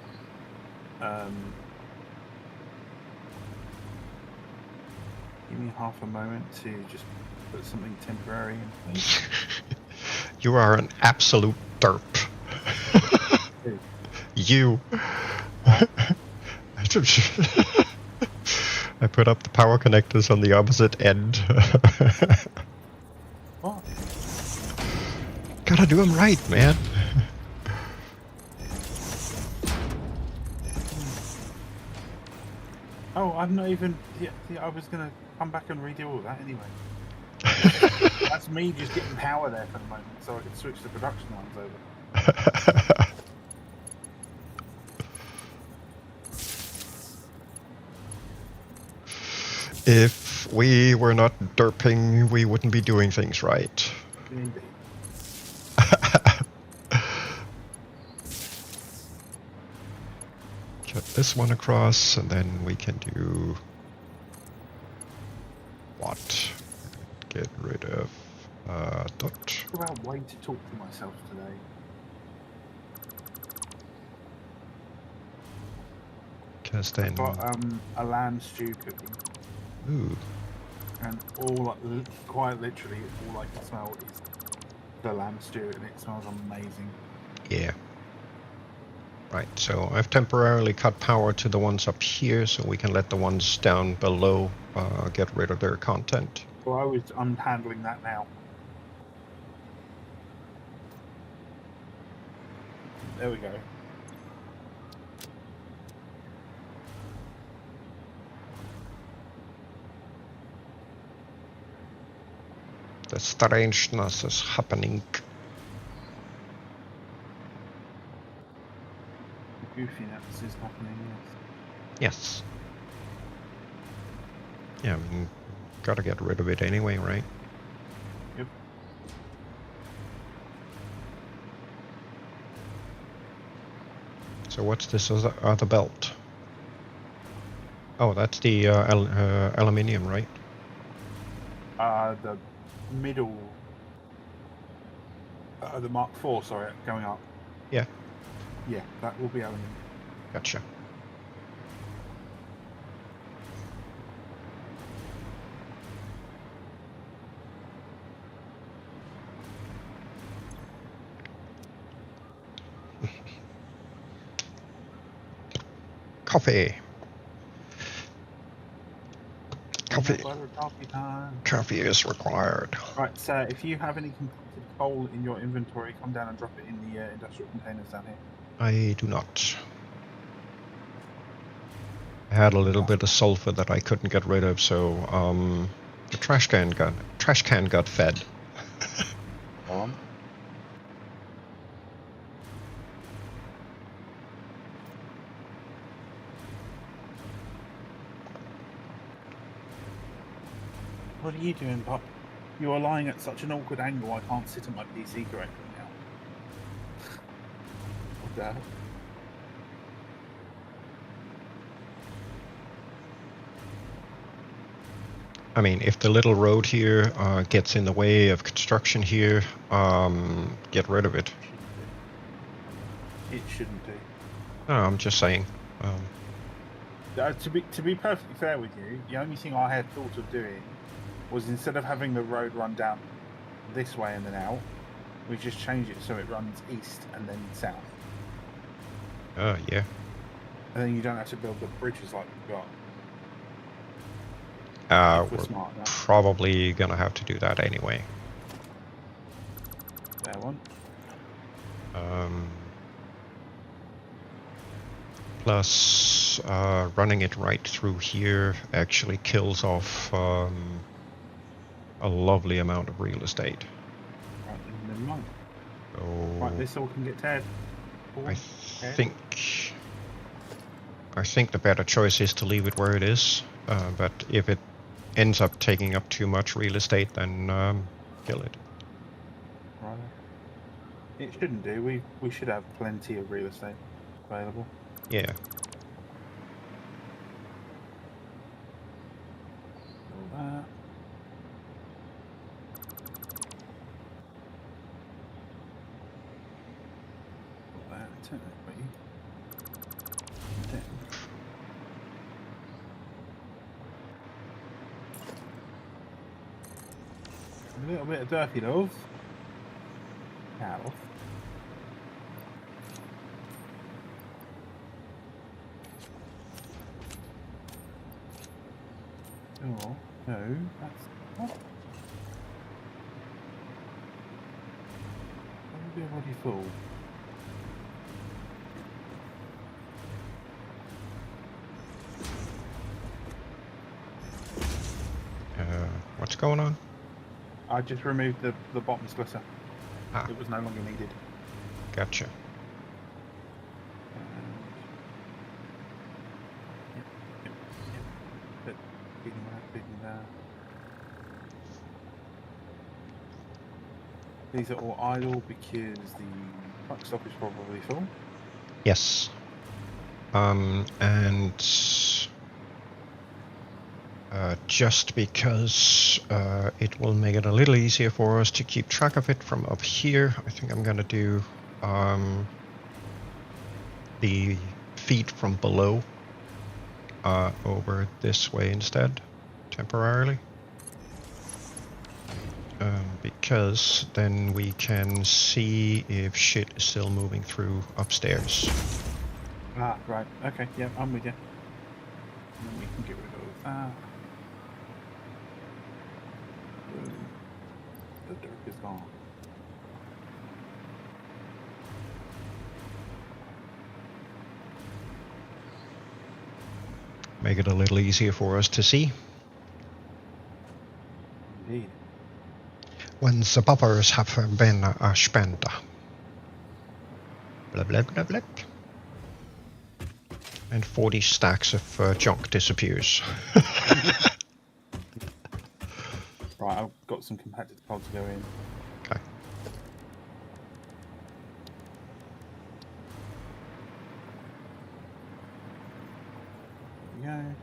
Give me half a moment to just put something temporary in place. You are an absolute derp. Who? You. I put up the power connectors on the opposite end. What? Gotta do them right, man. Oh, I'm not even... Yeah, I was going to come back and redo all that anyway. That's me just getting power there for the moment, so I can switch the production lines over. If we were not derping, we wouldn't be doing things right. Indeed. Get this one across, and then we can do... What? Get rid of... dot. About way to talk to myself today. Because then... I've got a lamb stew cooking. Ooh. And quite literally, all I can smell is the lamb stew, and it smells amazing. Yeah. Right, so I've temporarily cut power to the ones up here, so we can let the ones down below get rid of their content. Well, I'm handling that now. There we go. The strangeness is happening. The goofiness is happening, Yes. Yeah, I mean, gotta get rid of it anyway, right? Yep. So what's this other belt? Oh, that's the aluminium, right? The middle... the Mark IV, sorry, going up. Yeah. Yeah, that will be aluminium. Gotcha. Coffee. Coffee. Coffee time. Coffee is required. Right, so if you have any compacted coal in your inventory, come down and drop it in the industrial containers down here. I do not. I had a little bit of sulfur that I couldn't get rid of, so the trash can got fed. What are you doing, Pop? You are lying at such an awkward angle I can't sit at my PC correctly now. What the hell? I mean, if the little road here gets in the way of construction here, get rid of it. It shouldn't do. No, I'm just saying. To be perfectly fair with you, the only thing I had thought of doing was instead of having the road run down this way and then out, we just change it so it runs east and then south. Yeah. And then you don't have to build the bridges like we've got. We're Smart, right? probably gonna have to do that anyway. There one. Plus, running it right through here actually kills off a lovely amount of real estate. Right, never mind. So Right, this all can get teared. I think the better choice is to leave it where it is. But if it ends up taking up too much real estate, then kill it. Right. It shouldn't do. We should have plenty of real estate available. Yeah. All that. All that, technically. Then. A little bit of dirty love. Cow. Oh, no, that's what? Don't be a bloody fool. What's going on? I just removed the bottom splitter. Ah. It was no longer needed. Gotcha. These are all idle because the truck stop is probably full. Yes. And just because it will make it a little easier for us to keep track of it from up here, I think I'm gonna do the feed from below over this way instead, temporarily. Because then we can see if shit is still moving through upstairs. Ah, right. Okay, yeah, I'm with you. And then we can get rid of that. The dirt is gone. Make it a little easier for us to see. Indeed. When the buffers have been spent. Blah blah blah blah. And 40 stacks of junk disappears. Right, I've got some compacted coal to go in. Okay. There we go.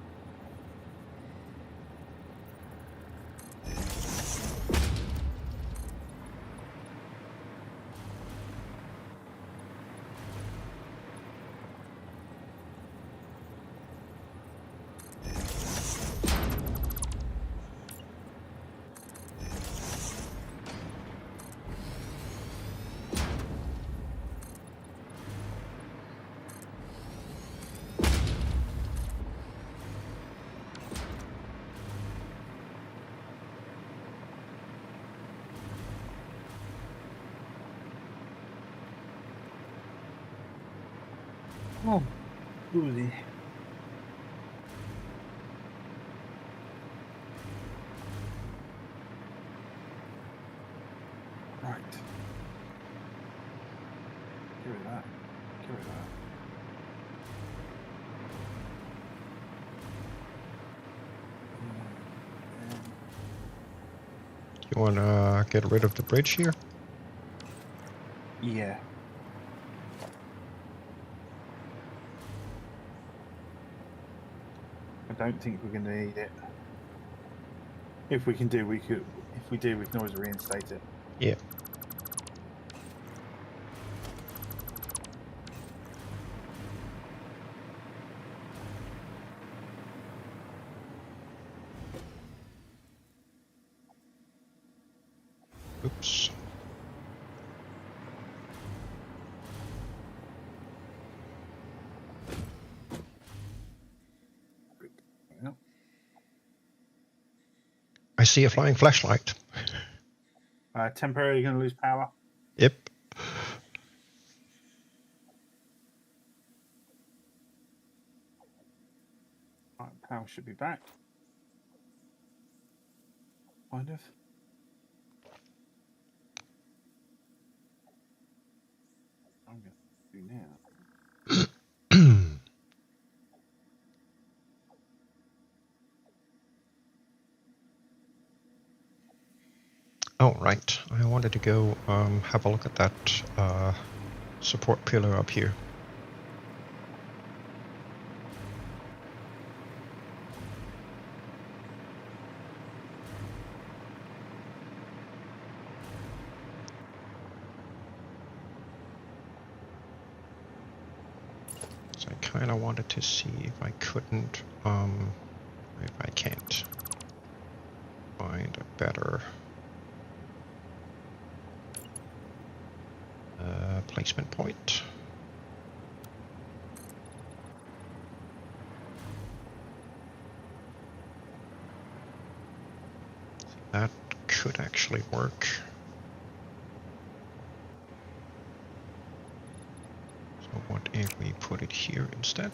Oh, boozy. Right. Get rid of that. Get rid of that. You wanna get rid of the bridge here? Yeah. I don't think we're going to need it. If we can do, we could. If we do, we can always reinstate it. Yeah. Oops. Yep. I see a flying flashlight. Temporarily going to lose power. Yep. Right, power should be back. Kind of. I'm going to do now. Oh, right. I wanted to go have a look at that support pillar up here. So I kind of wanted to see if I couldn't, if I can't find a better placement point. That could actually work. So what if we put it here instead?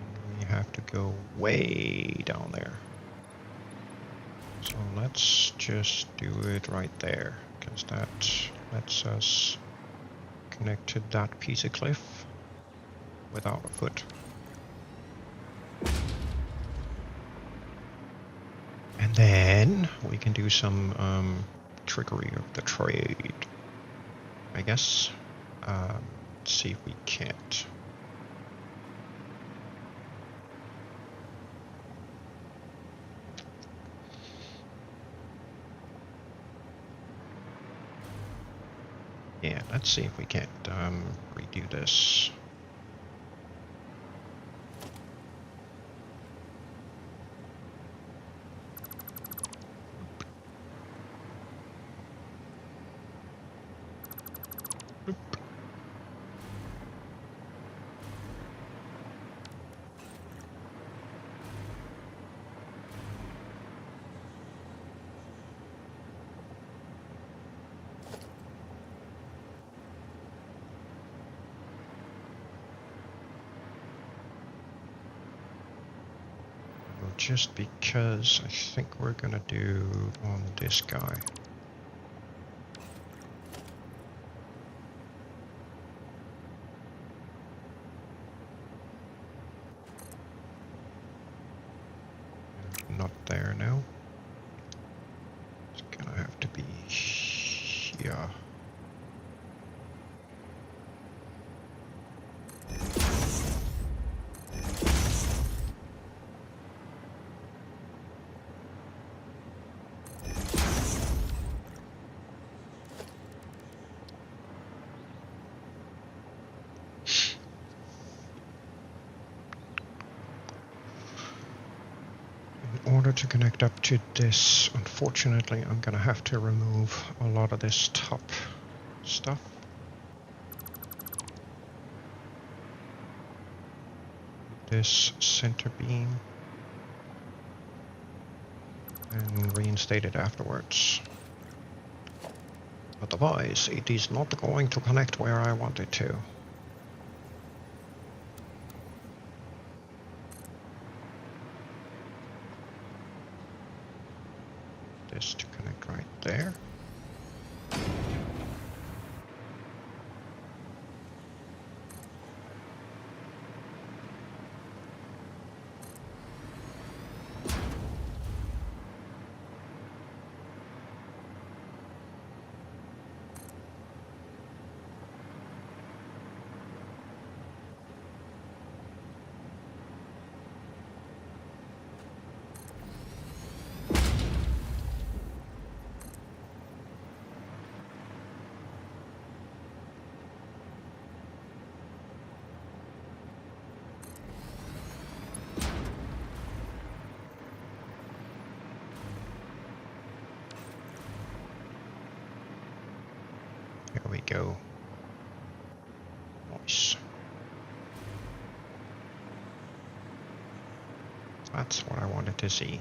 And we have to go way down there. So let's just do it right there, because that lets us connect to that piece of cliff without a foot. And then we can do some trickery of the trade, I guess. Let's see if we can't. Yeah, let's see if we can't redo this. Just because I think we're gonna do on this guy. Not there now. It's gonna have to be here. In order to connect up to this, unfortunately, I'm gonna have to remove a lot of this top stuff. This center beam and reinstate it afterwards. Otherwise, it is not going to connect where I want it to. Right there. Here we go. Nice. That's what I wanted to see.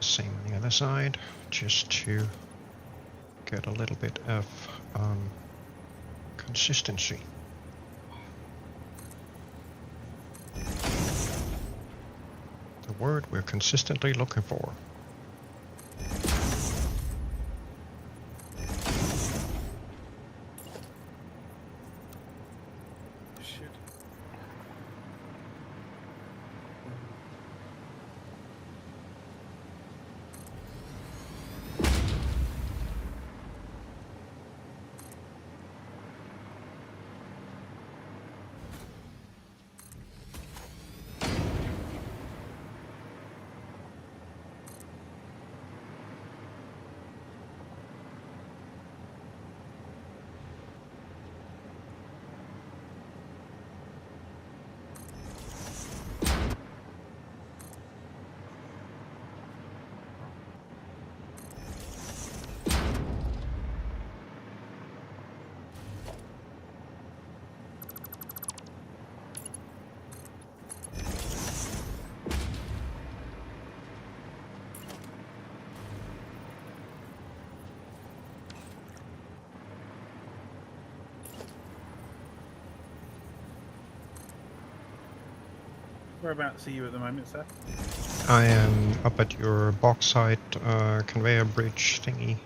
Same on the other side, just to get a little bit of consistency. The word we're consistently looking for. Shit. Whereabouts are you at the moment, sir? I am up at your bauxite conveyor bridge thingy,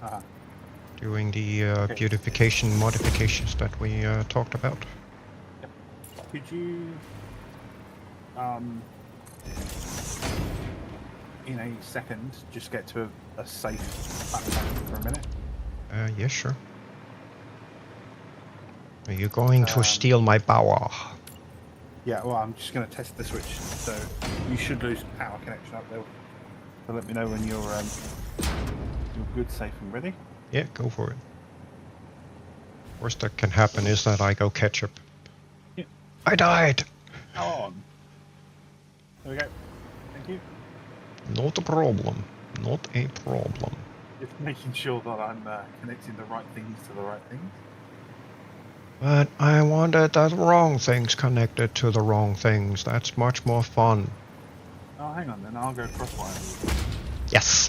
Ah, doing the Okay. beautification modifications that we talked about. could you, in a second, just get to a safe platform for a minute? Yes, sure. Are you going to Um, steal my power? Yeah, well, I'm just going to test the switch, so you should lose power connection up there. So let me know when you're good, safe, and ready. Yeah, go for it. Worst that can happen is that I go ketchup. Yeah. I died! On. There we go. Thank you. Not a problem. Not a problem. Just making sure that I'm connecting the right things to the right things. But I wanted the wrong things connected to the wrong things. That's much more fun. Oh, hang on, then I'll go crosswise. Yes!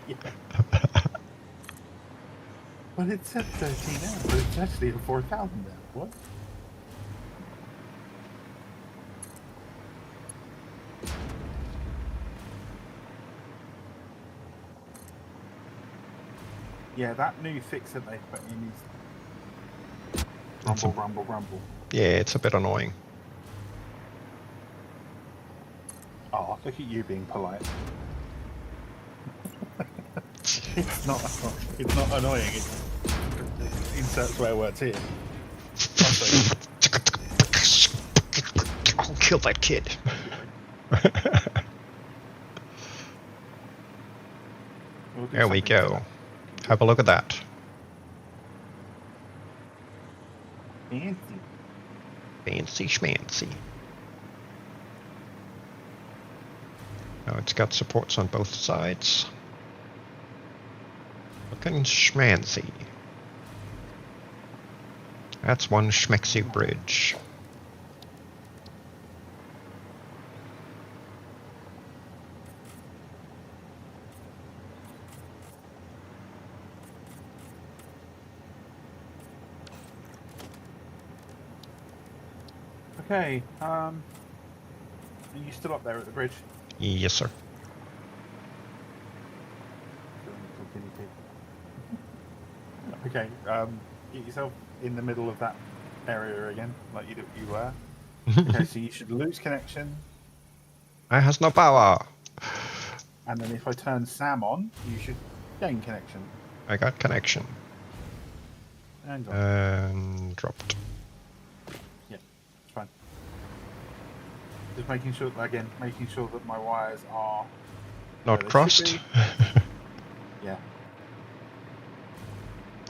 Yeah. But it said 13 amp, but it's actually a 4,000 amp. What? Yeah, that new fix that they put in is rumble. Yeah, it's a bit annoying. Oh, look at you being polite. It's not annoying. It's insert swear words here. Also, I'll kill that kid. we'll do There we something to go. that. Have a look at that. Fancy. Fancy schmancy. Now it's got supports on both sides. Looking schmancy. That's one schmexy bridge. Okay, are you still up there at the bridge? Yes, sir. Okay, get yourself in the middle of that area again, like you were. Okay, so you should lose connection, I has no power. and then if I turn Sam on, you should gain connection. I got connection. And gone. And dropped. Yeah, it's fine. Just making sure that my wires are Not crossed. Yeah.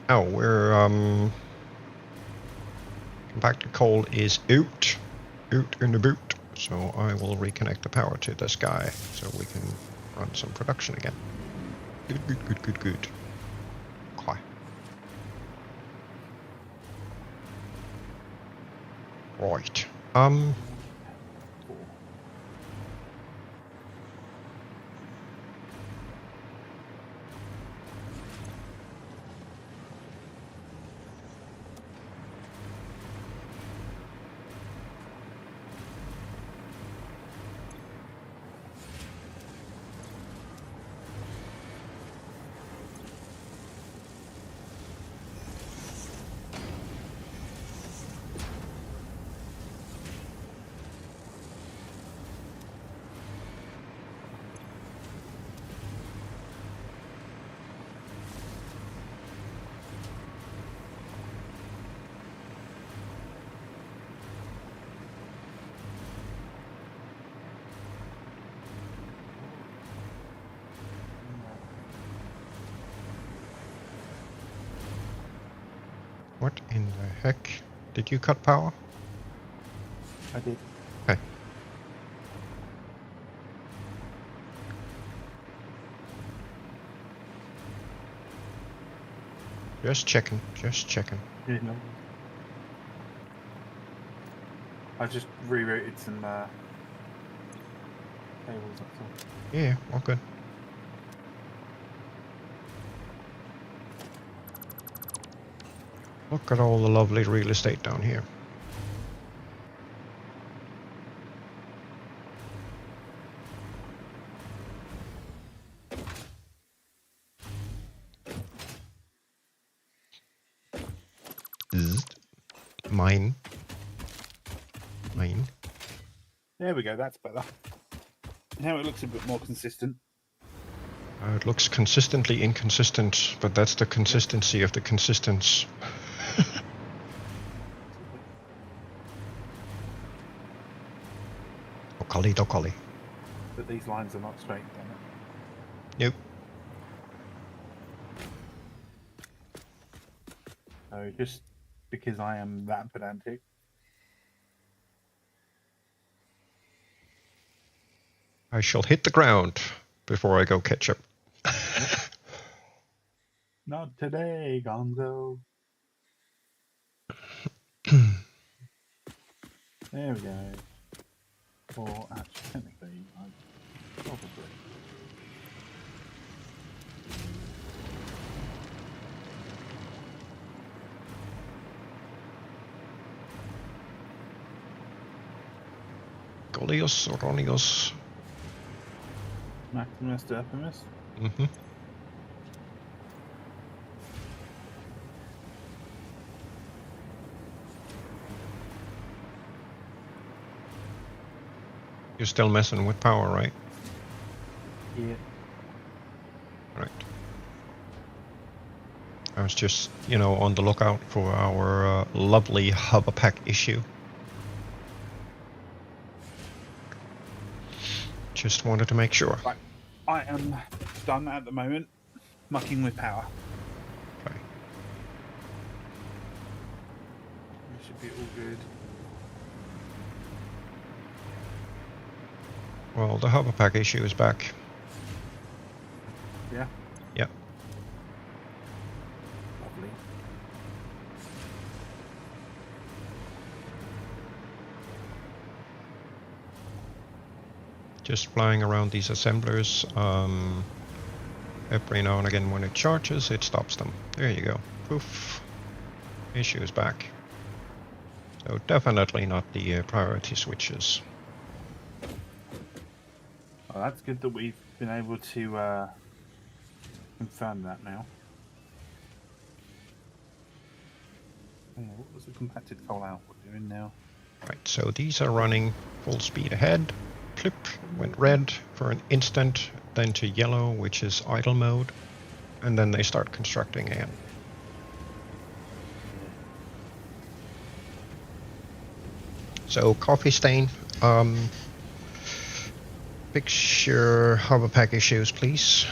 Oh, we're compacted coal is out in the boot. So I will reconnect the power to this guy so we can run some production again. Good. Okay. Right. What in the heck? Did you cut power? I did. Okay. Just checking. Yeah, no. I just rerouted some cables, that's all. Yeah, all good. Look at all the lovely real estate down here. Mine. There we go, that's better. Now it looks a bit more consistent. It looks consistently inconsistent, but that's the consistency of the consistence. Dokali. But these lines are not straight, damn it. Nope. So just because I am that pedantic. I shall hit the ground before I go catch up. Not today, Gonzo. There we go. Or actually, technically, I probably. Golios or Ronios. Maximus Derpimus. Mm-hmm. You're still messing with power, right? Yeah. Right. I was just, on the lookout for our lovely hub pack issue. Just wanted to make sure. Right. I am done at the moment, mucking with power. Okay. It should be all good. Well, the hover pack issue is back. Yeah. Yeah. Lovely. Just flying around these assemblers. Every now and again when it charges, it stops them. There you go. Poof. Issue is back. So definitely not the priority switches. Well, that's good that we've been able to confirm that now. Oh, what was the compacted coal out we're doing now? Right, so these are running full speed ahead. Clip went red for an instant, then to yellow, which is idle mode, and then they start constructing again. So coffee stain, fix your hover pack issues, please.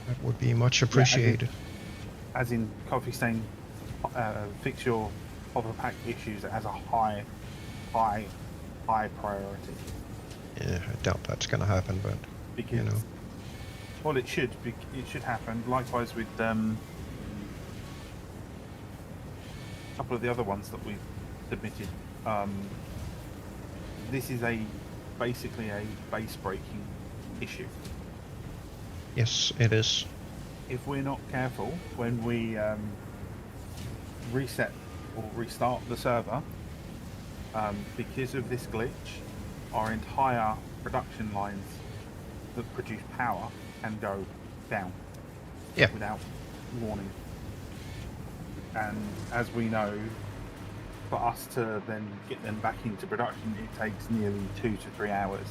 That would be much appreciated. Yeah, as in coffee stain, fix your hover pack issues as a high priority. Yeah, I doubt that's going to happen, but Because, you know. well, it should happen. Likewise with a couple of the other ones that we've submitted. This is basically a base breaking issue. Yes, it is. If we're not careful when we reset or restart the server, because of this glitch, our entire production lines that produce power can go down. Yeah. Without warning. And as we know, for us to then get them back into production, it takes nearly 2 to 3 hours.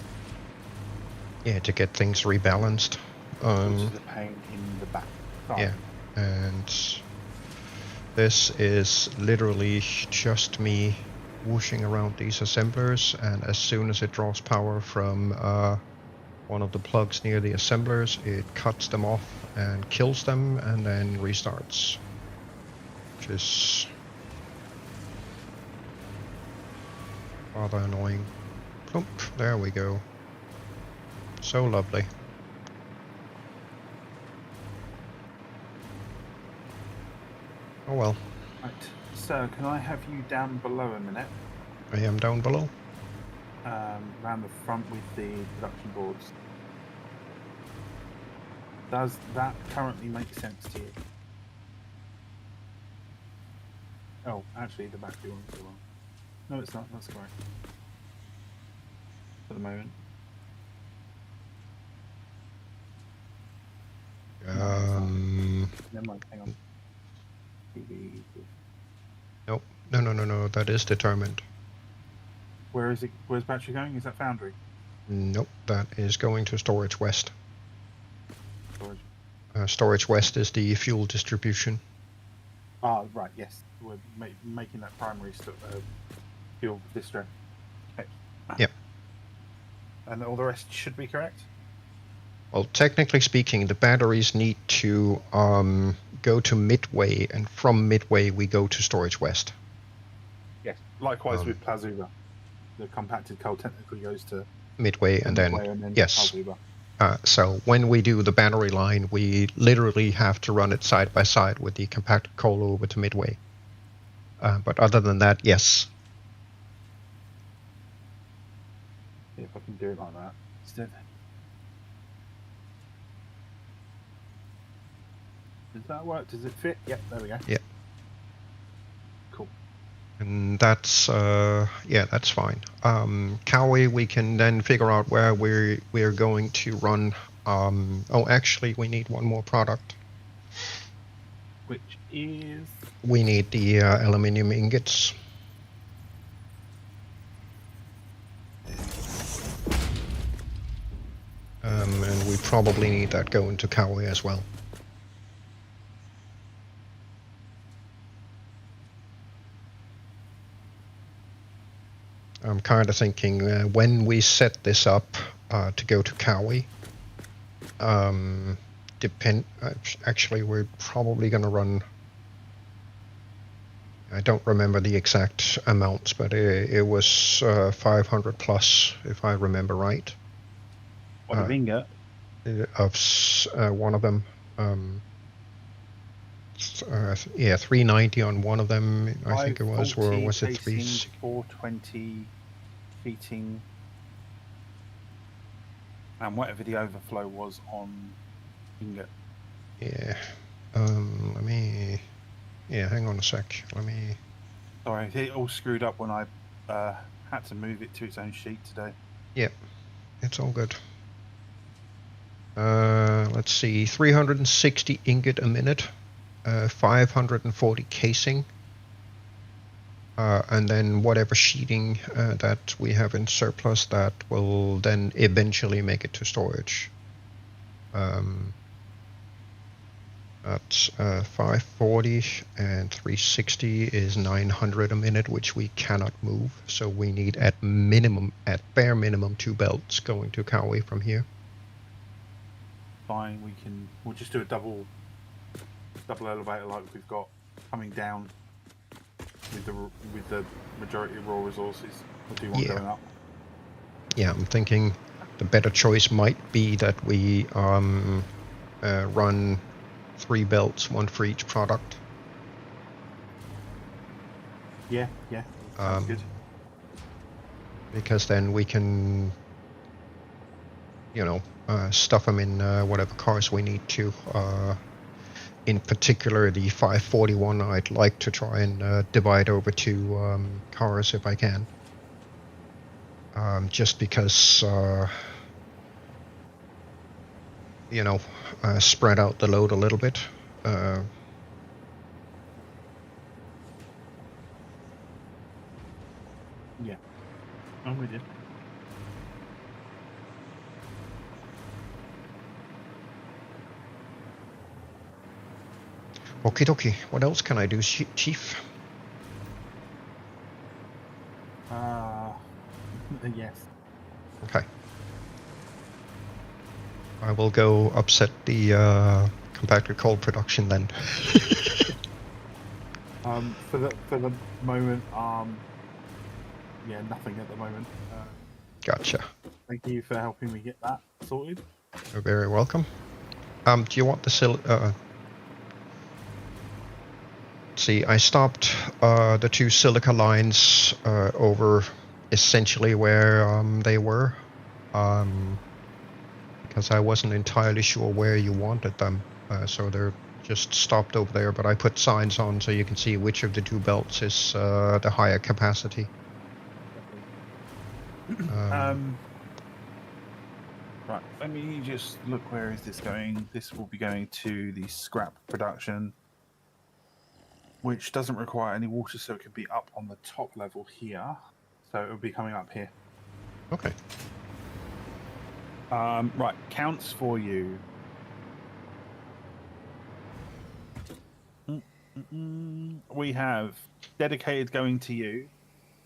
Yeah, to get things rebalanced. Which is a pain in the back. Yeah, and this is literally just me whooshing around these assemblers, and as soon as it draws power from one of the plugs near the assemblers, it cuts them off and kills them, and then restarts. Which is rather annoying. Plump, there we go. So lovely. Oh well. Right, so can I have you down below a minute? I am down below. Around the front with the production boards. Does that currently make sense to you? Oh, actually the battery one's the wrong. No, it's not, that's correct. For the moment. Never mind, hang on. Nope. No, that is determined. Where is it? Where's battery going? Is that foundry? Nope, that is going to Storage West. Storage. Storage West is the fuel distribution. Ah, right, yes. We're making that primary fuel distro. Okay. Yep. And all the rest should be correct? Well, technically speaking, the batteries need to go to Midway, and from Midway we go to Storage West. Yes. Likewise with Plazuba. The compacted coal technically goes to Midway, and then yes. Plazuba. So when we do the battery line, we literally have to run it side by side with the compacted coal over to Midway. But other than that, yes. See if I can do it like that instead. Does that work? Does it fit? Yep, there we go. Yeah. Cool. And that's that's fine. Cowie, we can then figure out where we're going to run. Oh, actually, we need one more product. Which is? We need the aluminium ingots. And we probably need that going to Cowie as well. I'm kind of thinking when we set this up to go to Cowie, actually we're probably going to run I don't remember the exact amounts, but it was 500 plus, if I remember right. What of ingot? One of them. Yeah, 390 on one of them. I think it was, or was it 360? 420 heating, and whatever the overflow was on ingot. Yeah. Let me. Yeah, hang on a sec. Let me. Sorry, it all screwed up when I had to move it to its own sheet today. Yep, it's all good. Let's see, 360 ingot a minute, 540 casing, and then whatever sheeting that we have in surplus that will then eventually make it to storage. That's 540 and 360 is 900 a minute, which we cannot move. So we need at bare minimum 2 belts going to Cowie from here. Fine, we'll just do a double elevator like we've got coming down with the majority of raw resources. We'll do one going up. Yeah, I'm thinking the better choice might be that we run 3 belts, 1 for each product. Yeah, sounds good. Because then we can, stuff them in whatever cars we need to. In particular, the 541, I'd like to try and divide over 2 cars if I can. Just because, spread out the load a little bit. Yeah, I'm with you. Okie dokie. What else can I do, Chief? Yes. Okay. I will go upset the compacted coal production then. For the moment, nothing at the moment. Gotcha. Thank you for helping me get that sorted. You're very welcome. Do you want the see, I stopped the 2 silica lines over essentially where they were, because I wasn't entirely sure where you wanted them, so they're just stopped over there, but I put signs on so you can see which of the 2 belts is the higher capacity. Right, let me just look, where is this going? This will be going to the scrap production, which doesn't require any water, so it can be up on the top level here. So it will be coming up here. Okay. Right, counts for you. We have dedicated going to you,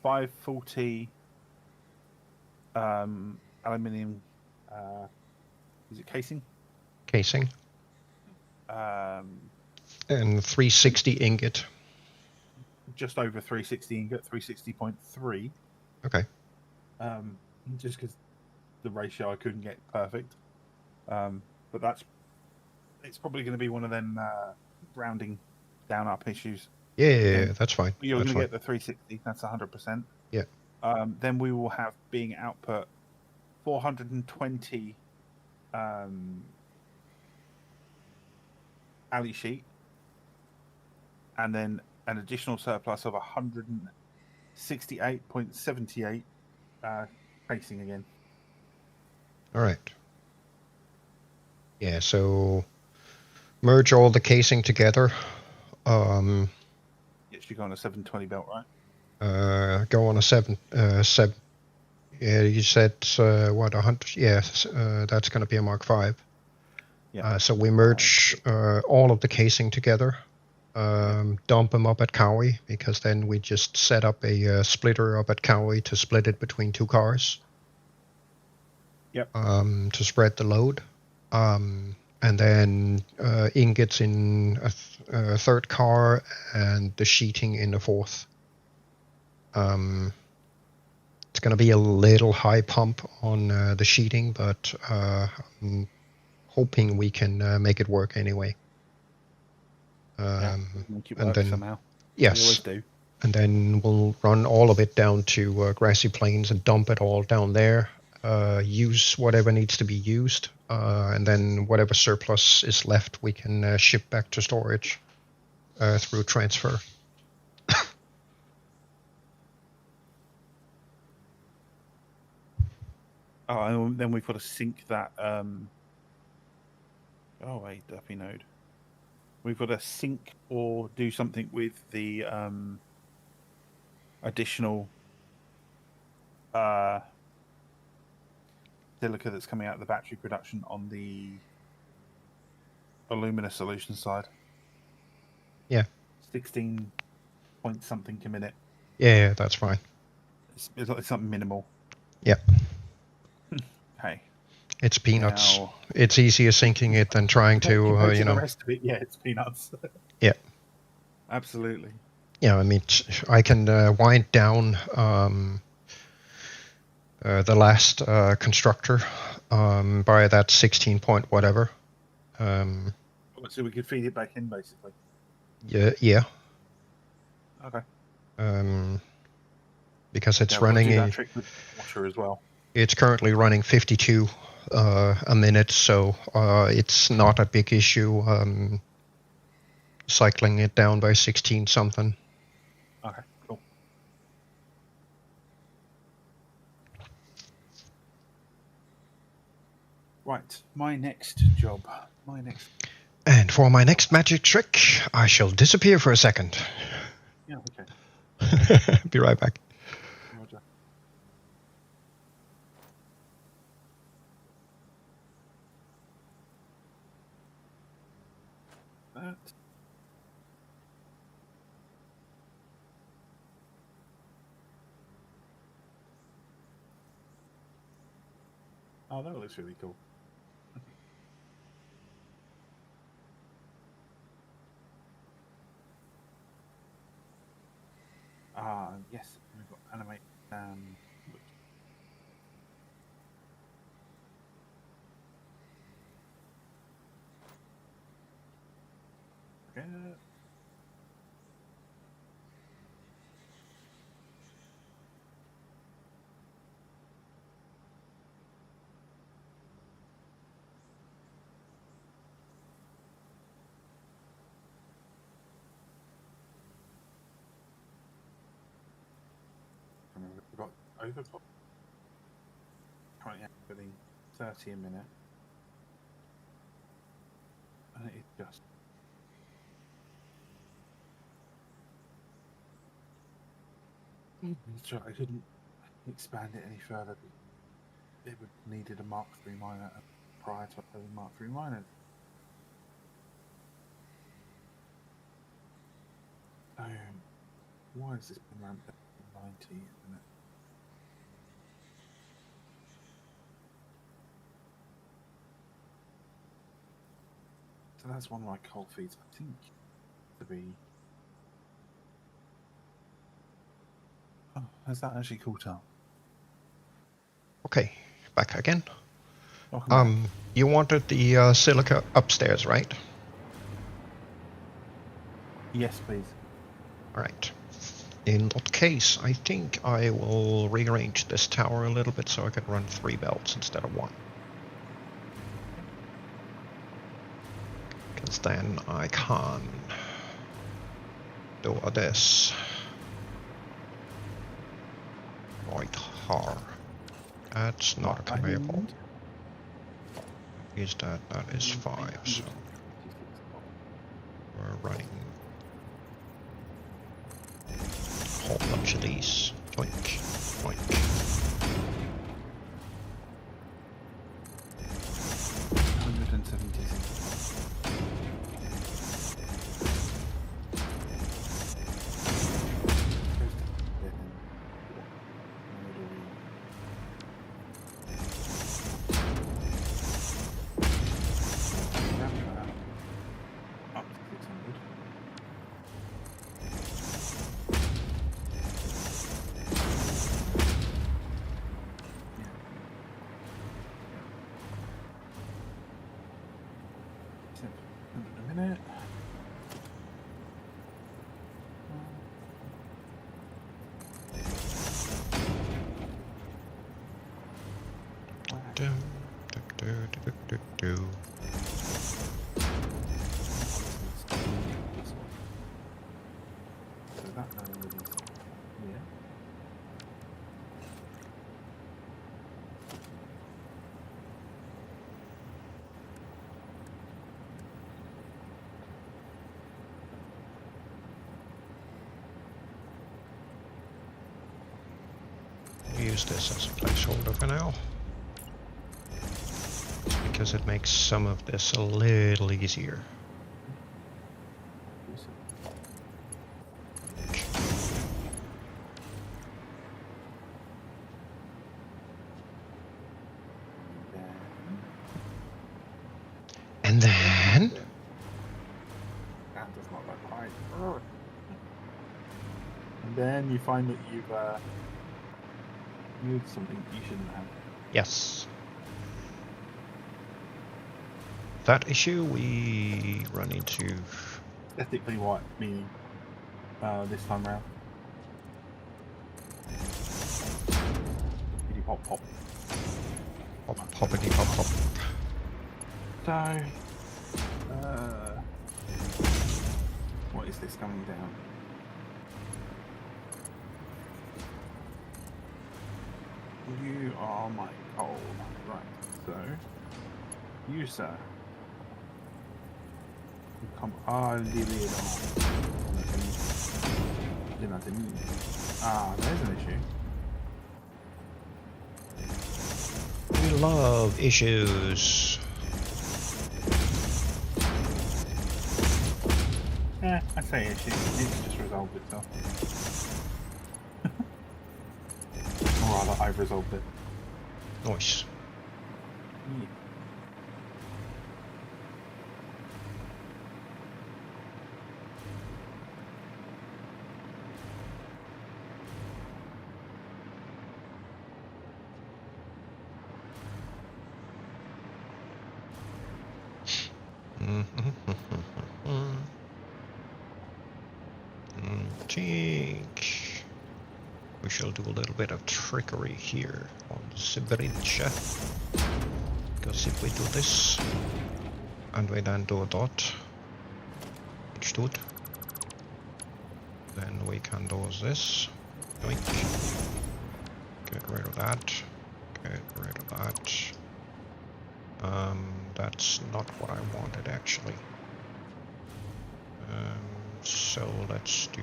540 aluminium. Is it casing? Casing. And 360 ingot. Just over 360 ingot, 360.3. Okay. Just because the ratio I couldn't get perfect. But it's probably going to be one of them rounding down up issues. Yeah, that's fine. You're going to get the 360, that's 100%. Yeah. Then we will have being output 420 alley sheet, and then an additional surplus of 168.78 casing again. All right. Yeah, so merge all the casing together. Yes, you go on a 720 belt, right? Go on a 7. Yeah, you said what, 100? Yes, that's going to be a Mark 5. Yeah. So we merge all of the casing together, dump them up at Cowie, because then we just set up a splitter up at Cowie to split it between 2 cars. Yep. To spread the load. and then ingots in a third car, and the sheeting in the fourth. It's going to be a little high pump on the sheeting, but I'm hoping we can make it work anyway. Make it and work then somehow. yes, We always do. and then we'll run all of it down to grassy plains and dump it all down there. Use whatever needs to be used, and then whatever surplus is left, we can ship back to storage through transfer. Oh, and then we've got to sync that. Oh wait, Duffy node. We've got to sync or do something with the additional silica that's coming out of the battery production on the alumina solution side. Yeah. 16 point something per minute. Yeah, that's fine. It's something minimal. Yeah. Hey. It's peanuts. Now, it's easier syncing it than trying to, the rest of it, yeah, it's peanuts. Yeah. Absolutely. Yeah, I mean, I can wind down the last constructor by that 16 point whatever. So we could feed it back in, basically. Yeah. Okay. Because it's we'll running do that trick with water as well. It's currently running 52 a minute, so it's not a big issue cycling it down by 16 something. Okay, cool. Right, my next job. And for my next magic trick, I shall disappear for a second. Yeah, okay. Be right back. Roger. That. Oh, that looks really cool. Yes, we've got animate. Okay. We've got overclock. Currently getting 30 a minute. And it is just. That's right, I couldn't expand it any further. It would needed a Mark III miner prior to uploading Mark III miners. Why has this been ramped up to 90 at the minute? So that's one of my coal feeds, I think, to be. Oh, has that actually caught up? Okay, back again. Welcome back. You wanted the silica upstairs, right? Yes, please. All right. In that case, I think I will rearrange this tower a little bit so I can run 3 belts instead of 1. Because then I can do this. Right here. That's not a conveyor belt. Is that is 5, so we're running a whole bunch of these. Boink, boink. 176. minute. Do, do, do, do, do. So that node is here. Use this as a placeholder for now, because it makes some of this a little easier. And then That does not look right. And then you find that you've moved something you shouldn't have. yes, that issue we run into. Ethically what? Meaning this time round. Pop pop. Pop, poppity pop pop. So, what is this coming down? You are my coal. Right, so, you, sir, you come living on. Ah, there's an issue. We love issues. Yeah, I say issue. It's just resolved itself. Or rather, I've resolved it. Nice. Yeah. Think we shall do a little bit of trickery here on the bridge. Because if we do this and we then do a dot, which dot, then we can do this. Yoink. Get rid of that. Get rid of that. That's not what I wanted actually. So let's do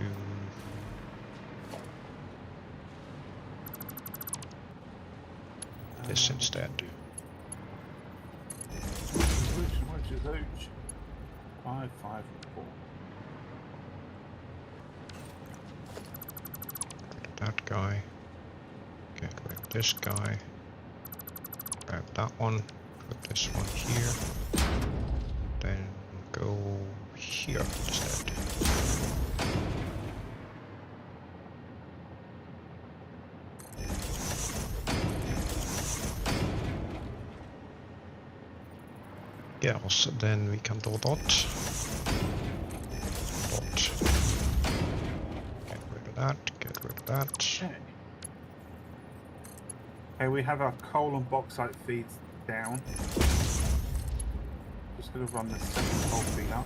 this instead. Which is H? 5, 5, 4. That guy. Get rid of this guy. Grab that one. Put this one here. Then go here instead. Yeah, so then we can do dot. Dot. Get rid of that, get rid of that. Okay. Okay, we have our coal and bauxite feeds down. Just going to run the second coal feed up.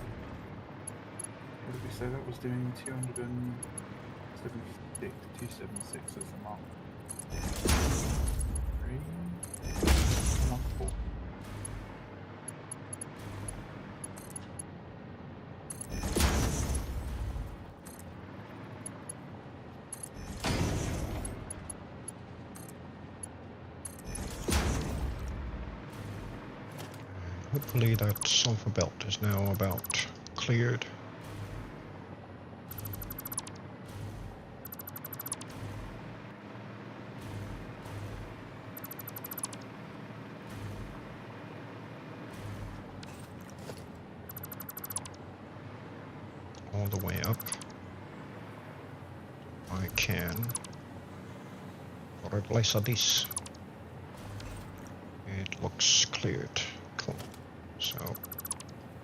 What did we say that was doing? 276, 276 as the mark. 3, mark 4. Hopefully that sulfur belt is now about cleared. All the way up. I can replace this. It looks cleared. Cool. So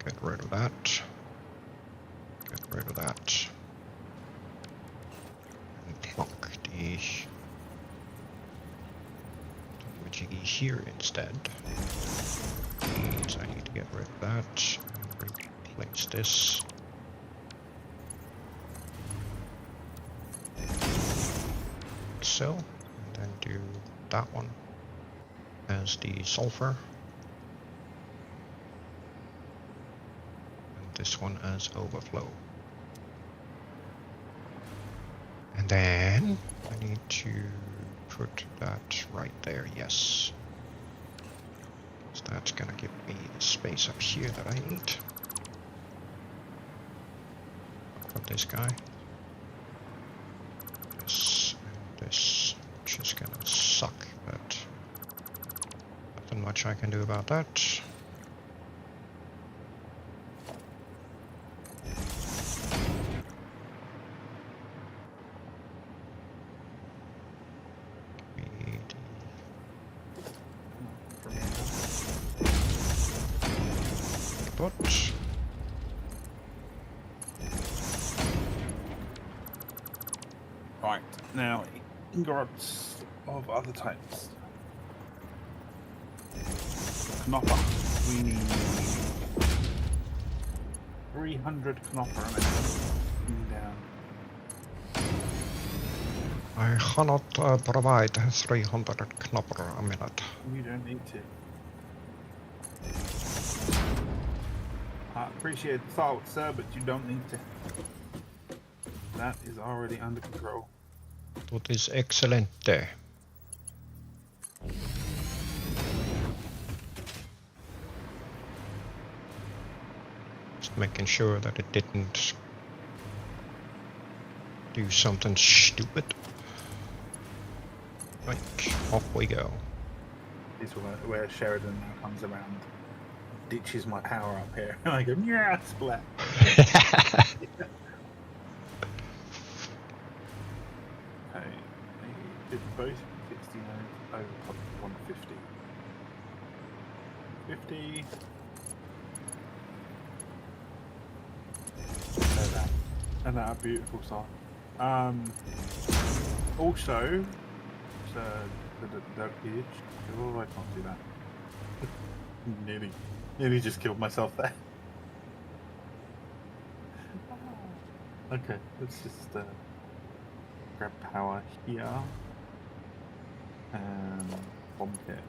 get rid of that. rid of that. And plonk the jiggy here instead. Means I need to get rid of that and replace this. So, and then do that one as the sulfur. And this one as overflow. And then I need to put that right there, yes. So that's gonna give me the space up here that I need. Put this guy. This and this, which is gonna suck, but nothing much I can do about that. But Right, now ingots of other types. Knopper. We need 300 knopper a minute. Down. I cannot provide 300 knopper a minute. You don't need to. I appreciate the thought, sir, but you don't need to. That is already under control. That is excelente. Just making sure that it didn't do something stupid. Like, off we go. This is where Sheridan now comes around, ditches my power up here, and I go, yeah, splat. Okay, they did both 69 over 150. 50. And that beautiful song. Also, the page. Oh, I can't do that. Nearly just killed myself there. Okay, let's just grab power here and bomb it there.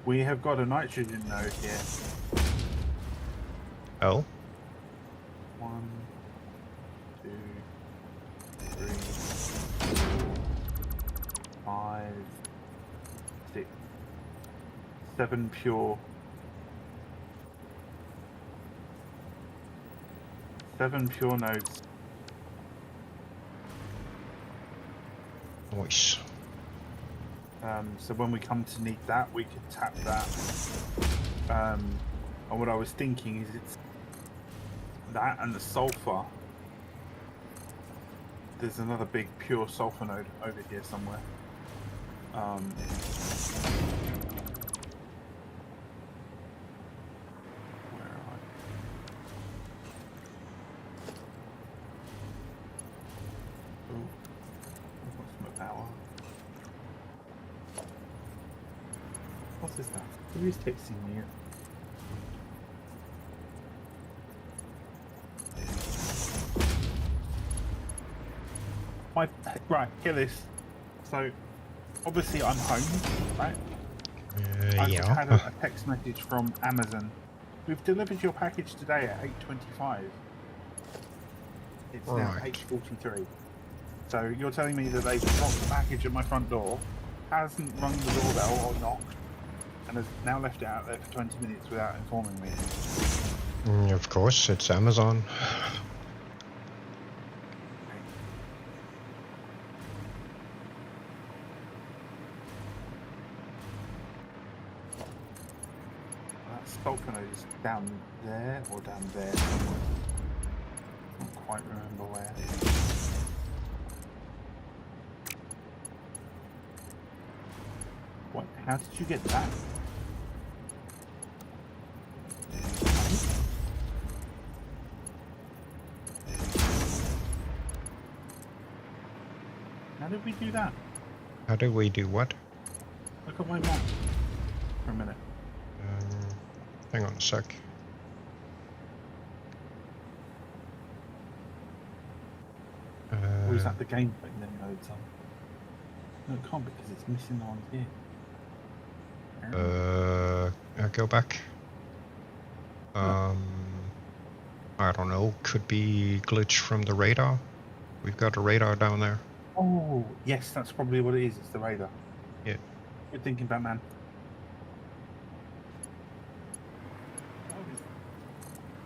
We have got a nitrogen node here. Oh? 1, 2, 3, 4, 5, 6, 7 pure. 7 pure nodes. Nice. So when we come to need that, we could tap that. And what I was thinking is it's that and the sulfur. There's another big pure sulfur node over here somewhere. Where are I? Oh, I've got some power. What is that? Who is texting me? Right, get this. So, obviously I'm home, right? I've Yeah. had a text message from Amazon. We've delivered your package today at 8:25. It's now Right. 8:43. So you're telling me that they've dropped the package at my front door, hasn't rung the doorbell or knocked, and has now left it out there for 20 minutes without informing me. Of course, it's Amazon. That sulfur node is down there or down there somewhere. Can't quite remember where. What? How did you get that? How did we do that? How do we do what? Look at my map for a minute. Hang on a sec. Or is that the game thing then loads on? No, it can't because it's missing the ones here. Go back. I don't know. Could be glitch from the radar. We've got a radar down there. Oh, yes, that's probably what it is. It's the radar. Yeah. Good thinking, Batman.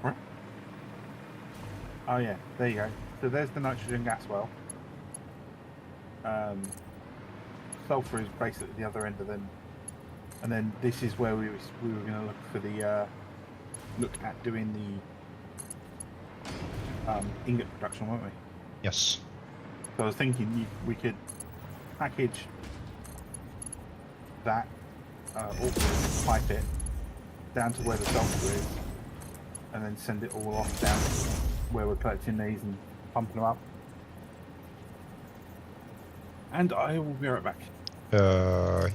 What? Oh yeah, there you go. So there's the nitrogen gas well. Sulfur is basically the other end of them, and then this is where we were going to look for the look at doing the ingot production, weren't we? Yes. So I was thinking we could package that, also pipe it down to where the sulfur is, and then send it all off down to where we're collecting these and pumping them up. And I will be right back. You're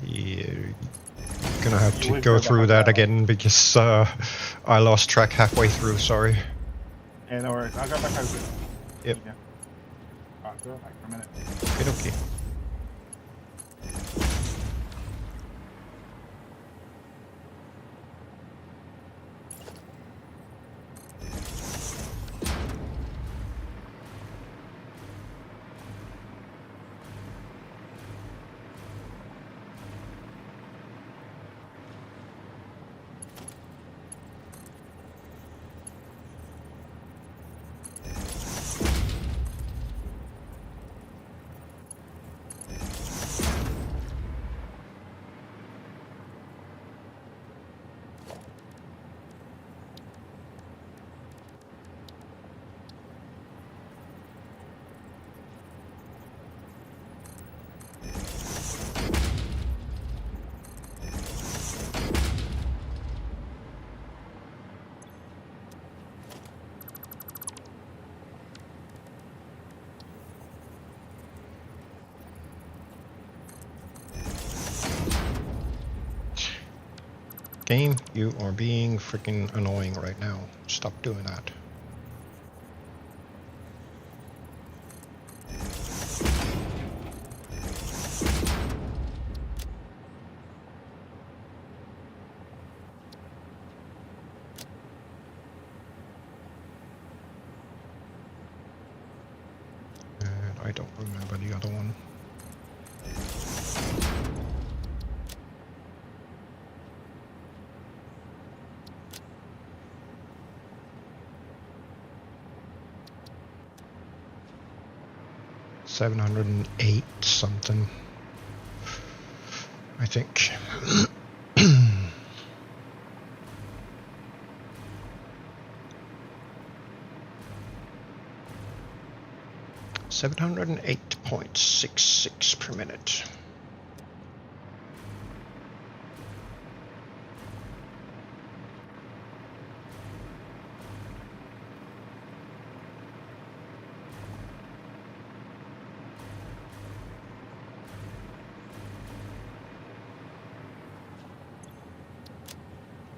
gonna have to We'll go go through back that again because I lost track halfway through. Sorry. Yeah, no worries. I'll go back over it. Yep. Yeah. Alright, go back for a minute. Okay. Game, you are being freaking annoying right now. Stop doing that. And I don't remember the other one. $708 something, I think. $708.66 per minute.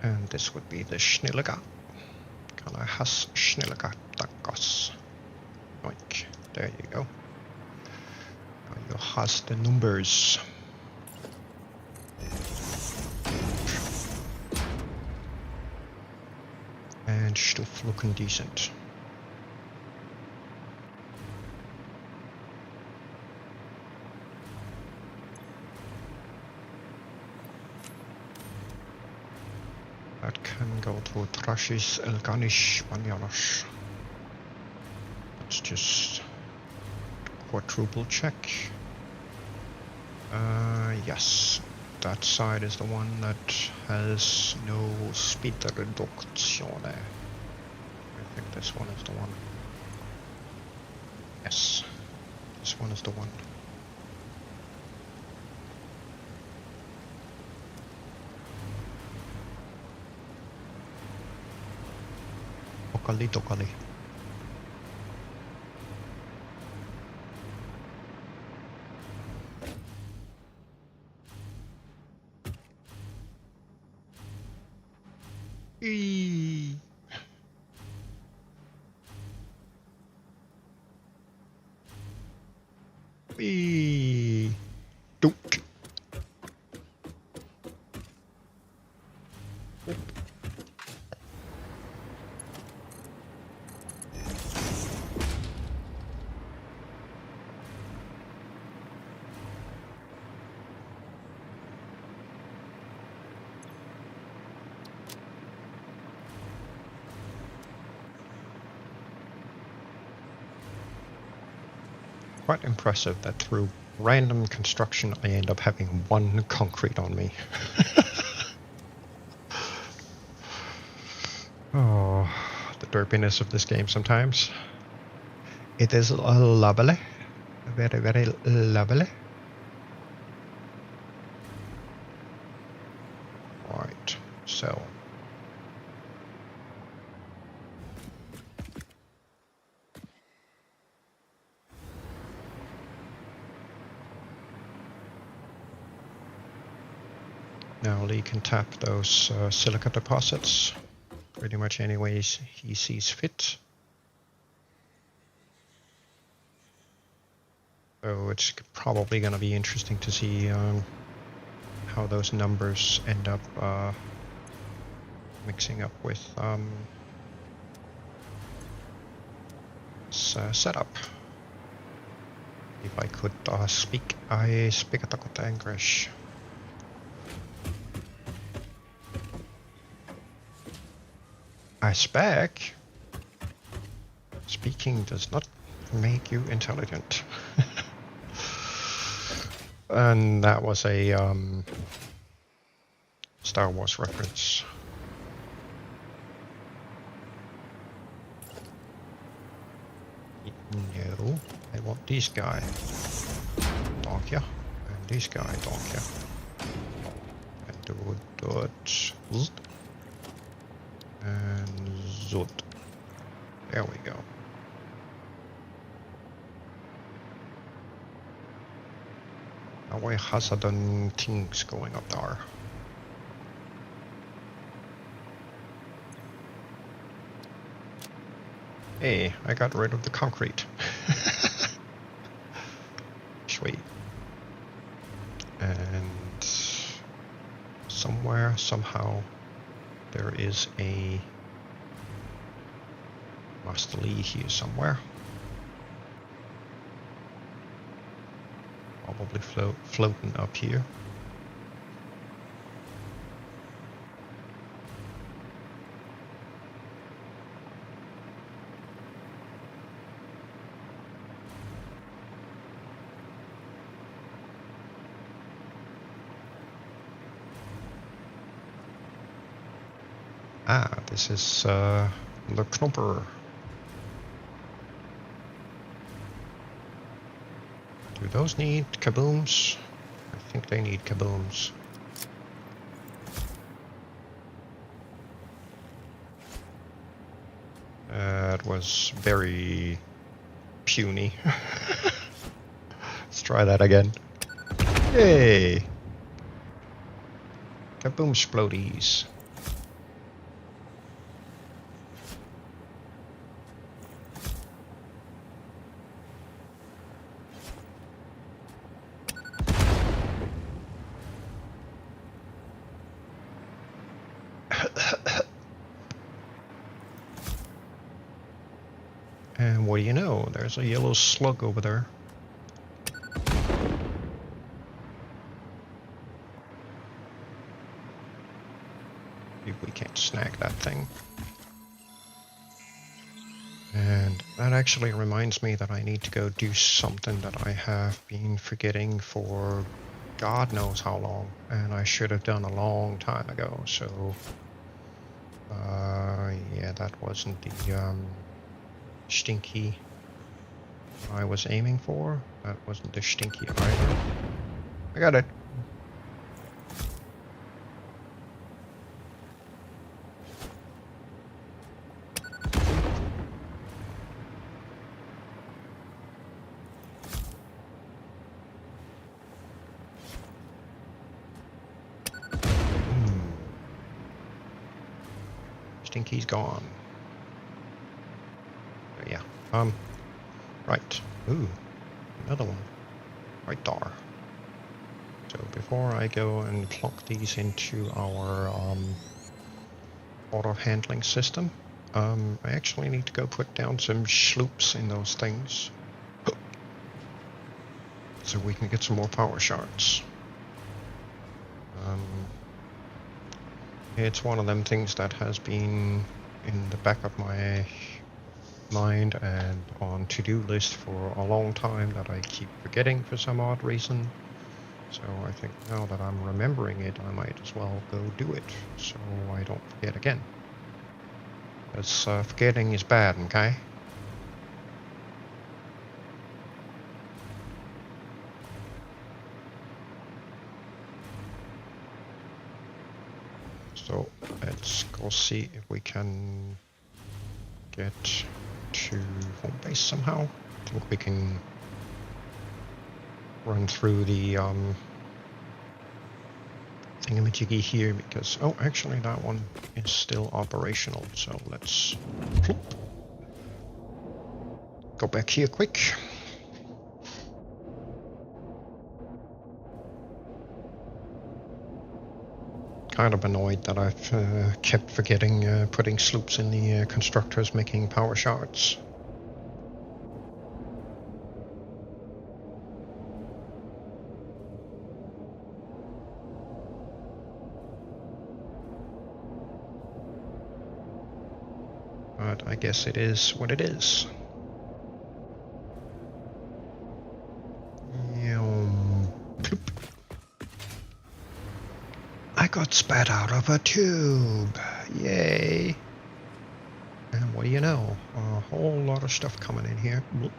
And this would be the Schnilliga. Kala has Schnilliga takas. Oink. There you go. Now you has the numbers. And stuff looking decent. That can go to Trashis Elganish Banyanos. Let's just quadruple check. Yes, that side is the one that has no speed reduction. I think this one is the one. Yes, this one is the one. Dokali, dokali. Eee. Eee. Dunk. Quite impressive that through random construction I end up having 1 concrete on me. Oh, the derpiness of this game sometimes. It is lovely. Very, very lovely. Right, so. Now Lee can tap those silica deposits pretty much any ways he sees fit. So it's probably going to be interesting to see how those numbers end up mixing up with setup. If I could speak, I speak at English. I spec. Speaking does not make you intelligent. And that was a Star Wars reference. No, I want this guy. Donk ya. And this guy, donk ya. And do it. And zut. There we go. Now why has I done things going up there? Hey, I got rid of the concrete. Sweet. And somewhere, somehow, there is a Master Lee here somewhere. Probably floating up here. Ah, this is the Knopper. Do those need kabooms? I think they need kabooms. That was very puny. Let's try that again. Yay! Kaboom explodies. And what do you know? There's a yellow slug over there. If we can't snag that thing. And that actually reminds me that I need to go do something that I have been forgetting for God knows how long, and I should have done a long time ago. So yeah, that wasn't the stinky I was aiming for. That wasn't the stinky either. I got it. think he's gone. Yeah. Right. Ooh, another one. Right there. So before I go and plug these into our auto handling system, I actually need to go put down some sloops in those things, so we can get some more power shards. It's one of them things that has been in the back of my mind and on to-do list for a long time that I keep forgetting for some odd reason. So I think now that I'm remembering it, I might as well go do it, so I don't forget again. Because forgetting is bad, okay? So let's go see if we can get to home base somehow. I think we can run through the thingamajiggy here because, oh, actually that one is still operational, so let's go back here quick. Kind of annoyed that I've kept forgetting putting sloops in the constructors making power shards. But I guess it is what it is. Ploop. I got spat out of a tube. Yay. And what do you know? A whole lot of stuff coming in here. Bloop.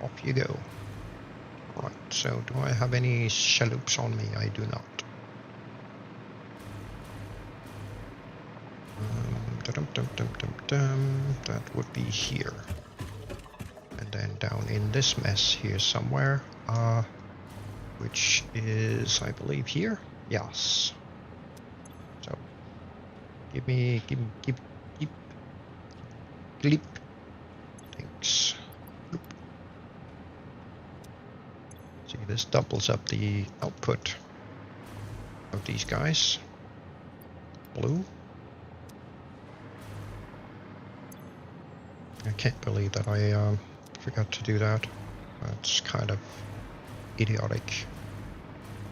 Off you go. Right, so do I have any shaloops on me? I do not. That would be here. And then down in this mess here somewhere, which is, I believe, here. Yes. So, give me, bleep. Thanks. Bloop. See, this doubles up the output of these guys. Blue. I can't believe that I forgot to do that. That's kind of idiotic.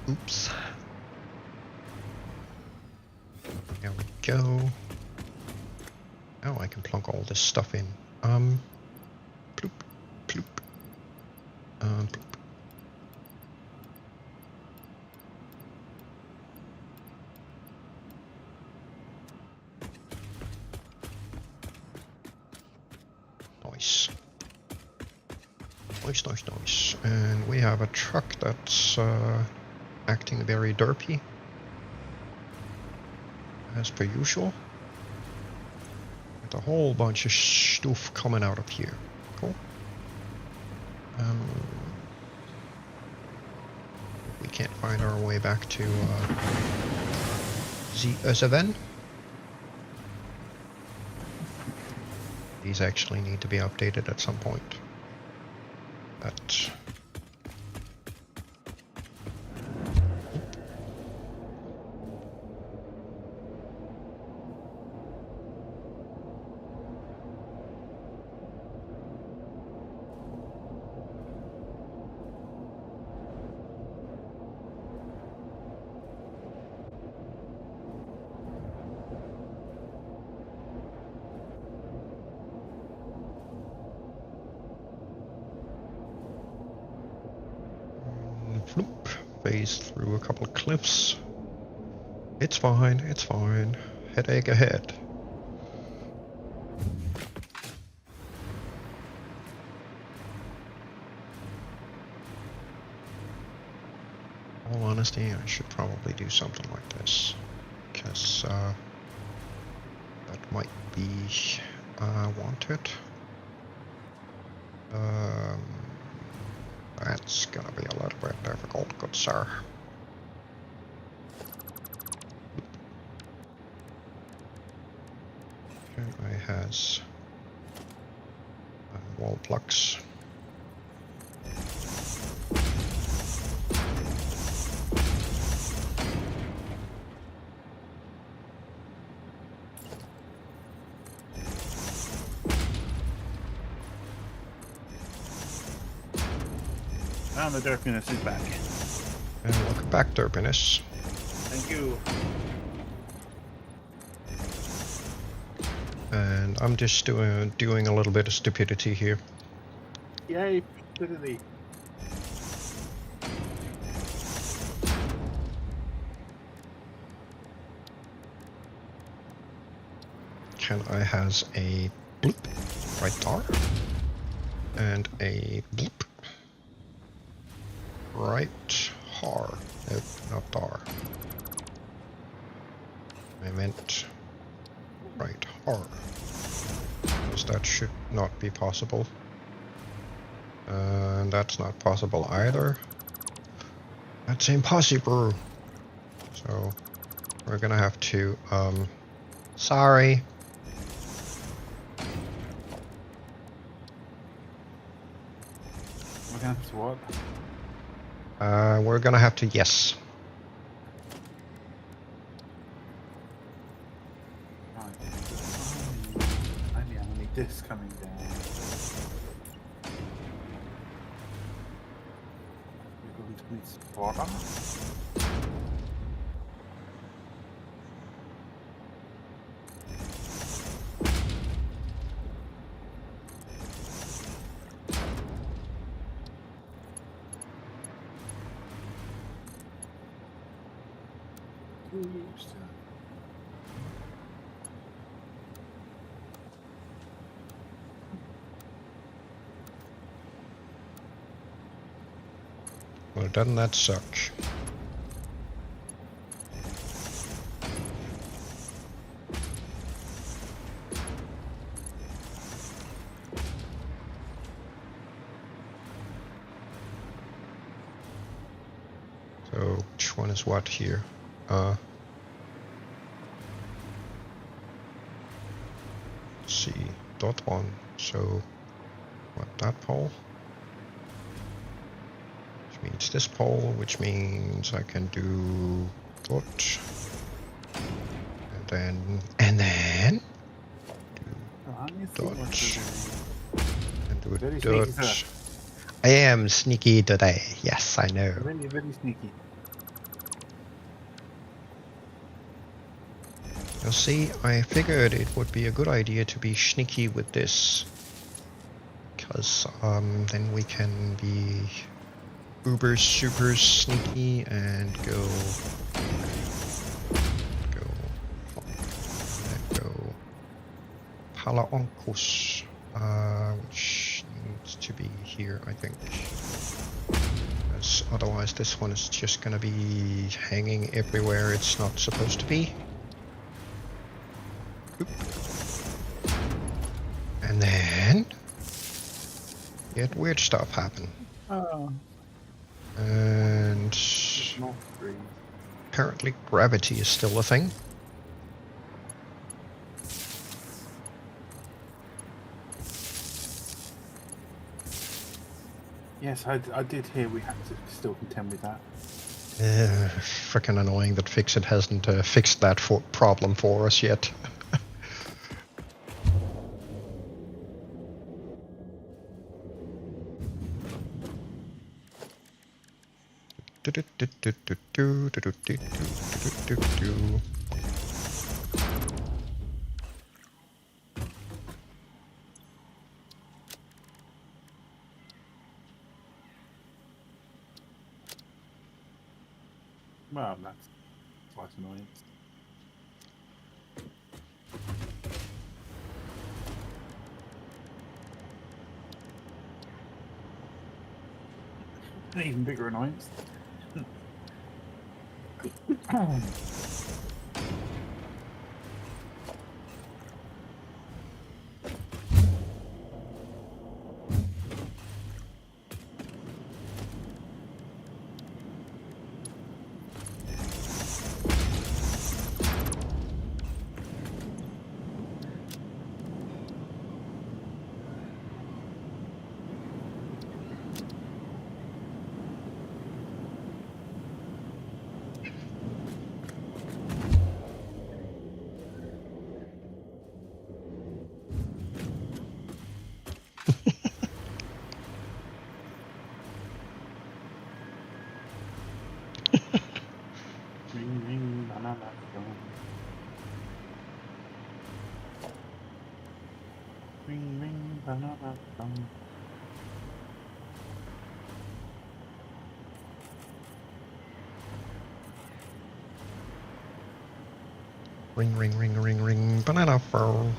Oops. There we go. Now I can plug all this stuff in. Ploop, ploop, ploop. Nice. Nice. And we have a truck that's acting very derpy, as per usual. With a whole bunch of stuff coming out of here. Cool. We can't find our way back to Zeven. These actually need to be updated at some point. But phase through a couple of cliffs. It's fine. Headache ahead. In all honesty, I should probably do something like this, because that might be wanted. That's gonna be a little bit difficult, good sir. has wall plugs. And the derpiness is back. And welcome back, Derpinus. Thank you. And I'm just doing a little bit of stupidity here. Yay, stupidity. Can I has a bloop right there, and a bloop right har. Nope, not there. I meant right har. Because that should not be possible. And that's not possible either. That's impossible. So we're gonna have to sorry. We're gonna have to what? We're gonna have to yes. Right. Maybe I need this coming down. We're going to need spotter. Well, doesn't that suck? So, which one is what here? Let's see, dot one. So, what, that pole? Which means this pole, which means I can do dot. And then do dot. And do a Very dot. sneaky, sir. I am sneaky today. Yes, I know. Very, very sneaky. You see, I figured it would be a good idea to be sneaky with this. Because then we can be uber super sneaky and go Palaonkos, which needs to be here, I think. Because otherwise this one is just gonna be hanging everywhere it's not supposed to be. Oop. And then get weird stuff happen. Oh. And Not free. apparently gravity is still a thing. Yes, I did hear we have to still contend with that. Frickin' annoying that Fixit hasn't fixed that problem for us yet. Well, that's quite annoying. An even bigger annoyance. Ring, ring, banana, bum. Ring, ring, ring, ring, ring, banana fur.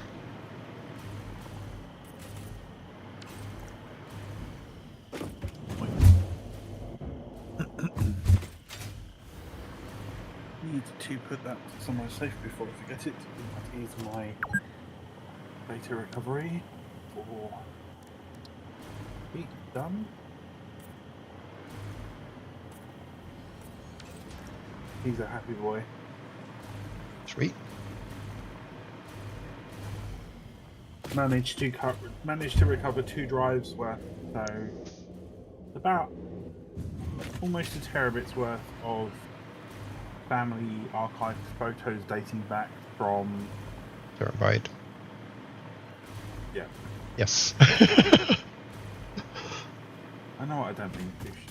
Need to put that somewhere safe before I forget it. That is my data recovery for beat done. He's a happy boy. Sweet. Managed to recover 2 drives worth, so about almost a terabit's worth of family archived photos dating back from Terabyte. yeah. Yes. I know what I don't mean, douche.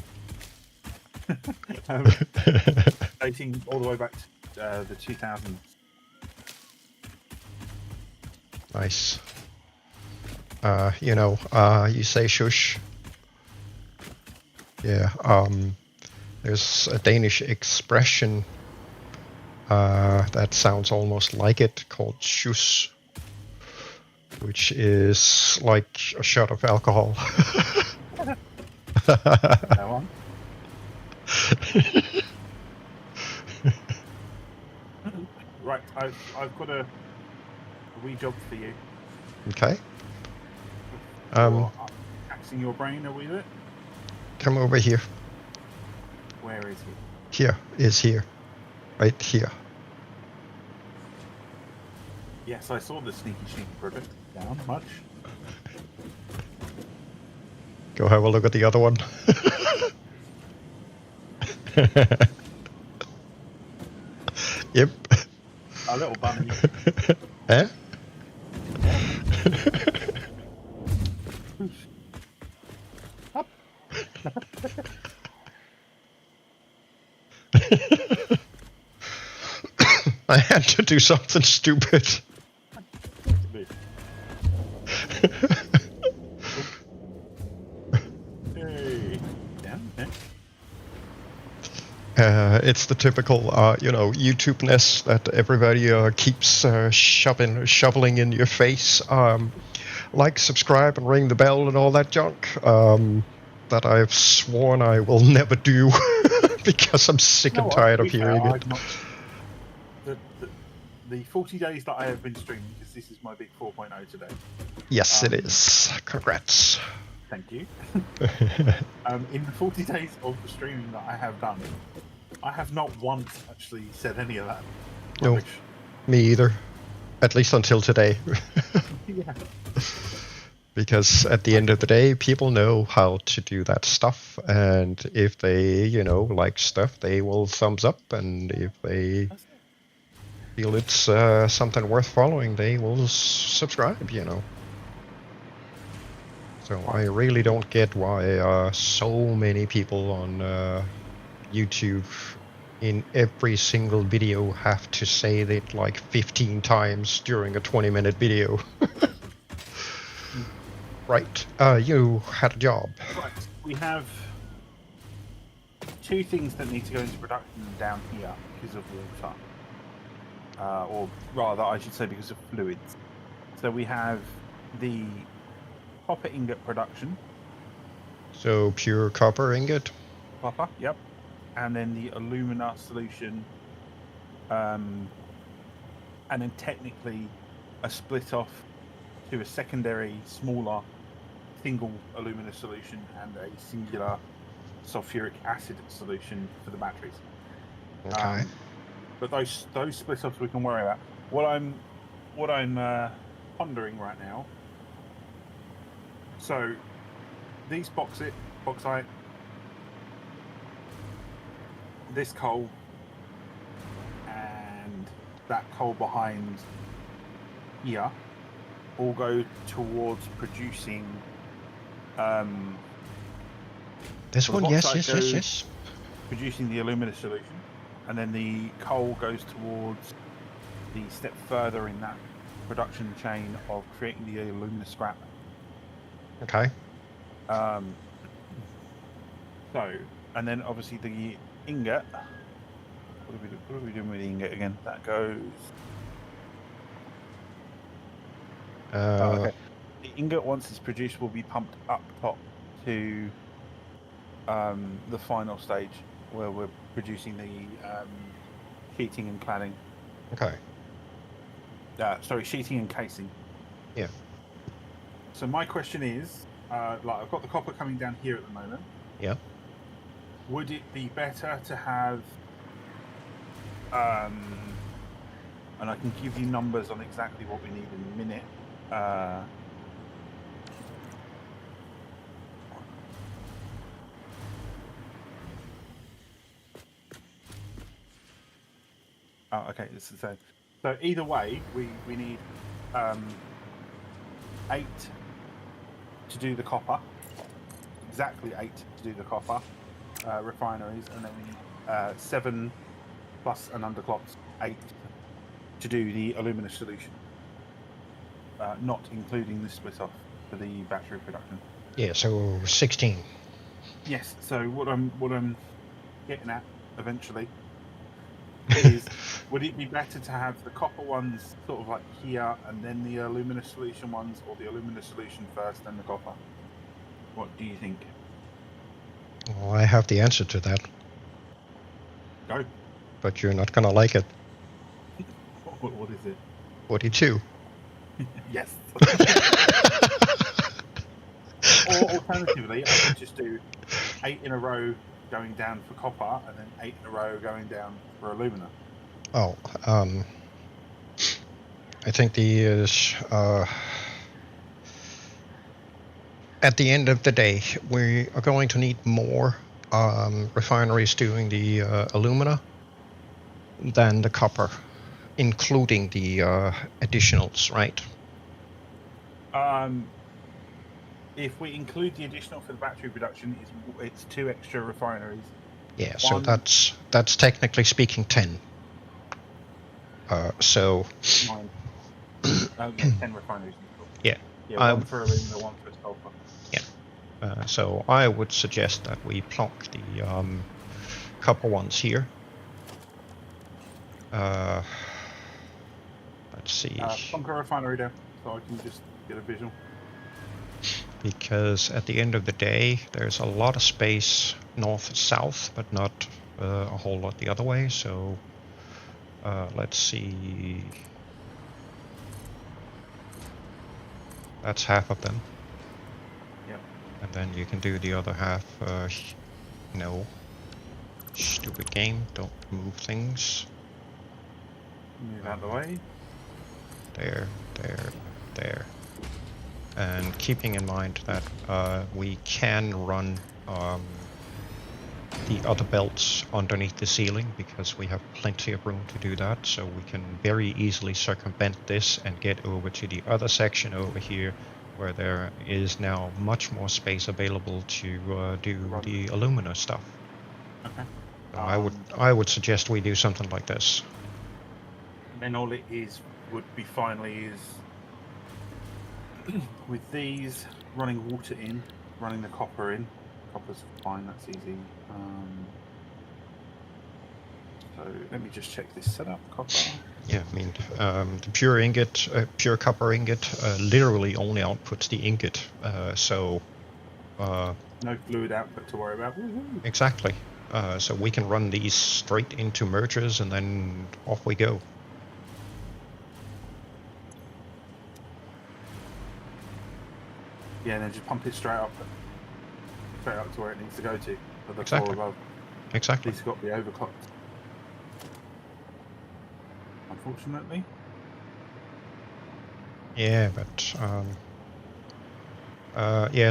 Dating all the way back to the 2000s. Nice. You say shush. Yeah, there's a Danish expression that sounds almost like it called shush, which is like a shot of alcohol. That one. Right, I've got a wee job for you. Okay. You're taxing your brain a wee bit. Come over here. Where is he? Here is here. Right here. Yes, I saw the sneaky product. Down much. Go have a look at the other one. Yep. A little bunny. Eh? Up. I had to do something stupid. Hey. Down. It's the typical, YouTube-ness that everybody keeps shoveling in your face. Like, subscribe, and ring the bell and all that junk that I've sworn I will never do because I'm sick and tired of hearing it. The 40 days that I have been streaming, because this is my big 4.0 today. Yes, it is. Congrats. Thank you. In the 40 days of the streaming that I have done, I have not once actually said any of that. No, rubbish. me either. At least until today. Yeah. Because at the end of the day, people know how to do that stuff, and if they, like stuff, they will thumbs up, and if they feel it's something worth following, they will subscribe, So I really don't get why so many people on YouTube in every single video have to say it like 15 times during a 20-minute video. Right, you had a job. Right, we have 2 things that need to go into production down here because of water. Or rather, I should say because of fluids. So we have the copper ingot production. So pure copper ingot? Copper, yep. And then the alumina solution. And then technically a split off to a secondary, smaller, single alumina solution and a singular sulfuric acid solution for the batteries. Okay. But those split offs we can worry about. What I'm pondering right now. So these bauxite, this coal, and that coal behind here all go towards producing. This one, yes. Producing the alumina solution, and then the coal goes towards the step further in that production chain of creating the alumina scrap. Okay. So, and then obviously the ingot. What are we doing with the ingot again? That goes. Okay. The ingot, once it's produced, will be pumped up top to the final stage where we're producing the sheeting and cladding. Okay. Sorry, sheeting and casing. Yeah. So my question is, I've got the copper coming down here at the moment. Yeah. Would it be better to have, and I can give you numbers on exactly what we need in a minute. Okay, this is so either way, we need 8 to do the copper, exactly 8 to do the copper refineries, and then we need 7 plus an underclocks 8 to do the alumina solution, not including the split off for the battery production. Yeah, so 16. Yes. So what I'm getting at eventually is, would it be better to have the copper ones sort of like here and then the alumina solution ones, or the alumina solution first then the copper? What do you think? Well, I have the answer to that, Go. but you're not gonna like it. What is it? 42. Yes. Or alternatively, I could just do 8 in a row going down for copper, and then 8 in a row going down for alumina. Oh, I think the at the end of the day, we are going to need more refineries doing the alumina than the copper, including the additionals, right? If we include the additional for the battery production, it's 2 extra refineries. Yeah, so that's technically speaking 10. So 9. 10 refineries. Yeah. Yeah, 1 for alumina, 1 for sulfur. Yeah. So I would suggest that we plonk the copper ones here. Let's see. Plonk a refinery down so I can just get a visual. Because at the end of the day, there's a lot of space north-south, but not a whole lot the other way. So let's see. That's half of them. Yep. And then you can do the other half. No. Stupid game. Don't move things. Move out of the way. There. And keeping in mind that we can run the other belts underneath the ceiling, because we have plenty of room to do that, so we can very easily circumvent this and get over to the other section over here, where there is now much more space available to do the alumina stuff. Okay. So I would suggest we do something like this. Then all it would be finally is with these running water in, running the copper in. Copper's fine, that's easy. So let me just check this setup. Copper. Yeah, I mean, the pure ingot, pure copper ingot, literally only outputs the ingot. So no fluid output to worry about. Woo-hoo. Exactly. So we can run these straight into mergers, and then off we go. Yeah, and then just pump it straight up to where it needs to go to, for the Exactly. floor above. Exactly. It's got to be overclocked. Unfortunately. Yeah, but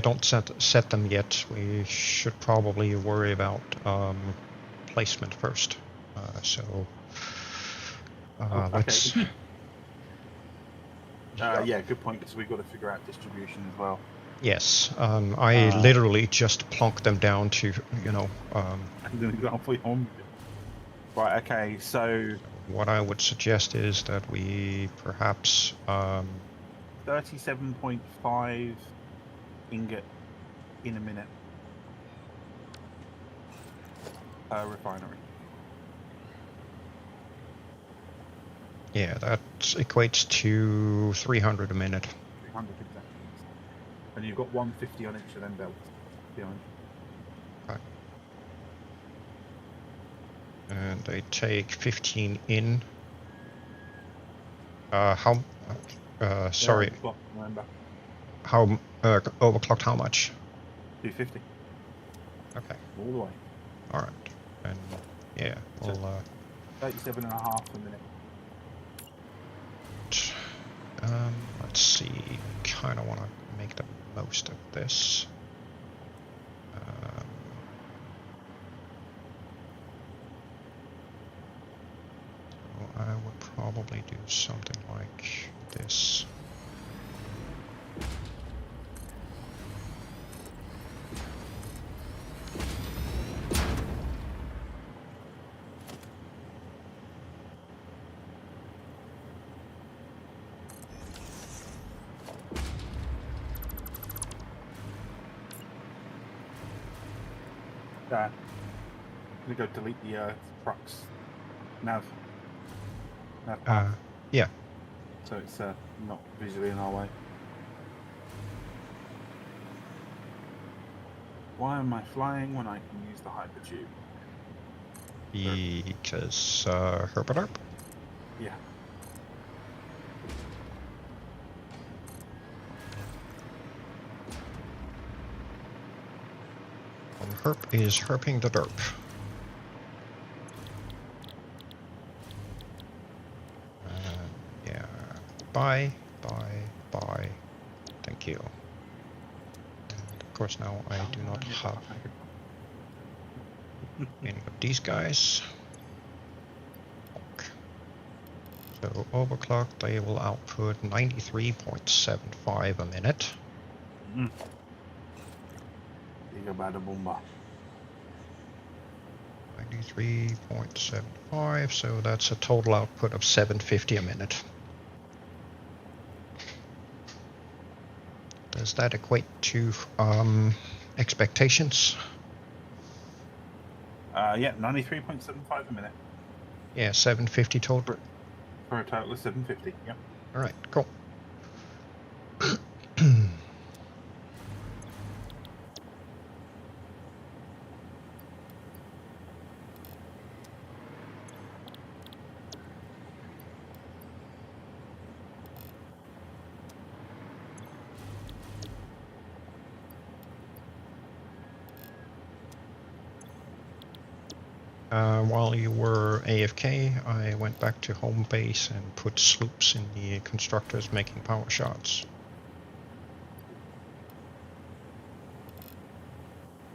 don't set them yet. We should probably worry about placement first. Let's. Okay. Yeah, good point, because we've got to figure out distribution as well. Yes, I literally just plonk them down to, An example. Right, okay, so what I would suggest is that we perhaps 37.5 ingot in a minute per refinery. yeah, that equates to 300 a minute. 300 exactly. And you've got 150 on each of them belts behind. Okay. And they take 15 in. Sorry. Clock, remember. How overclocked? How much? 250. Okay. All the way. All right. And yeah, So- we'll 37 and a half a minute. let's see. Kind of want to make the most of this. So I would probably do something like this. I'm gonna go delete the trucks nav path, Yeah. so it's not visually in our way. Why am I flying when I can use the hypertube? Because herp. Yeah. Herp is herping the derp. Yeah. Bye. Thank you. And of course now I do not have any of these guys. So overclock, they will output 93.75 a minute. Giga bada boomba. 93.75, so that's a total output of 750 a minute. Does that equate to expectations? Yeah, 93.75 a minute Yeah, 750 total. for a total of 750. Yeah. All right, cool. While you were AFK, I went back to home base and put sloops in the constructors making power shots.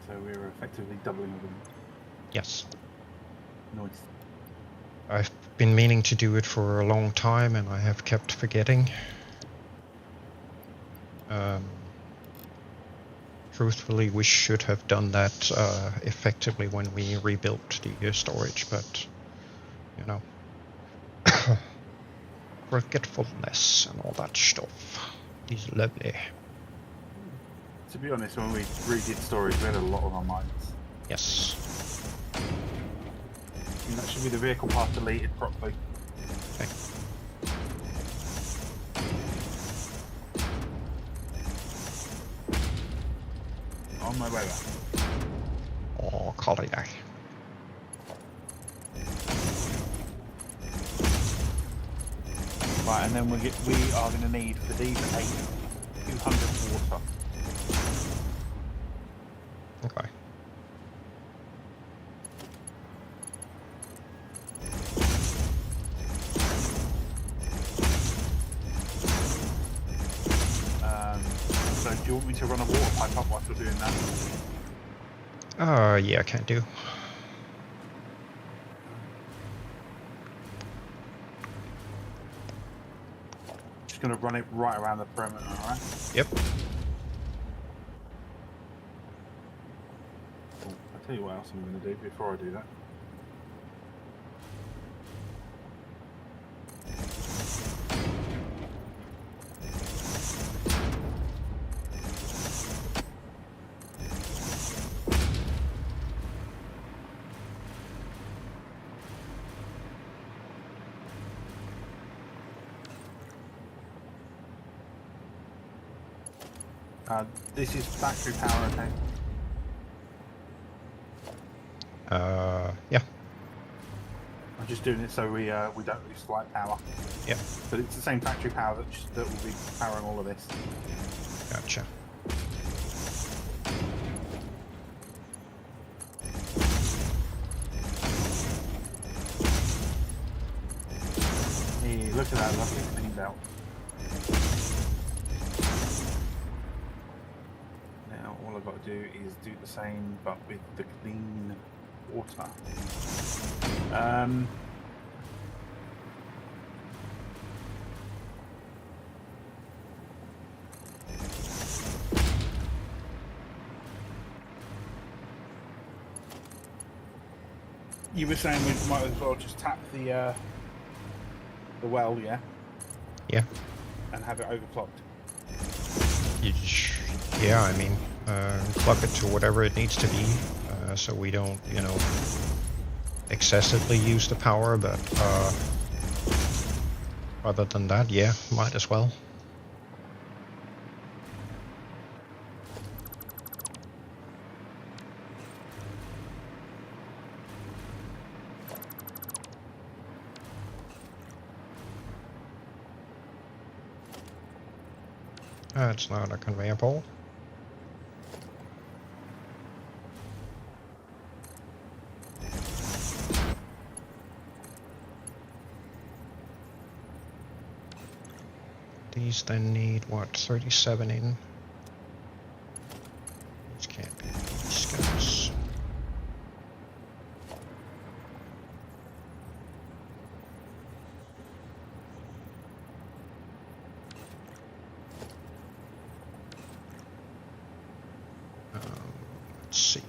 So we were effectively doubling them. Yes. Nice. I've been meaning to do it for a long time and I have kept forgetting. Truthfully, we should have done that effectively when we rebuilt the storage, but, you know, forgetfulness and all that stuff is lovely. To be honest, when we redid storage, we had a lot on our minds. Yes. And that should be the vehicle path deleted properly. Okay. On my way back. Oh, collie guy. Right, and then we are going to need for these 200 water. Okay. So do you want me to run a water pipe up whilst we're doing that? Yeah, I can do. Just going to run it right around the perimeter, alright? Yep. I'll tell you what else I'm going to do before I do that. This is factory power, okay? Yeah. I'm just doing it so we don't lose flight power. Yeah. But it's the same factory power that will be powering all of this. Gotcha. Hey, look at that lovely clean belt. Now all I've got to do is do the same but with the clean water. You were saying we might as well just tap the well, yeah? Yeah. And have it overclocked. Yeah, I mean, clock it to whatever it needs to be, so we don't, excessively use the power, but other than that, yeah, might as well. It's not a conveyor pole. These then need, what, 37 in? These can't be these guys. Let's see.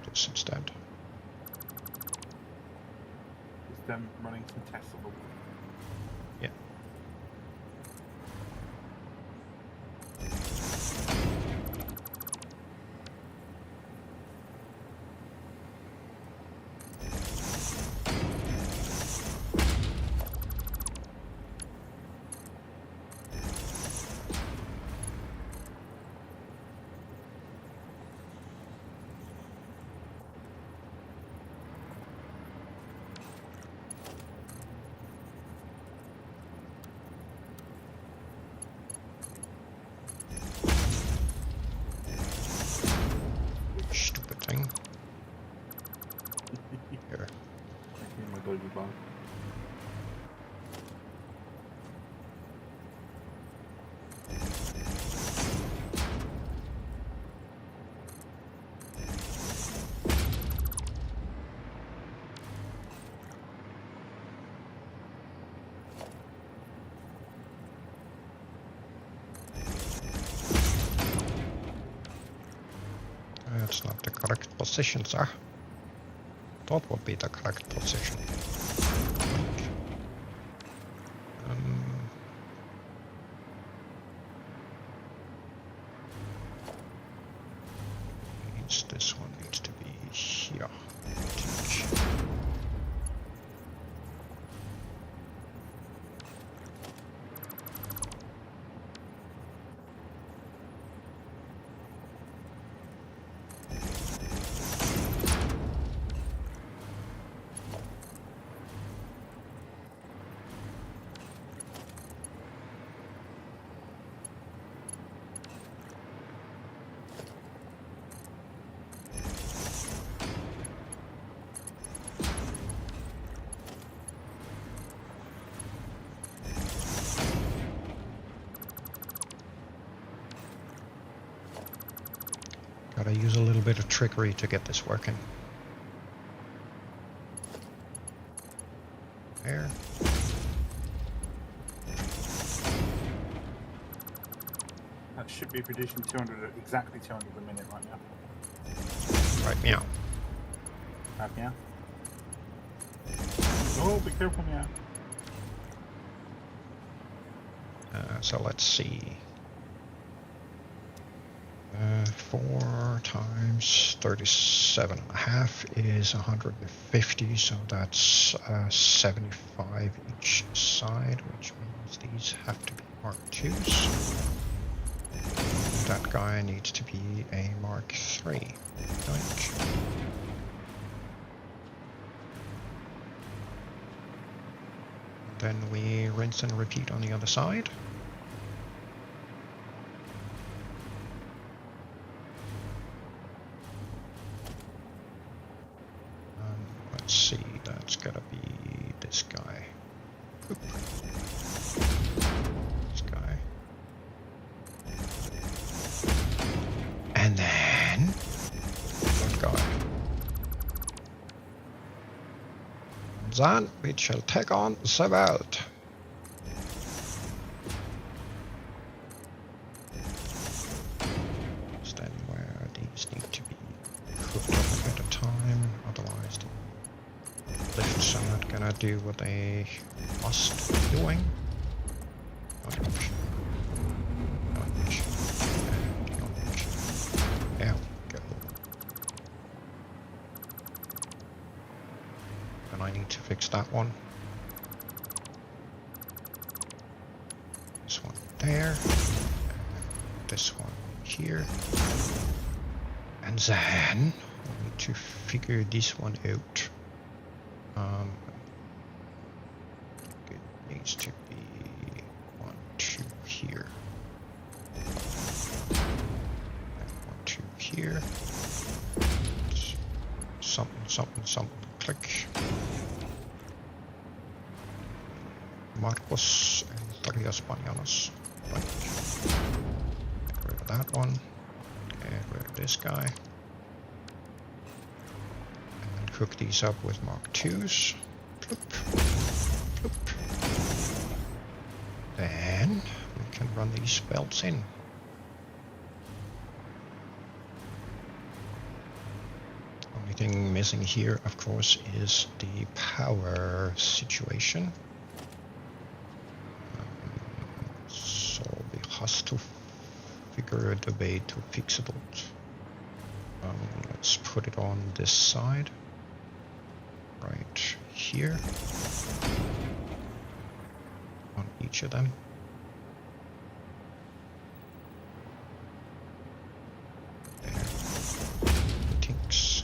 This instead. Just them running some tests of the wall. Yeah. Stupid thing. Here. My doggy bone. That's not the correct position, sir. That would be the correct position. This one needs to be here. Gotta use a little bit of trickery to get this working. There. That should be producing 200, exactly 200 a minute right now. Right, meow. Yeah. Oh, be careful, yeah. So let's see. 4 times 37.5 is 150, so that's 75 each side, which means these have to be Mark IIs. That guy needs to be a Mark III. Like. Then we rinse and repeat on the other side. Let's see, that's gotta be this guy. Oop. This guy. And then that guy. Then we shall take on the world. Stand where these need to be cooked up at a time, otherwise the lifts are not gonna do what they must be doing. Yoink. Yoink. And yoink. There we go. And I need to fix that one. This one there. And this one here. And then I need to figure this one out. It needs to be 1, 2 here. And 1, 2 here. Something, click. Marcos and 3 Españolas. Get rid of that one. Get rid of this guy. And hook these up with Mark IIs. Ploop. Ploop. Then we can run these belts in. Only thing missing here, of course, is the power situation. So we have to figure out a way to fix it. Let's put it on this side, right here, on each of them. There. Tinks.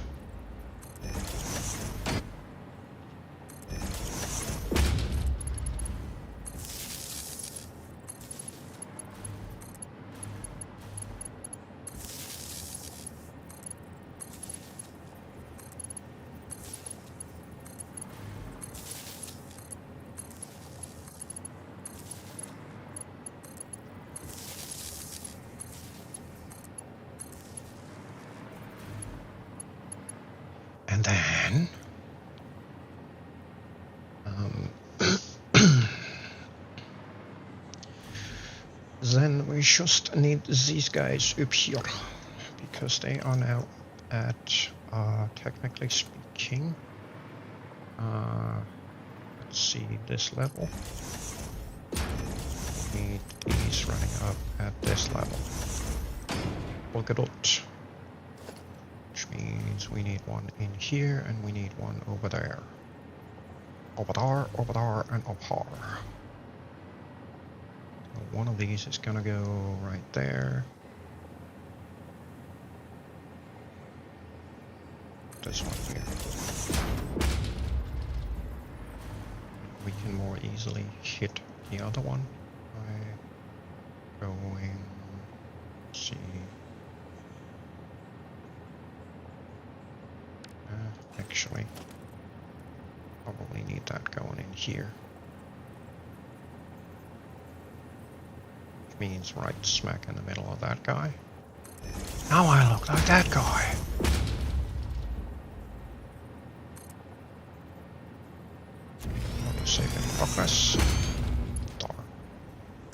And then then we just need these guys up here because they are now at technically speaking let's see, this level. We need these running up at this level. Polkadot. Which means we need one in here and we need one over there. Over there, and up here. So one of these is gonna go right there. This one here. We can more easily hit the other one by going, let's see. Actually, probably need that going in here. Which means right smack in the middle of that guy. Now I look like that guy. Save in progress.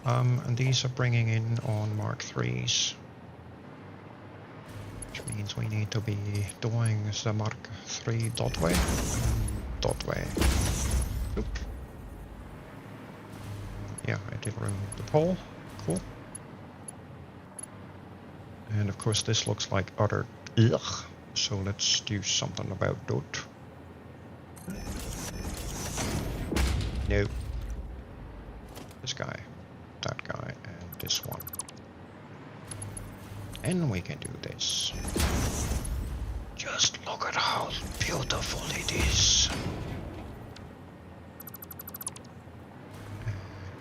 And these are bringing in on Mark IIIs. Which means we need to be doing the Mark III dot way and dot way. Oop. Yeah, I did remove the pole. Cool. And of course this looks like utter ugh. So let's do something about that. No. This guy, that guy, and this one. And we can do this. Just look at how beautiful it is.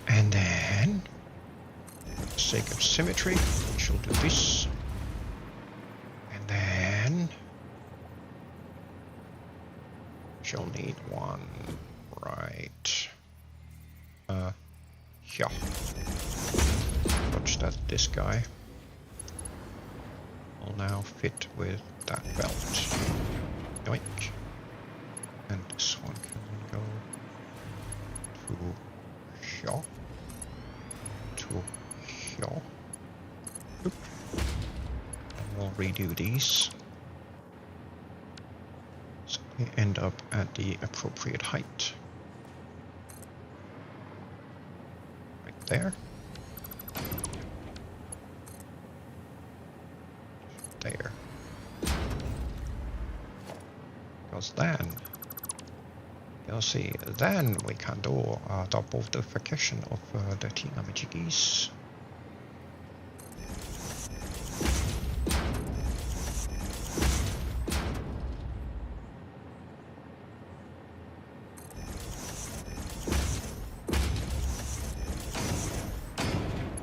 And then, for the sake of symmetry, we shall do this. And then, she'll need one right here. Watch that this guy will now fit with that belt. Yoink. And this one can go to here. To here. Oop. And we'll redo these. So we end up at the appropriate height. Right there. There. Because then, you'll see, then we can do double-ification of the thingamajiggies.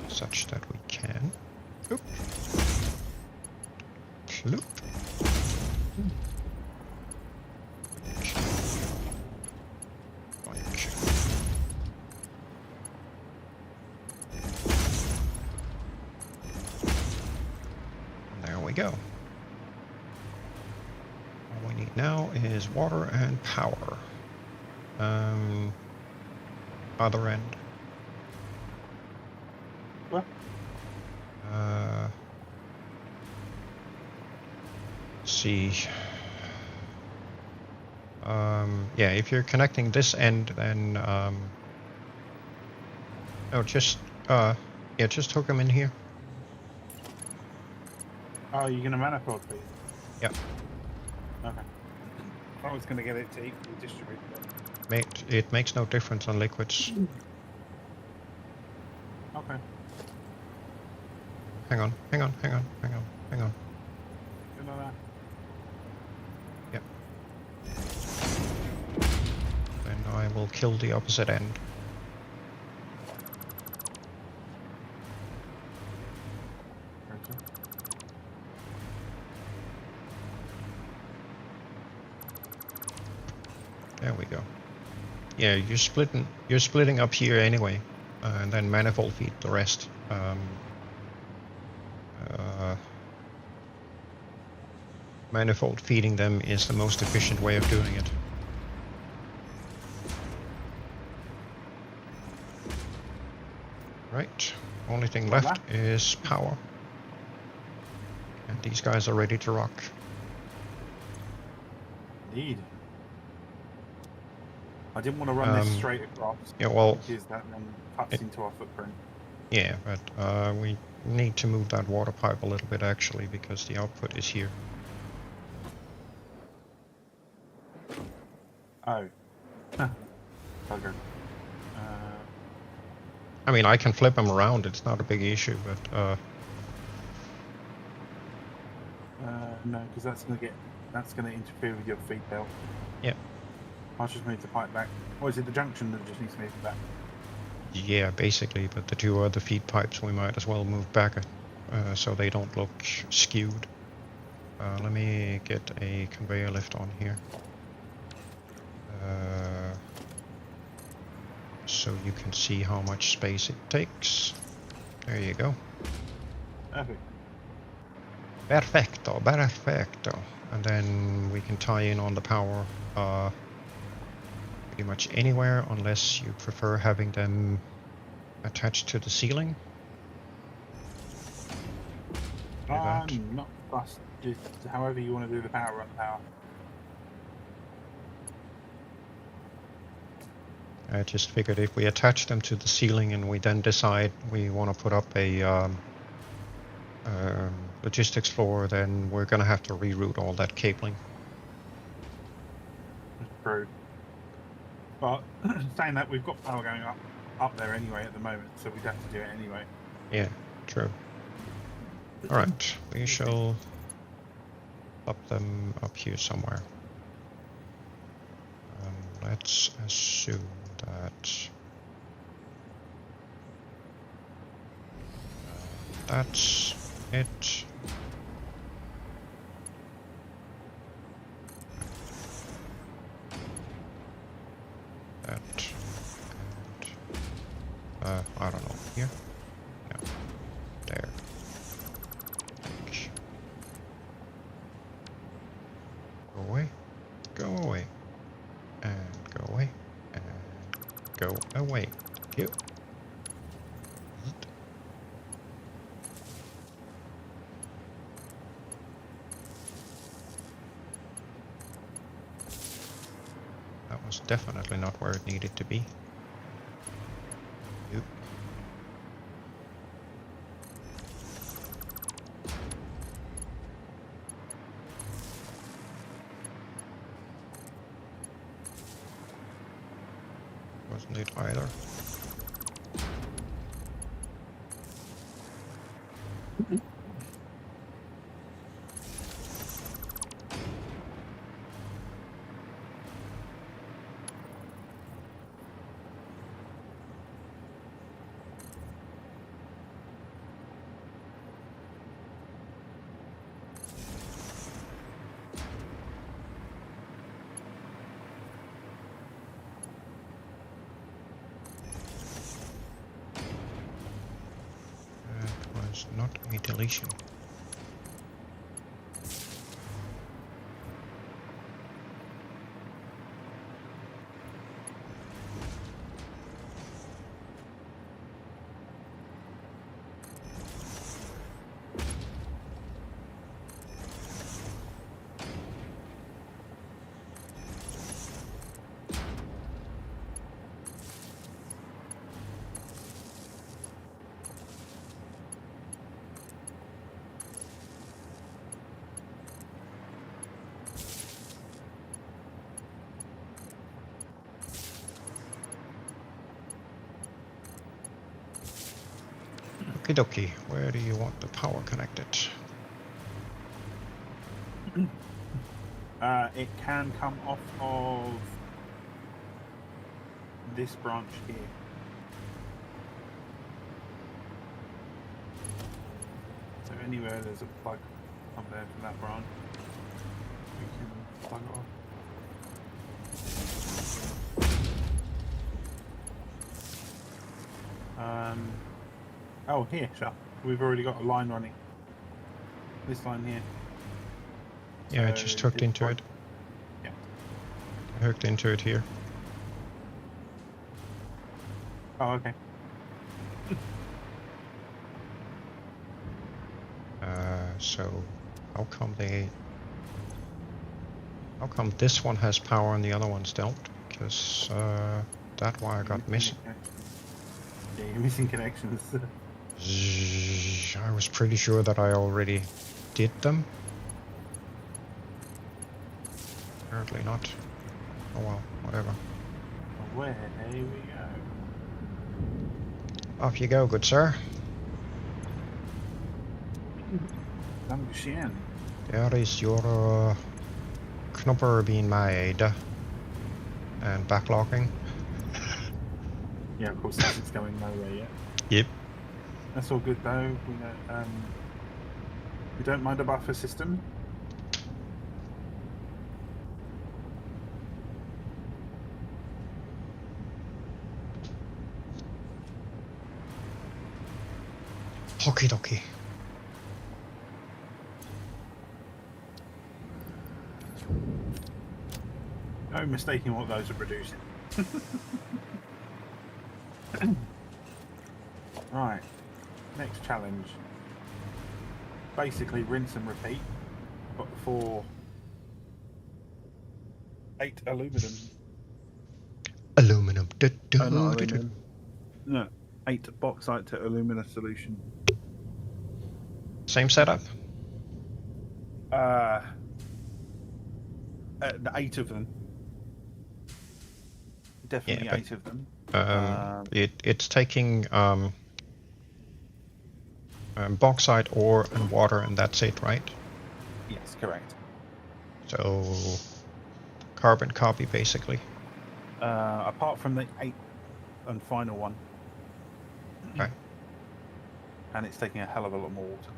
Such that we can. Oop. Loop. There we go. All we need now is water and power. Other end. What? See. Yeah, if you're connecting this end, then just hook them in here. Oh, you're gonna manifold these? Yep. Okay. I was gonna get it to equally distribute. But... It makes no difference on liquids. Okay. Hang on. Good on that. Yep. Then I will kill the opposite end. Gotcha. There we go. Yeah, you're splitting up here anyway, and then manifold feed the rest. Manifold feeding them is the most efficient way of doing it. Right, only thing left is power. And these guys are ready to rock. Indeed. I didn't want to run this straight across. Yeah, well, because that then cuts into our footprint. Yeah, but we need to move that water pipe a little bit actually, because the output is here. Oh. Bugger. I mean, I can flip them around, it's not a big issue, but no, because that's gonna interfere with your feed belt. yeah. I'll just move the pipe back. Or is it the junction that just needs to move back? Yeah, basically, but the two other feed pipes we might as well move back so they don't look skewed. Let me get a conveyor lift on here. So you can see how much space it takes. There you go. Perfect. Perfecto. And then we can tie in on the power pretty much anywhere, unless you prefer having them attached to the ceiling. Not fussed. Just however you want to do the power, run the power. I just figured if we attach them to the ceiling and we then decide we want to put up a logistics floor, then we're gonna have to reroute all that cabling. True. But saying that, we've got power going up there anyway at the moment, so we'd have to do it anyway. Yeah, true. Alright, we shall up them up here somewhere. Let's assume that that's it. That and I don't know, here? No. There. Go away. Go away. And go away. And go away. Thank you. That was definitely not where it needed to be. Nope. Wasn't it either? Not a deletion. Okie dokie, where do you want the power connected? It can come off of this branch here. So anywhere there's a plug on there for that branch, we can plug it off. Oh, here, sure. We've already got a line running. This line here. Yeah, I just hooked into it. Yeah. I hooked into it here. Oh, okay. So how come this one has power and the other ones don't? Because that wire got missing. Yeah, you're missing connections. I was pretty sure that I already did them. Apparently not. Oh well, whatever. Away we go. Off you go, good sir. Dankeschön. There is your knopper being made. And backlocking. Yeah, of course, it's going nowhere yet. Yep. That's all good though. We don't mind a buffer system. Okie dokie. No mistaking what those are producing. Right. Next challenge. Basically rinse and repeat. Got 8 aluminum. Aluminum. Not aluminum. No. 8 bauxite to alumina solution. Same setup? The 8 of them. Definitely Yeah, 8 of them. It's taking bauxite, ore, and water, and that's it, right? Yes, correct. So carbon copy, basically. Apart from the 8th and final one. Okay. And it's taking a hell of a lot more water.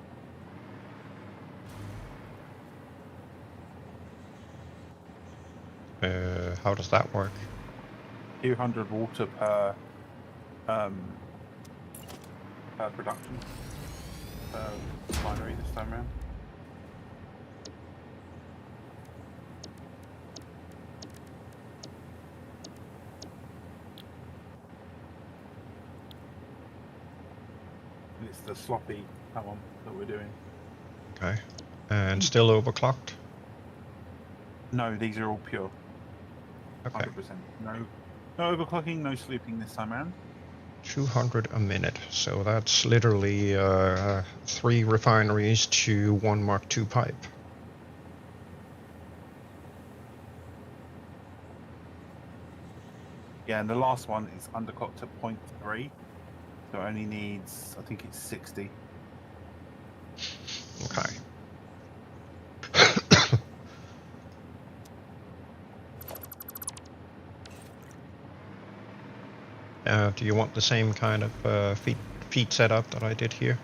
How does that work? 200 water per production refinery this time around. And it's the sloppy one that we're doing. Okay. And still overclocked? No, these are all pure. Okay. 100%. No overclocking, no slooping this time around. 200 a minute. So that's literally 3 refineries to 1 Mark II pipe. Yeah, and the last one is underclocked to 0.3. So it only needs, I think it's 60. Okay. Do you want the same kind of feed setup that I did here?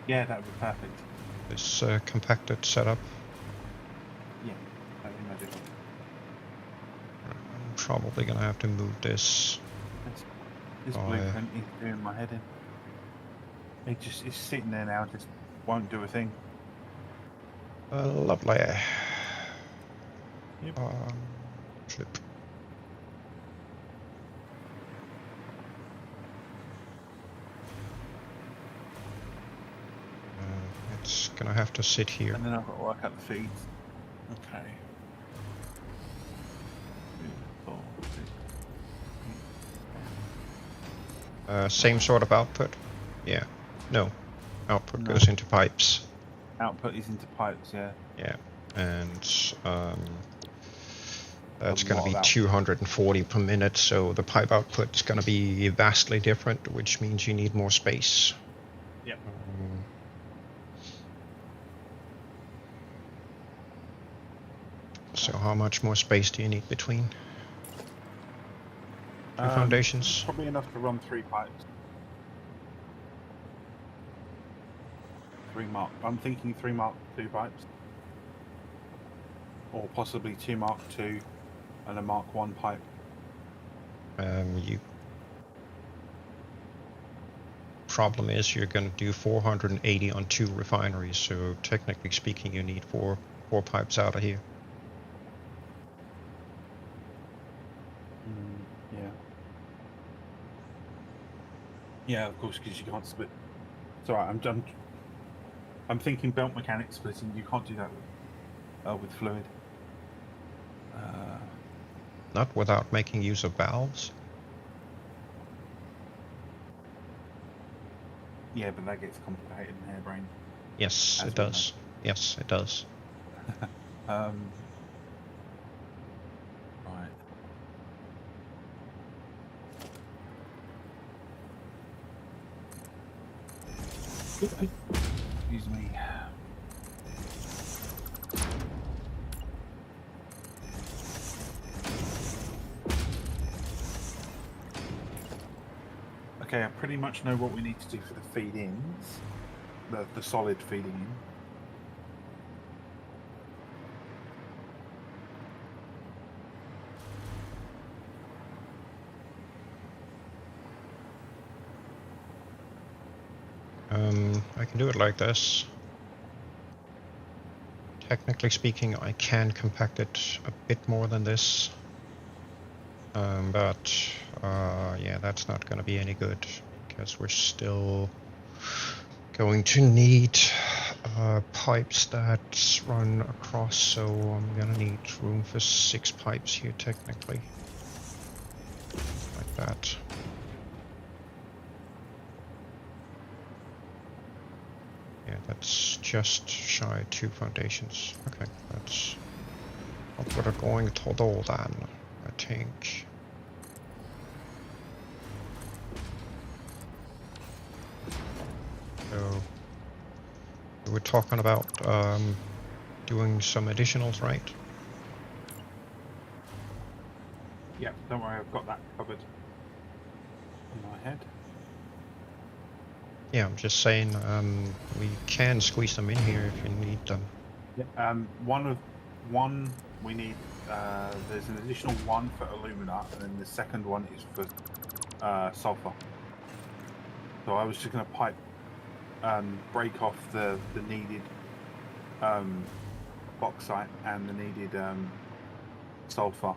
Yeah, that would be perfect. This compacted setup? Yeah, that would be magical. I'm probably gonna have to move this. This blueprint is doing my head in. It just is sitting there now, just won't do a thing. Lovely. Yep. Flip. It's gonna have to sit here. And then I've got to work out the feeds. Okay. 2, 4, 6. Same sort of output? Yeah. No. Output goes into pipes. Output is into pipes, yeah. Yeah. And that's A going lot to be of 240 per minute, so the pipe output is going to be vastly different, which means you need more space. Yep. So how much more space do you need between two foundations? Probably enough to run 3 pipes. I'm thinking 3 Mark II pipes. Or possibly 2 Mark II and a Mark I pipe. Problem is you're going to do 480 on 2 refineries, so technically speaking you need four pipes out of here. Yeah. Yeah, of course, because you can't split. It's alright, I'm thinking belt mechanics splitting. You can't do that with fluid. Not without making use of valves. Yeah, but that gets complicated and harebrained. Yes, it does. Yes, it does. Right. Excuse me. Okay, I pretty much know what we need to do for the feed-ins, the solid feeding in. I can do it like this. Technically speaking, I can compact it a bit more than this. But yeah, that's not going to be any good because we're still going to need pipes that run across, so I'm going to need room for 6 pipes here technically, like that. Yeah, that's just shy of 2 foundations. Okay, that's what we're going to do then, I think. So we were talking about doing some additionals, right? Yeah, don't worry, I've got that covered in my head. Yeah, I'm just saying we can squeeze them in here if you need them. Yeah. One we need. There's an additional one for alumina, and then the second one is for sulfur. So I was just going to pipe, break off the needed bauxite and the needed sulfur,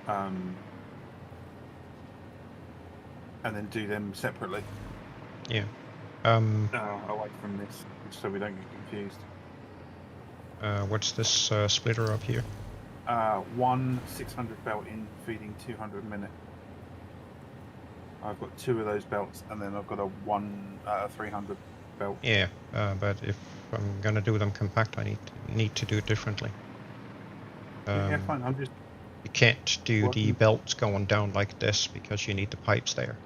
and then do them separately. Yeah. Away from this, so we don't get confused. What's this splitter up here? One 600 belt in, feeding 200 a minute. I've got 2 of those belts, and then I've got a 300 belt. Yeah, but if I'm gonna do them compact, I need to do it differently. Yeah, fine. I'm just. You can't do the belts going down like this because you need the pipes there.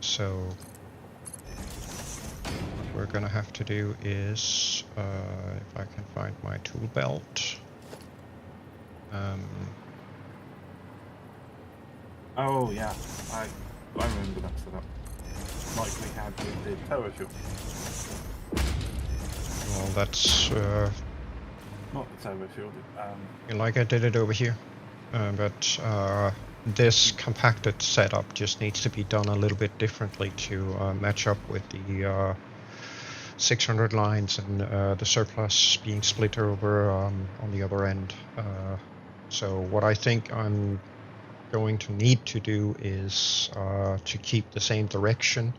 So what we're gonna have to do is, if I can find my tool belt. Oh yeah, I remember that setup. Like we had with the tower fuel. Well, that's Not the tower fuel. like I did it over here, but this compacted setup just needs to be done a little bit differently to match up with the 600 lines and the surplus being split over on the other end. So what I think I'm going to need to do is to keep the same direction.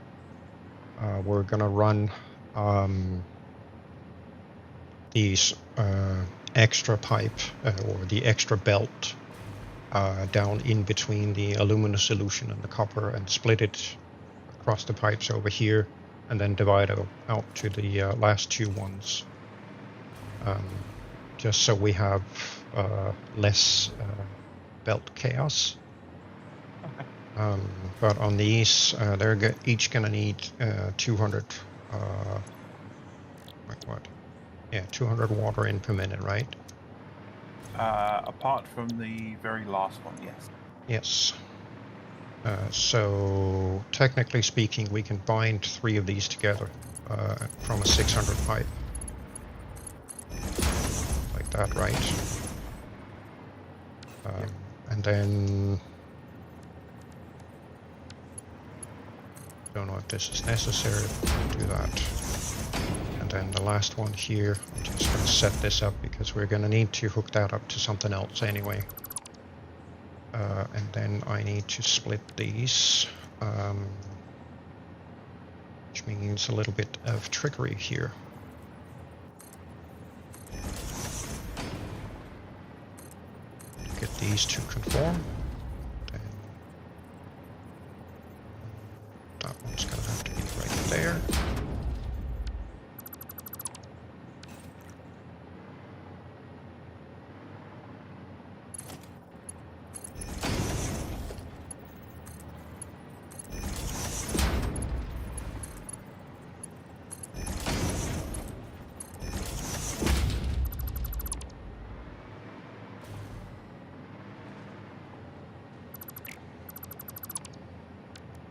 We're gonna run these extra pipe or the extra belt down in between the alumina solution and the copper and split it across the pipes over here and then divide out to the last 2 ones, just so we have less belt chaos. Okay. But on these, they're each gonna need 200 like what? Yeah, 200 water in per minute, right? Apart from the very last one, yes. Yes. So technically speaking, we can bind 3 of these together from a 600 pipe. Like that, right? And then don't know if this is necessary to do that. And then the last one here, I'm just going to set this up because we're going to need to hook that up to something else anyway. And then I need to split these, which means a little bit of trickery here. Get these to conform. Then that one's going to have to be right there.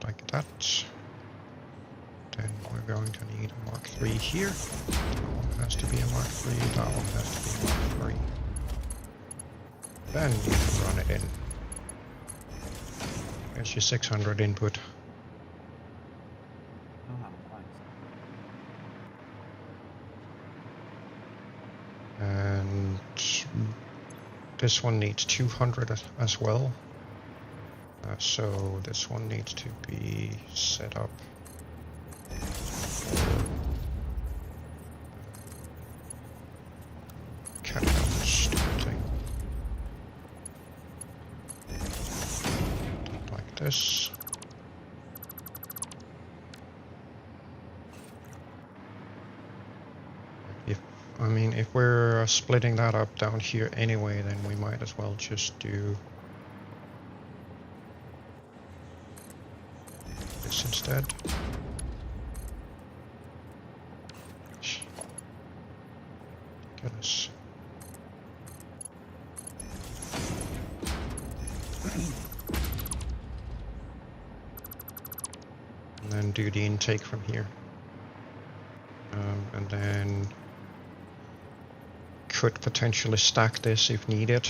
Like that. Then we're going to need a Mark III here. That one has to be a Mark III, that one has to be a Mark III. Then you can run it in. Here's your 600 input. Nice. And this one needs 200 as well. So this one needs to be set up. Cut out this stupid thing. Like this. If we're splitting that up down here anyway, then we might as well just do this instead. Goodness. And then do the intake from here. And then could potentially stack this if needed.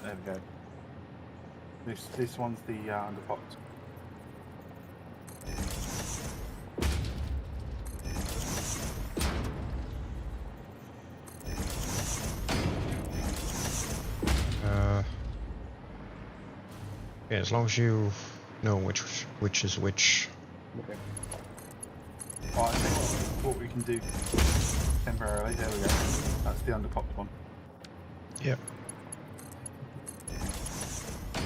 There we go. This one's the underpot. Yeah, as long as you know which is which. Okay. Well, I think what we can do temporarily. There we go. That's the underpopped one. Yep.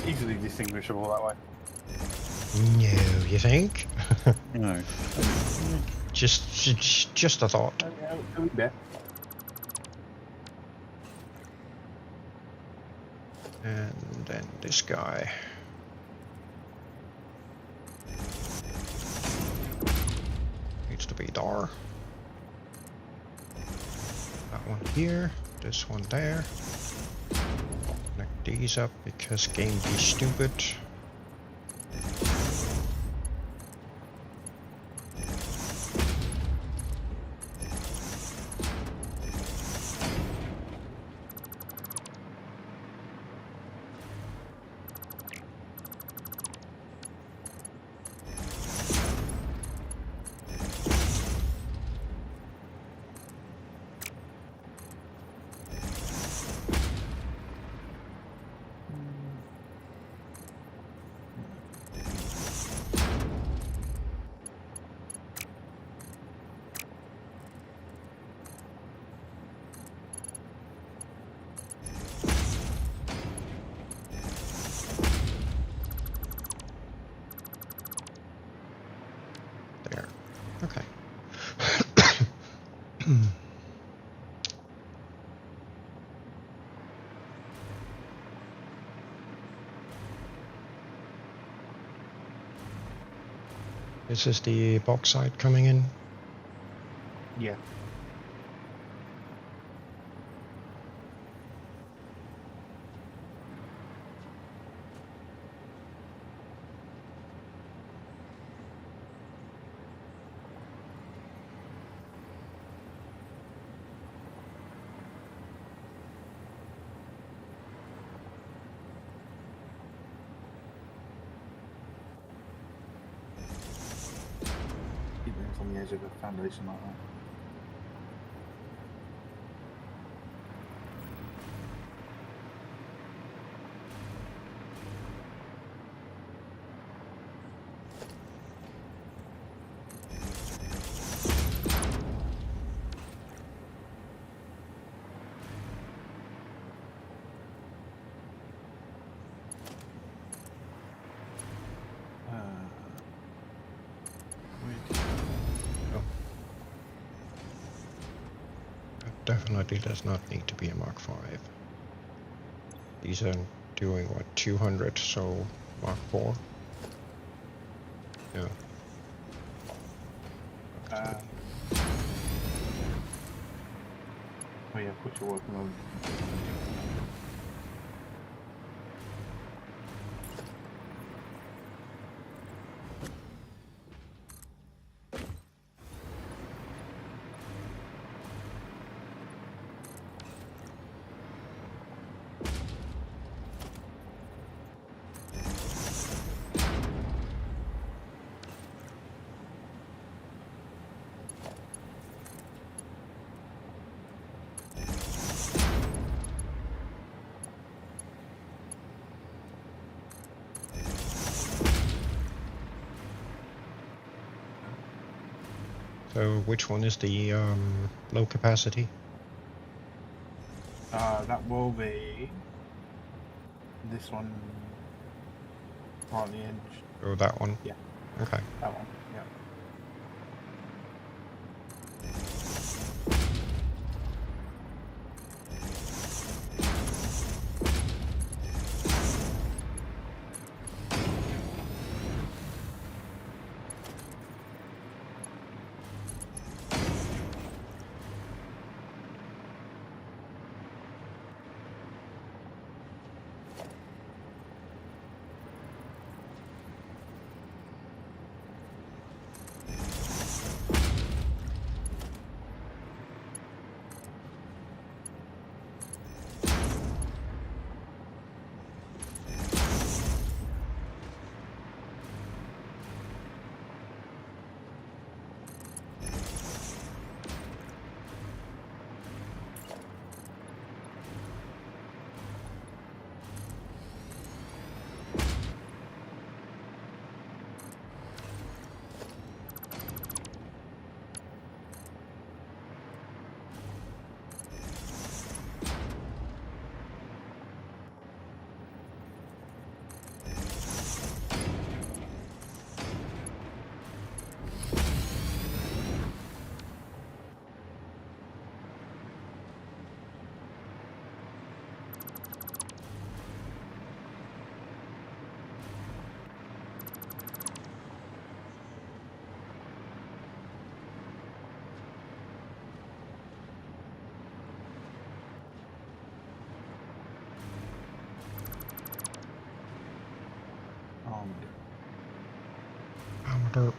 Easily distinguishable that way. No, you think? No. Just a thought. A wee bit. And then this guy. Needs to be there. That one here, this one there. Connect these up because game be stupid. There. Okay. This is the bauxite coming in. Yeah. Keep it on the edge of the foundation like that. Definitely does not need to be a Mark 5. These are doing what, 200, so Mark 4. Yeah. Oh yeah, put your working on. So which one is the low capacity? That will be this one right on the edge. Or that one? Yeah. Okay. That one, yeah.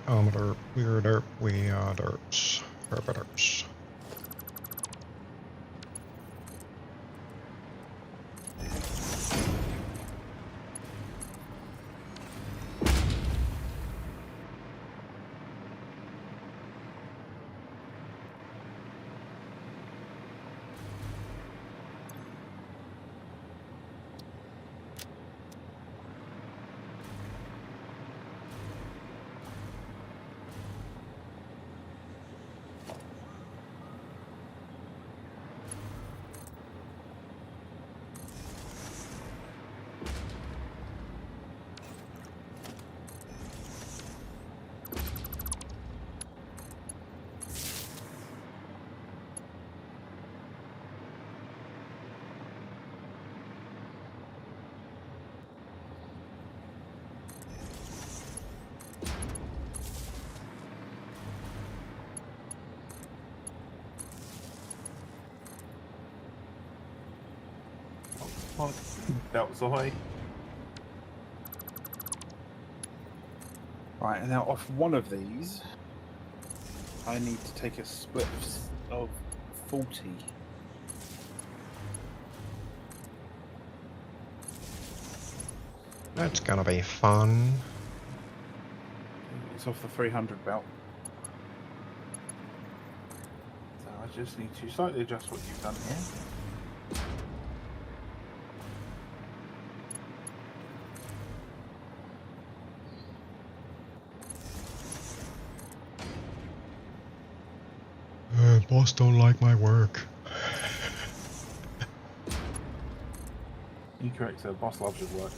I'm a derp, we're a derp, we are derps. Derps. Oh, that was the way. Right, and now off one of these, I need to take a split of 40. That's gonna be fun. It's off the 300 belt. So I just need to slightly adjust what you've done here. Boss don't like my work. Incorrect, sir. Boss loves your work.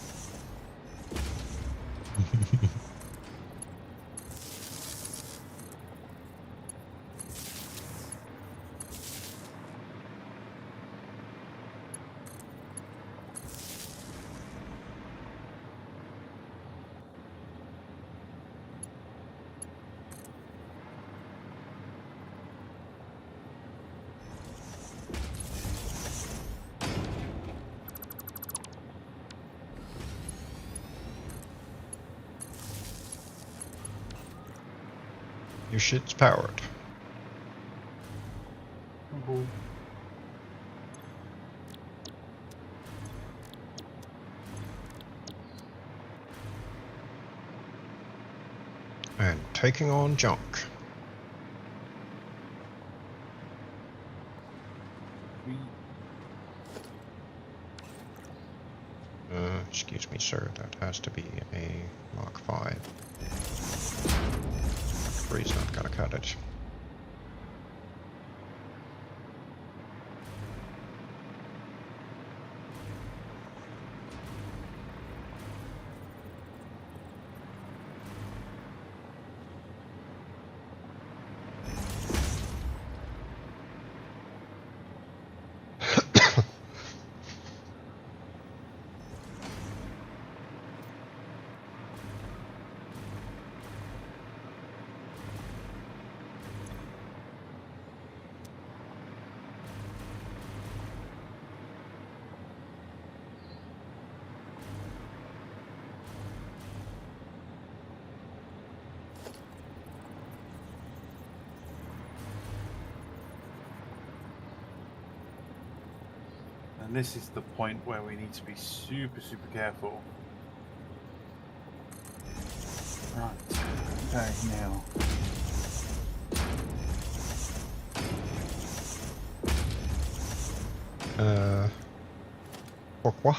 Your shit's powered. Oh. And taking on junk. Excuse me, sir. That has to be a Mach 5. 3's not gonna cut it. And this is the point where we need to be super, super careful. Right. Okay, now. Pourquoi?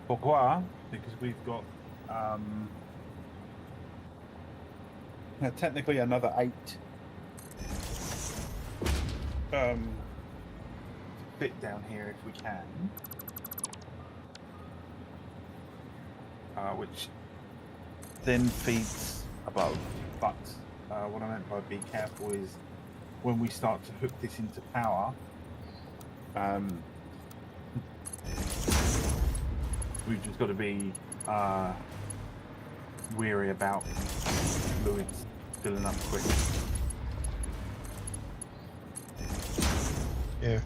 Pourquoi? Because we've got technically another 8 fit down here if we can, which then feeds above. But what I meant by be careful is when we start to hook this into power, we've just got to be weary about fluids filling up quick. Yeah.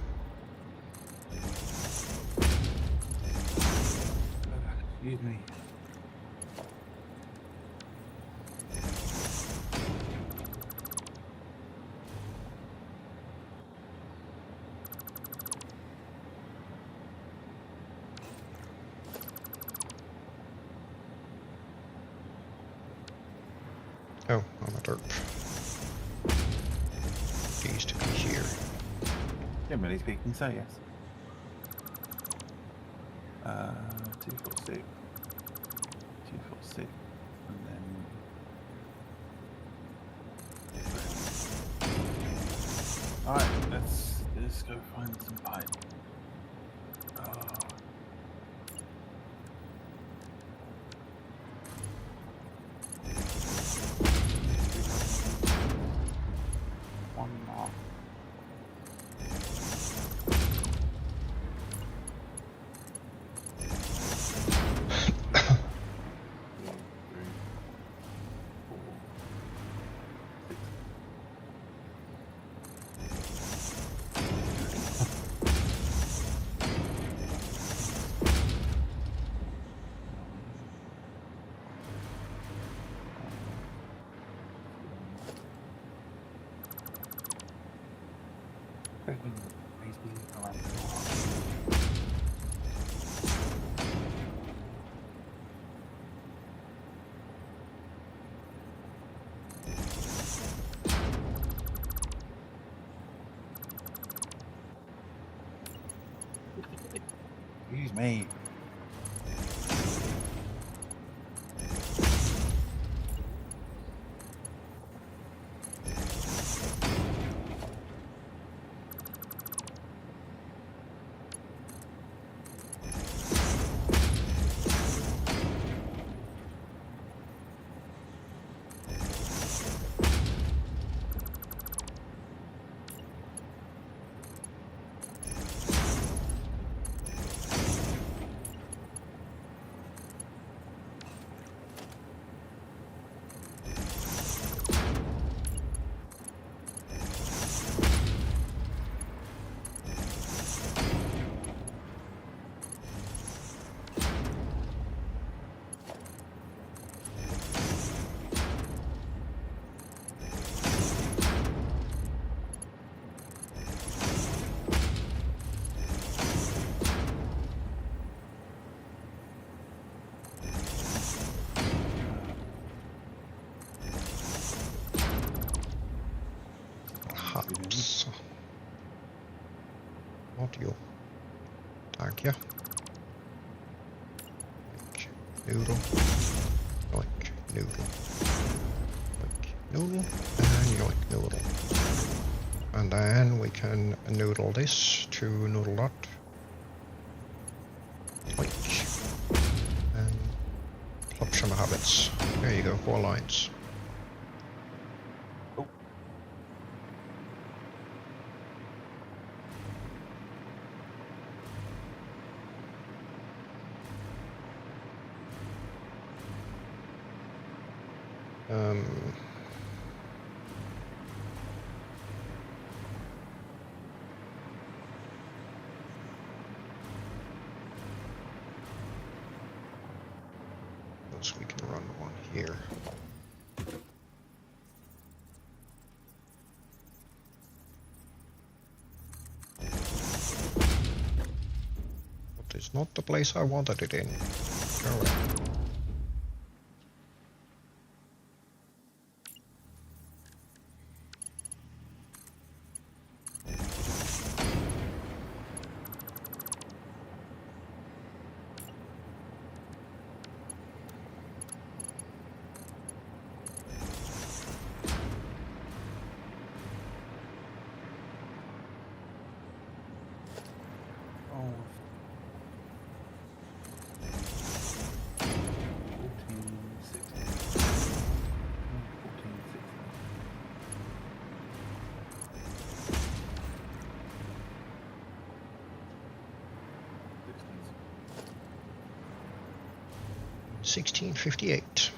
Excuse me. Oh, I'm a derp. Needs to be here. Generally speaking, so yes. 246, 246, and then. Alright, let's go find some pipe. One more. Excuse me. Haps. Audio. Tack ja. Noodle. Yoink. Noodle. Yoink. Noodle. And yoink. Noodle. And then we can noodle this to noodle that. Yoink. And plop some habits. There you go, 4 lines. So we can run one here. is not the place I wanted it in. Go away. Oh. 14, 16. 14, 1658.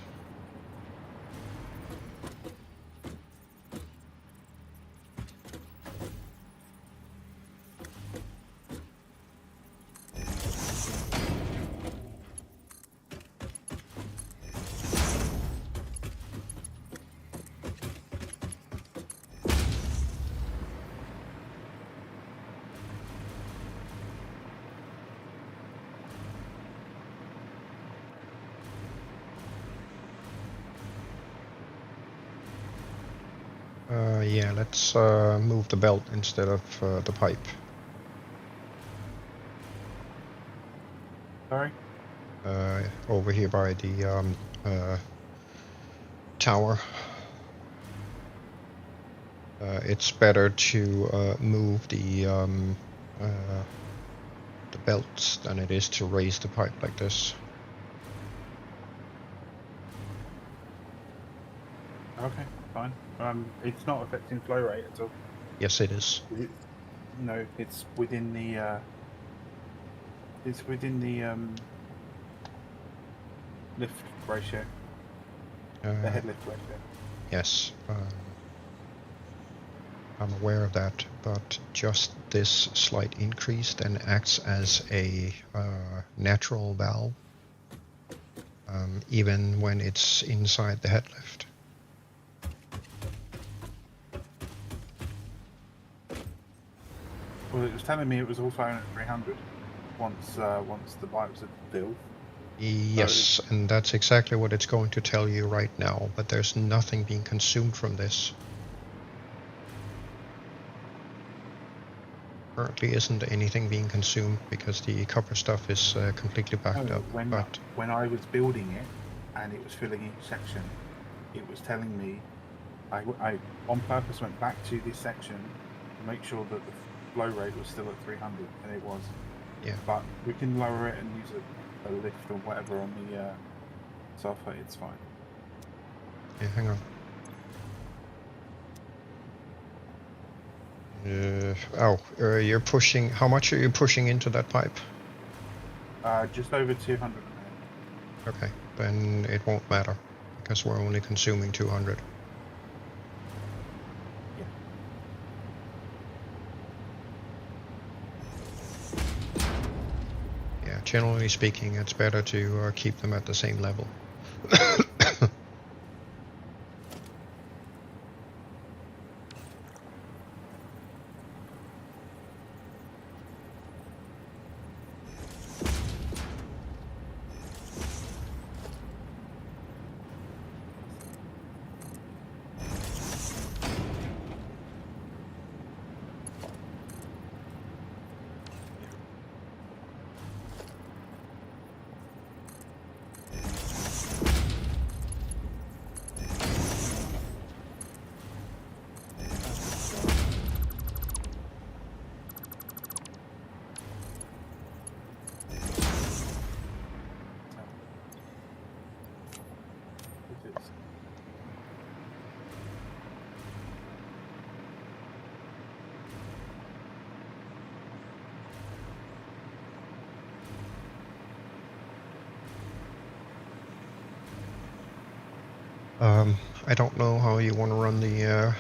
Yeah, let's move the belt instead of the pipe. Sorry? Over here by the tower. It's better to move the belts than it is to raise the pipe like this. Okay, fine. It's not affecting flow rate at all. Yes, it is. No, it's within the. It's within the lift ratio. The head lift ratio. Yes, I'm aware of that, but just this slight increase then acts as a natural valve, even when it's inside the head lift. Well, it was telling me it was all fine at 300 once the pipes had filled. Yes, and that's exactly what it's going to tell you right now, but there's nothing being consumed from this. Currently isn't anything being consumed because the copper stuff is completely backed up. When I was building it and it was filling each section, it was telling me I on purpose went back to this section to make sure that the flow rate was still at 300, and it was. Yeah. But we can lower it and use a lift or whatever on the sulfate. It's fine. Yeah, hang on. You're pushing. How much are you pushing into that pipe? Just over 200. Okay, then it won't matter because we're only consuming 200. Yeah. Yeah, generally speaking, it's better to keep them at the same level. I don't know how you want to run the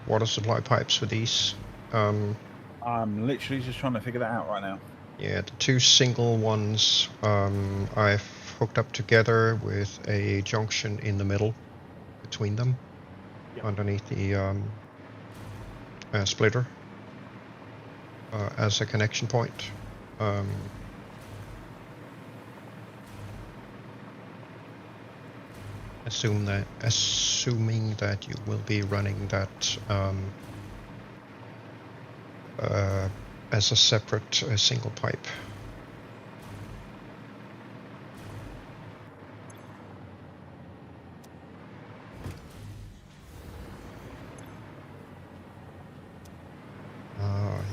water supply pipes for these. I'm literally just trying to figure that out right now. Yeah, the two single ones I've hooked up together with a junction in the middle between them, underneath the splitter as a connection point. assuming that you will be running that as a separate single pipe.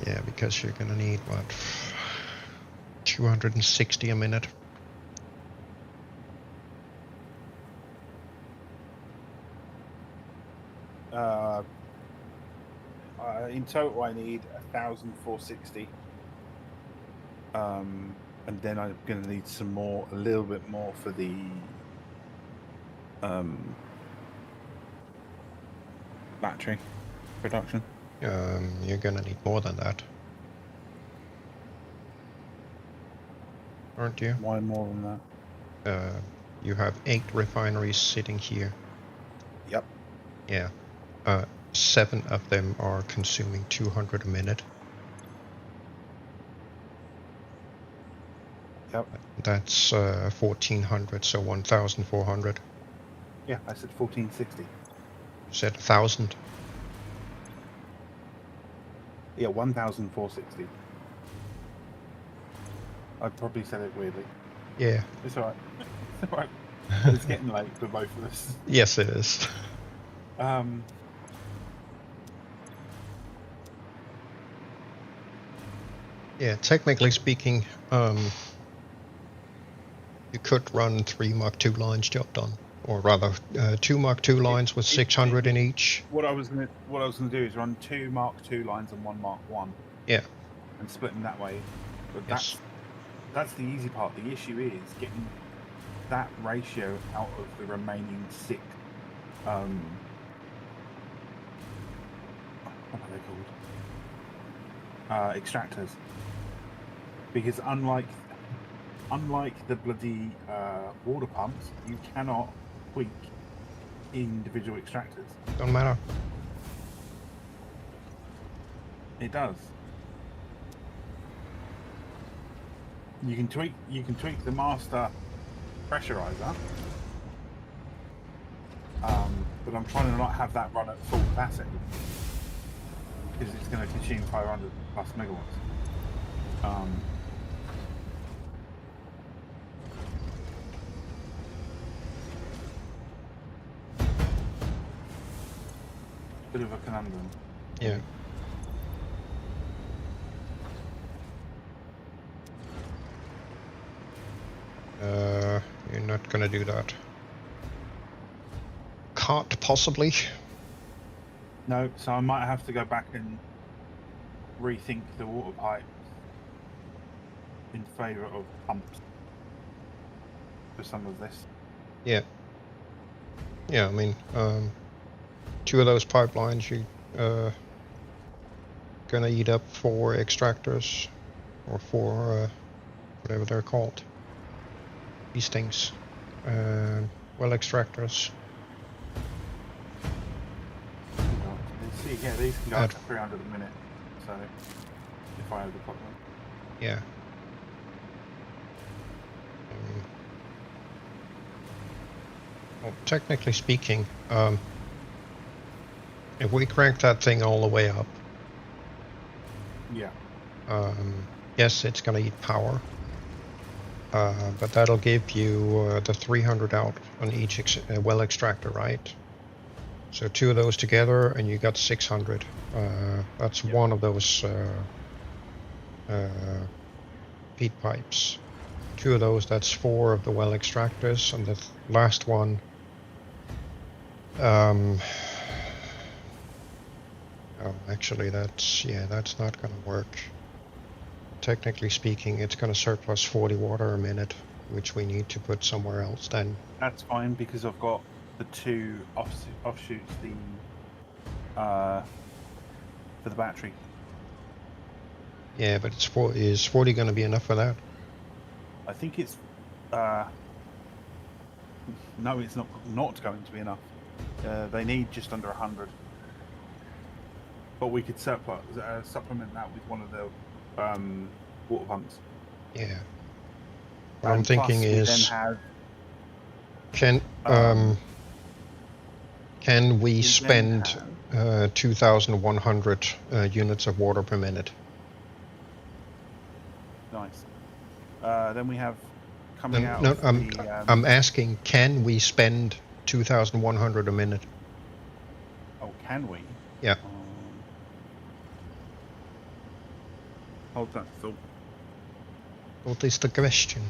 Yeah, because you're gonna need what, 260 a minute. In total, I need 1,460. And then I'm going to need some more, a little bit more for the battery production. You're gonna need more than that, aren't you? Why more than that? You have 8 refineries sitting here. Yep. Yeah. 7 of them are consuming 200 a minute. Yep. That's 1,400, so 1,400. Yeah, I said 1,460. You said 1,000. Yeah, 1,460. I probably said it weirdly. Yeah. It's alright. It's alright. It's getting late for both of us. Yes, it is. Yeah, technically speaking, you could run 3 Mark II lines, job done, or rather 2 Mark II lines with 600 in each. What I was gonna do is run 2 Mark II lines and 1 Mark I. Yeah. And split them that way. But Yes. that's the easy part. The issue is getting that ratio out of the remaining 6. What are they called? Extractors. Because unlike the bloody water pumps, you cannot tweak individual extractors. Don't matter. It does. You can tweak the master pressurizer, but I'm trying to not have that run at full capacity because it's going to consume 500 plus megawatts. Bit of a conundrum. Yeah. You're not gonna do that. Can't possibly. No, so I might have to go back and rethink the water pipes in favour of pumps for some of this. Yeah. Yeah, I mean, 2 of those pipelines you gonna eat up 4 extractors, or 4 whatever they're called. These things, well, extractors. See, yeah, these can go up to 300 a minute. So if I overclock them. Yeah. Well, technically speaking, if we crank that thing all the way up, yeah, yes, it's going to eat power, but that'll give you the 300 out on each well extractor, right? So 2 of those together, and you got 600. That's one of those feed pipes. 2 of those, that's 4 of the well extractors, and the last one. Oh, actually, that's not going to work. Technically speaking, it's going to surplus 40 water a minute, which we need to put somewhere else then. that's fine because I've got the 2 offshoots for the battery. Yeah, but is 40 going to be enough for that? I think it's no, it's not going to be enough. They need just under 100. But we could supplement that with one of the water pumps. Yeah. What I'm thinking is, can Can we then spend 2,100 units of water per minute? Nice. Then we have coming out No, of I'm asking, can we spend 2,100 a minute? Oh, can we? Yeah. Hold that thought. What is the question?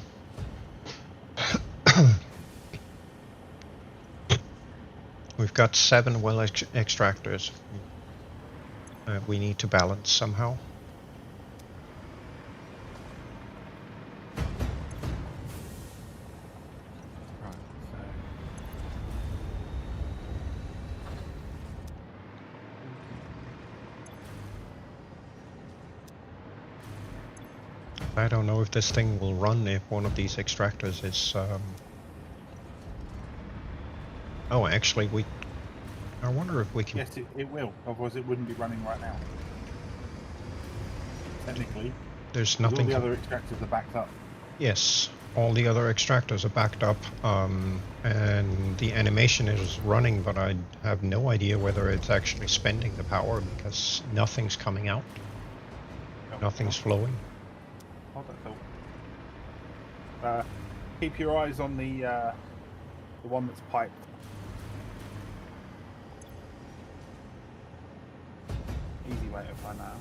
We've got 7 well extractors. We need to balance somehow. Right, I don't know if this thing will run if one of these extractors is... Oh, actually, I wonder if we can... Yes, it will. Otherwise, it wouldn't be running right now. Technically. There's nothing... All the other extractors are backed up. Yes, all the other extractors are backed up, and the animation is running, but I have no idea whether it's actually spending the power because nothing's coming out. Nothing's flowing. Hold that thought. Keep your eyes on the one that's piped. Easy way to find out.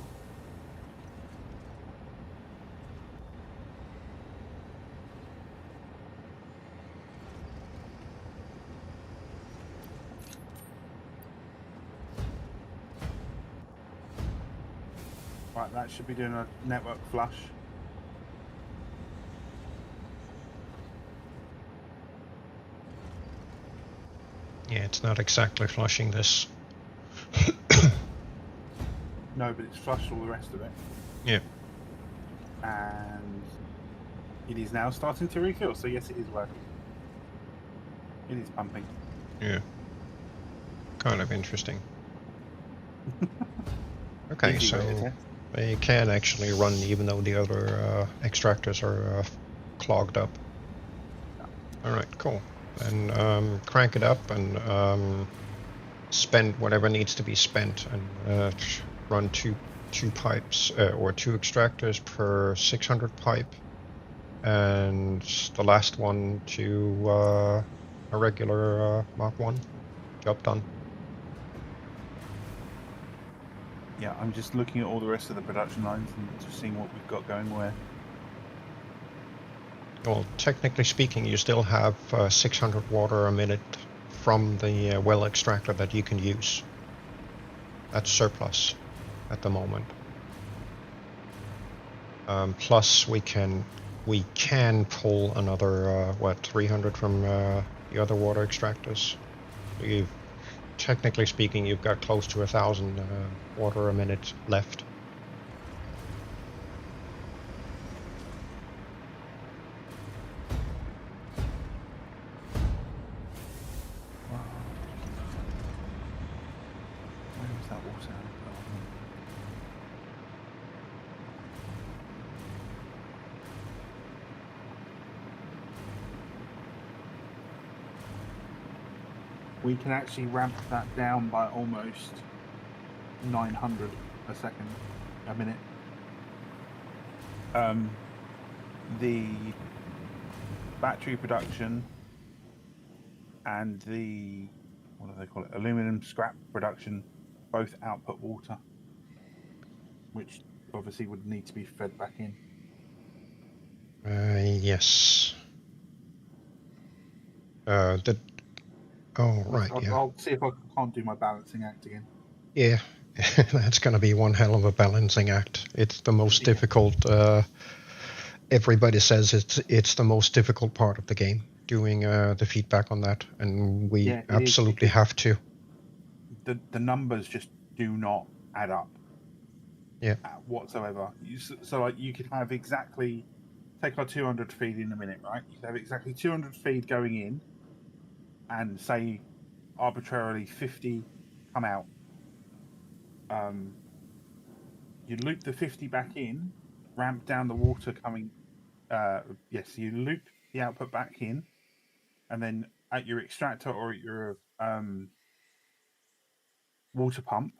Right, that should be doing a network flush. Yeah, it's not exactly flushing this. No, but it's flushed all the rest of it. Yeah. And it is now starting to refill, so yes, it is working. It is pumping. Yeah. Kind of interesting. Okay, Easy way to so test. they can actually run even though the other extractors are clogged up. Alright, cool. Then crank it up and spend whatever needs to be spent and run two pipes or 2 extractors per 600 pipe, and the last one to a regular Mark 1. Job done. Yeah, I'm just looking at all the rest of the production lines and just seeing what we've got going where. Well, technically speaking, you still have 600 water a minute from the well extractor that you can use. That's surplus at the moment. Plus, we can pull another 300 from the other water extractors. Technically speaking, you've got close to 1,000 water a minute left. Where is that water? We can actually ramp that down by almost 900 a minute. The battery production and the, what do they call it, aluminum scrap production, both output water, which obviously would need to be fed back in. Yes. Oh, right, yeah. I'll see if I can't do my balancing act again. Yeah, that's going to be one hell of a balancing act. It's the most difficult. Everybody says it's the most difficult part of the game, doing the feedback on that, and we absolutely have to. The numbers just do not add up. Yeah. Whatsoever. So like you could have exactly, take our 200 feed in a minute, right? You could have exactly 200 feed going in, and say arbitrarily 50 come out. You loop the 50 back in, ramp down the water coming. You loop the output back in, and then at your extractor or at your water pump,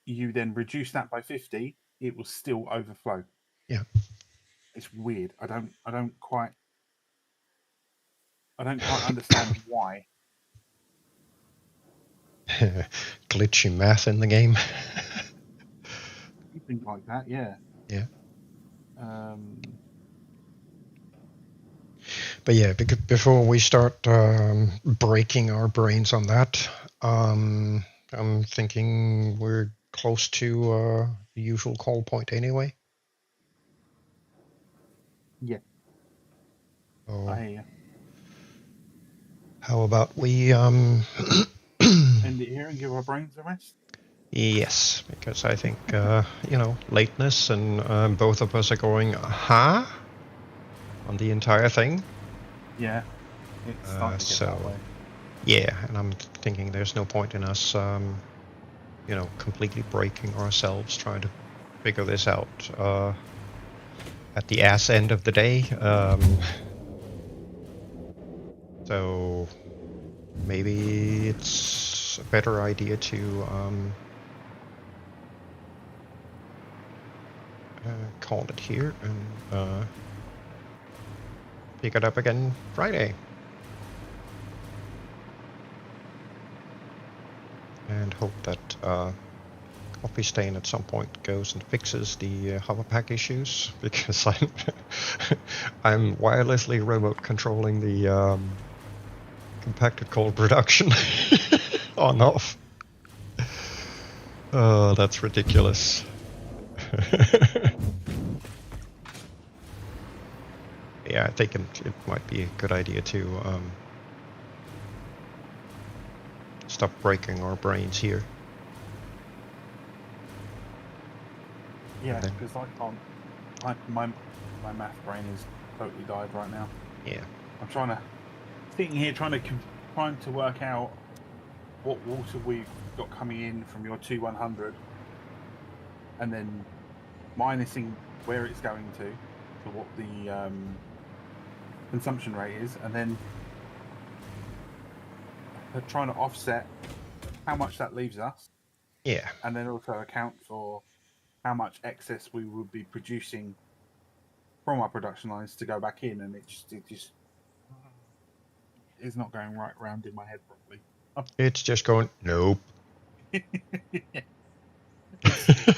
you then reduce that by 50, it will still overflow. Yeah. It's weird. I don't quite understand why. Glitchy math in the game. Things like that, yeah. Yeah. But yeah, before we start breaking our brains on that, I'm thinking we're close to the usual call point anyway. Yeah. So I hear you. how about we end it here and give our brains a rest? Yes, because I think lateness and both of us are going on the entire thing. Yeah. It's starting to get that way. Yeah, and I'm thinking there's no point in us completely breaking ourselves trying to figure this out at the ass end of the day. So maybe it's a better idea to call it here and pick it up again Friday. And hope that Coffee Stain at some point goes and fixes the hover pack issues, because I'm wirelessly remote controlling the compacted coal production on off. Oh, that's ridiculous. Yeah, I think it might be a good idea to stop breaking our brains here. Yeah, because I can't. My math brain is totally died right now. Yeah. I'm sitting here trying to work out what water we've got coming in from your 2100, and then minusing where it's going to what the consumption rate is, and then trying to offset how much that leaves us. Yeah. And then also account for how much excess we would be producing from our production lines to go back in, and it just is not going right round in my head properly. It's just going, nope.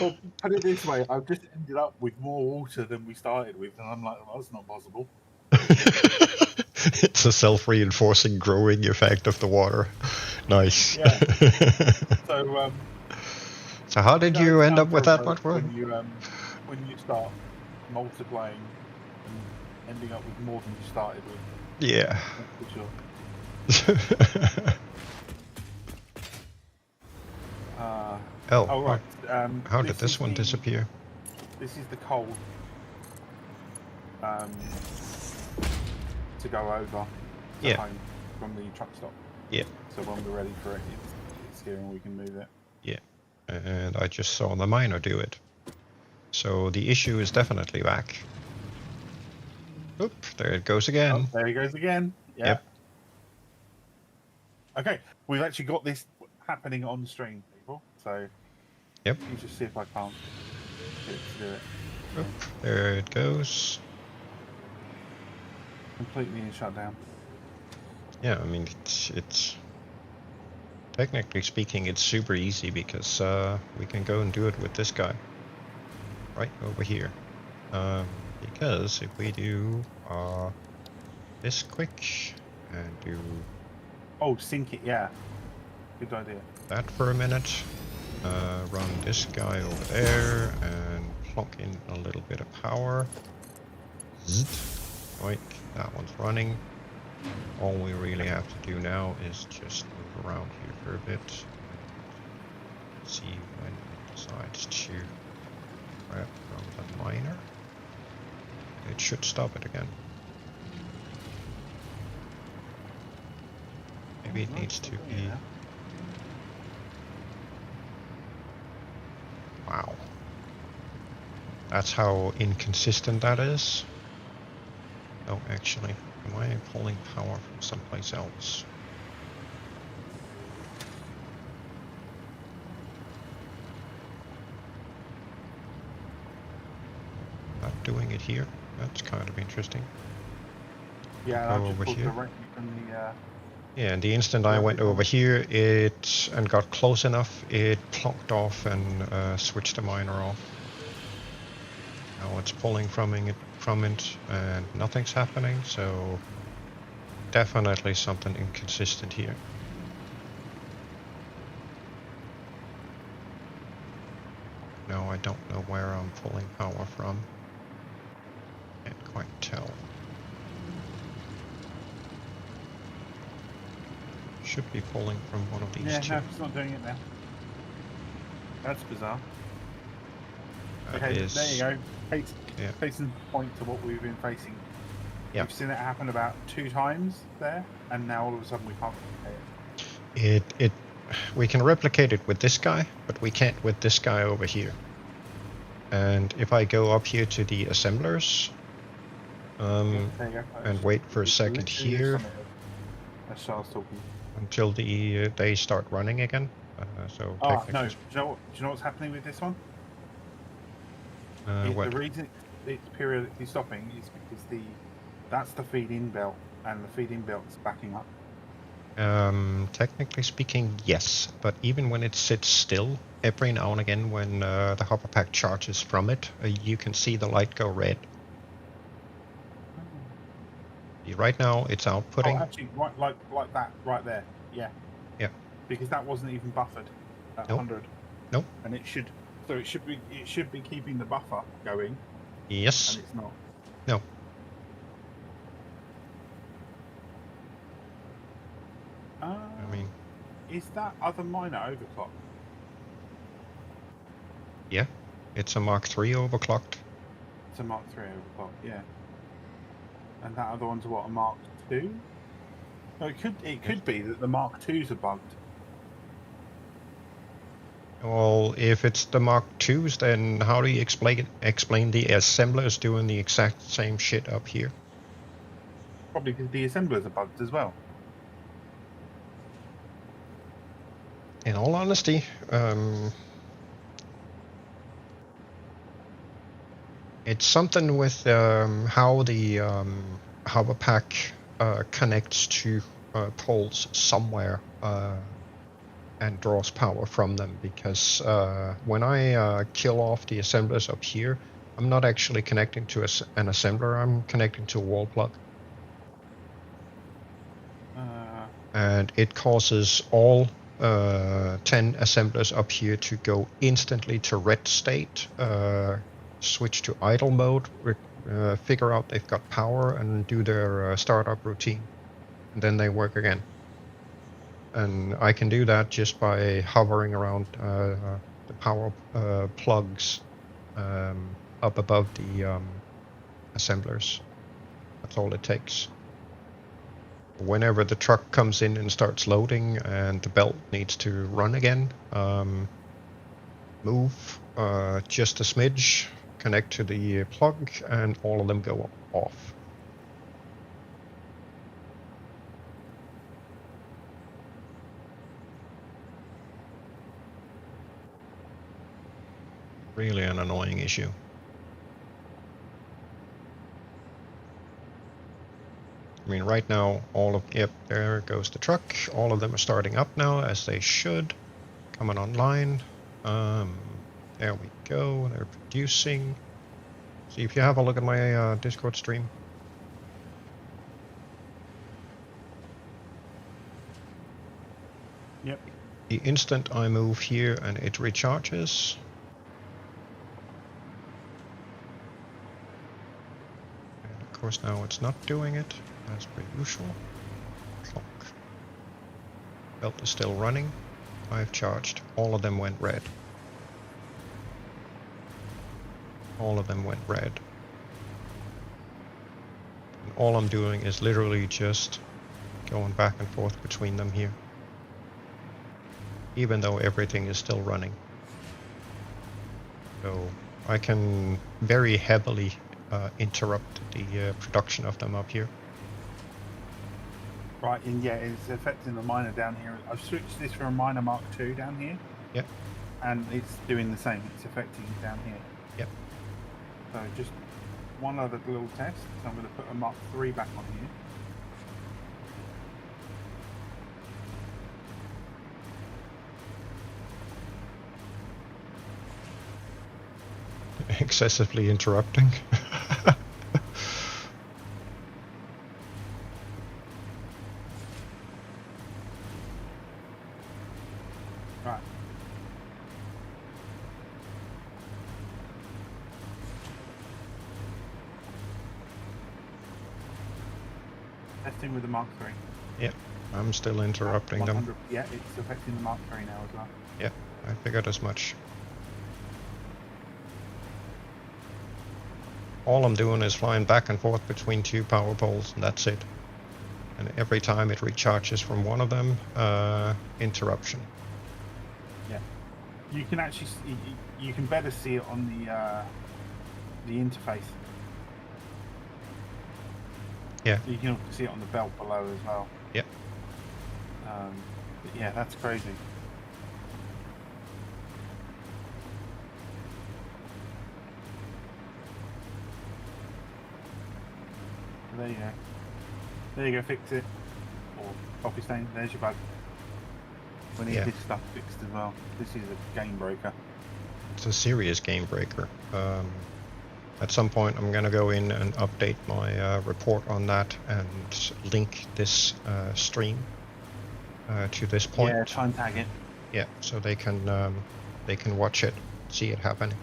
Well, put it this way, I've just ended up with more water than we started with, and I'm like, well, that's not possible. It's a self-reinforcing growing effect of the water. Nice. Yeah. So how did you end up with that much water? When you start multiplying and ending up with more than you started with. Yeah. That's for sure. Right. How did this one disappear? This is the coal to go over to home from the truck stop. Yeah. So when we're ready for it, it's here and we can move it. Yeah. And I just saw the miner do it. So the issue is definitely back. Oop, there it goes again. Oh, there he goes again. Yeah. Yep. Okay, we've actually got this happening on stream, people. So yep. Let me just see if I can't get it to do it. Oop, there it goes. Completely shut down. Yeah, I mean, it's technically speaking, it's super easy because we can go and do it with this guy right over here. Because if we do this quick and do sync it, yeah, good idea. That for a minute, run this guy over there and plunk in a little bit of power. Right, that one's running. All we really have to do now is just move around here for a bit. See when it decides to grab from the miner. It should stop it again. Maybe it needs to be... Wow. That's how inconsistent that is. Oh, actually, am I pulling power from someplace else? Not doing it here. That's kind of interesting. Yeah, Go I just over pulled here. directly from the. Yeah, and the instant I went over here, it and got close enough, it plonked off and switched the miner off. Now it's pulling from it, and nothing's happening. So definitely something inconsistent here. No, I don't know where I'm pulling power from. Can't quite tell. Should be pulling from one of these two. No, it's not doing it now. That's bizarre. That Okay, is, there you go. yeah. Facing point to what we've been facing. Yeah. We've seen it happen about 2 times there, and now all of a sudden we can't replicate it. We can replicate it with this guy, but we can't with this guy over here. And if I go up here to the assemblers, There you go. and wait for a second Literally here the summit of- as Charles talking. until they start running again. So Oh no! technically, Do you know what's happening with this one? what? The reason it's periodically stopping is because that's the feed-in belt, and the feed-in belt's backing up. Technically speaking, yes, but even when it sits still, every now and again when the hopper pack charges from it, you can see the light go red. Right now it's outputting. Oh, actually, right, like that, right there. Yeah. Yeah. Because that wasn't even buffered at Nope. 100. Nope. And it should be keeping the buffer going, Yes. and it's not. No. I mean, Is that other miner overclocked? yeah, it's a Mark III overclocked. It's a Mark III overclock, yeah. And that other one's what, a Mark II? No, it could be that the Mark IIs are bugged. Well, if it's the Mark IIs, then how do you explain the assemblers doing the exact same shit up here? Probably because the assemblers are bugged as well. In all honesty, it's something with how the hover pack connects to poles somewhere and draws power from them, because when I kill off the assemblers up here, I'm not actually connecting to an assembler, I'm connecting to a wall plug. And it causes all 10 assemblers up here to go instantly to red state, switch to idle mode, figure out they've got power, and do their startup routine. And then they work again. And I can do that just by hovering around the power plugs up above the assemblers. That's all it takes. Whenever the truck comes in and starts loading and the belt needs to run again, move just a smidge, connect to the plug, and all of them go off. Really an annoying issue. I mean, right now, yep, there goes the truck. All of them are starting up now, as they should. Coming online. There we go, they're producing. See, if you have a look at my Discord stream. Yep. The instant I move here and it recharges. And of course now it's not doing it, as per usual. Clock. Belt is still running. I've charged. All of them went red. All of them went red. And all I'm doing is literally just going back and forth between them here, even though everything is still running. So I can very heavily interrupt the production of them up here. Right, and yeah, it's affecting the miner down here. I've switched this from a miner Mark II down here. Yep. And it's doing the same. It's affecting it down here. Yep. So just one other little test. So I'm going to put a Mark III back on here. Excessively interrupting. Right. Testing with the Mark III. Yeah, I'm still interrupting them. 100 Yeah, it's affecting the Mark III now as well. Yeah, I figured as much. All I'm doing is flying back and forth between 2 power poles, and that's it. And every time it recharges from one of them, interruption. Yeah, you can actually you can better see it on the interface. Yeah. You can also see it on the belt below as well. Yeah. But yeah, that's crazy. There you go. There you go, fix it. Or copy stain, there's your bug. We need this stuff fixed as well. This is a game breaker. It's a serious game breaker. At some point I'm going to go in and update my report on that and link this stream to this point. Yeah, time tag it. Yeah, so they can watch it, see it happening.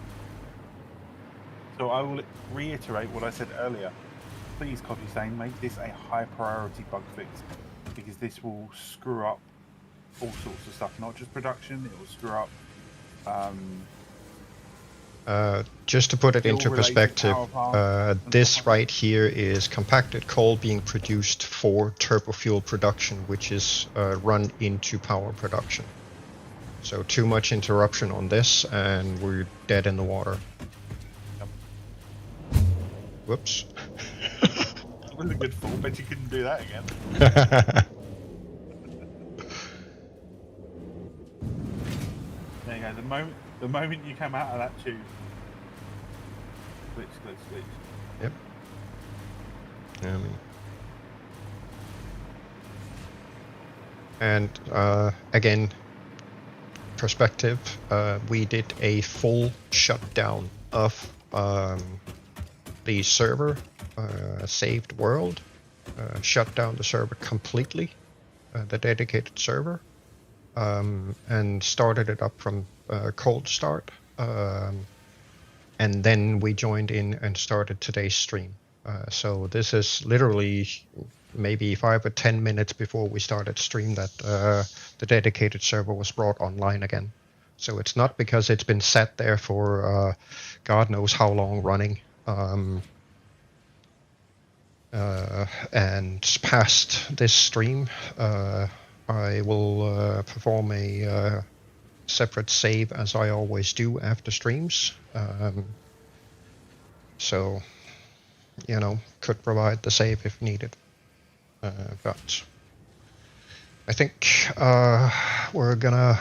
So I will reiterate what I said earlier. Please, Coffee Stain, make this a high priority bug fix, because this will screw up all sorts of stuff, not just production. It will screw up. Just to put it into Fuel-related perspective, power plants and this stuff like right here is compacted coal being produced for turbo fuel production, which is run into power production. So too much interruption on this, and we're dead in the water. Yep. Whoops. It was a good fall, but you couldn't do that again. There you go. The moment you come out of that tube, glitch. Yep. And again, perspective, we did a full shutdown of the server, saved world, shut down the server completely, the dedicated server, and started it up from cold start. And then we joined in and started today's stream. So this is literally maybe 5 or 10 minutes before we started stream that the dedicated server was brought online again. So it's not because it's been sat there for God knows how long running. And past this stream, I will perform a separate save as I always do after streams. So, you know, could provide the save if needed. But I think we're gonna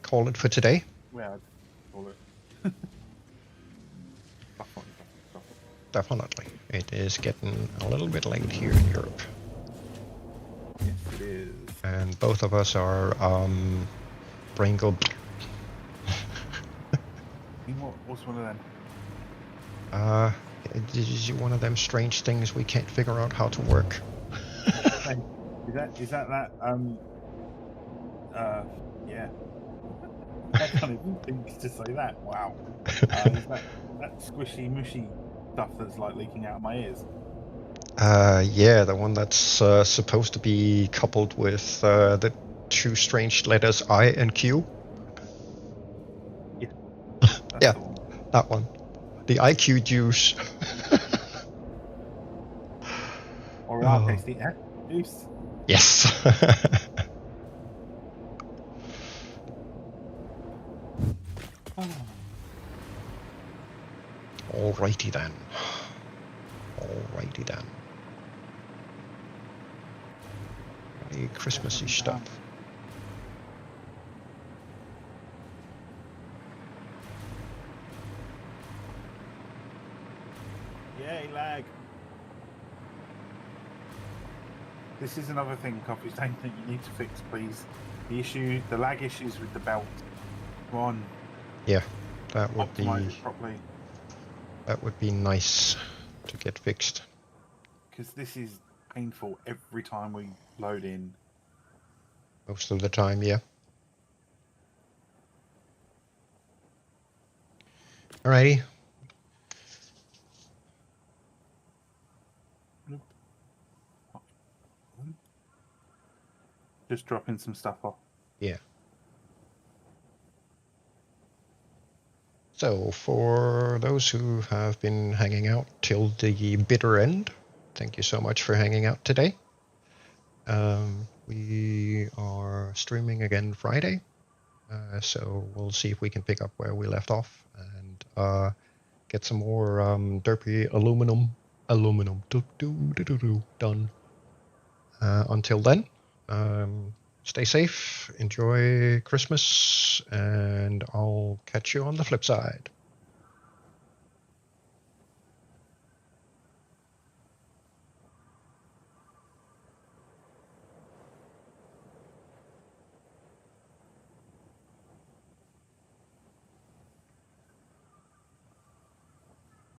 call it for today. Yeah, call it. Definitely. It is getting a little bit late here in Europe. Yes, it is. And both of us are brain go. What's one of them? This is one of them strange things we can't figure out how to work. Is that yeah. I can't even think to say that. Wow. Is that squishy mushy stuff that's like leaking out of my ears? Yeah, the one that's supposed to be coupled with the 2 strange letters I and Q. Yeah. Yeah, that one. The IQ juice. Or in our case, the F juice. Yes. Alrighty then. Very Christmassy stuff. Yay, lag. This is another thing, Coffee Stain, that you need to fix, please. The lag issues with the belt. Come on. Yeah, that would Optimize be it properly. that would be nice to get fixed. Because this is painful every time we load in. Most of the time, yeah. Alrighty. Just dropping some stuff off. Yeah. So, for those who have been hanging out till the bitter end, thank you so much for hanging out today. We are streaming again Friday, so we'll see if we can pick up where we left off and get some more derpy aluminum done. Until then, stay safe, enjoy Christmas, and I'll catch you on the flip side.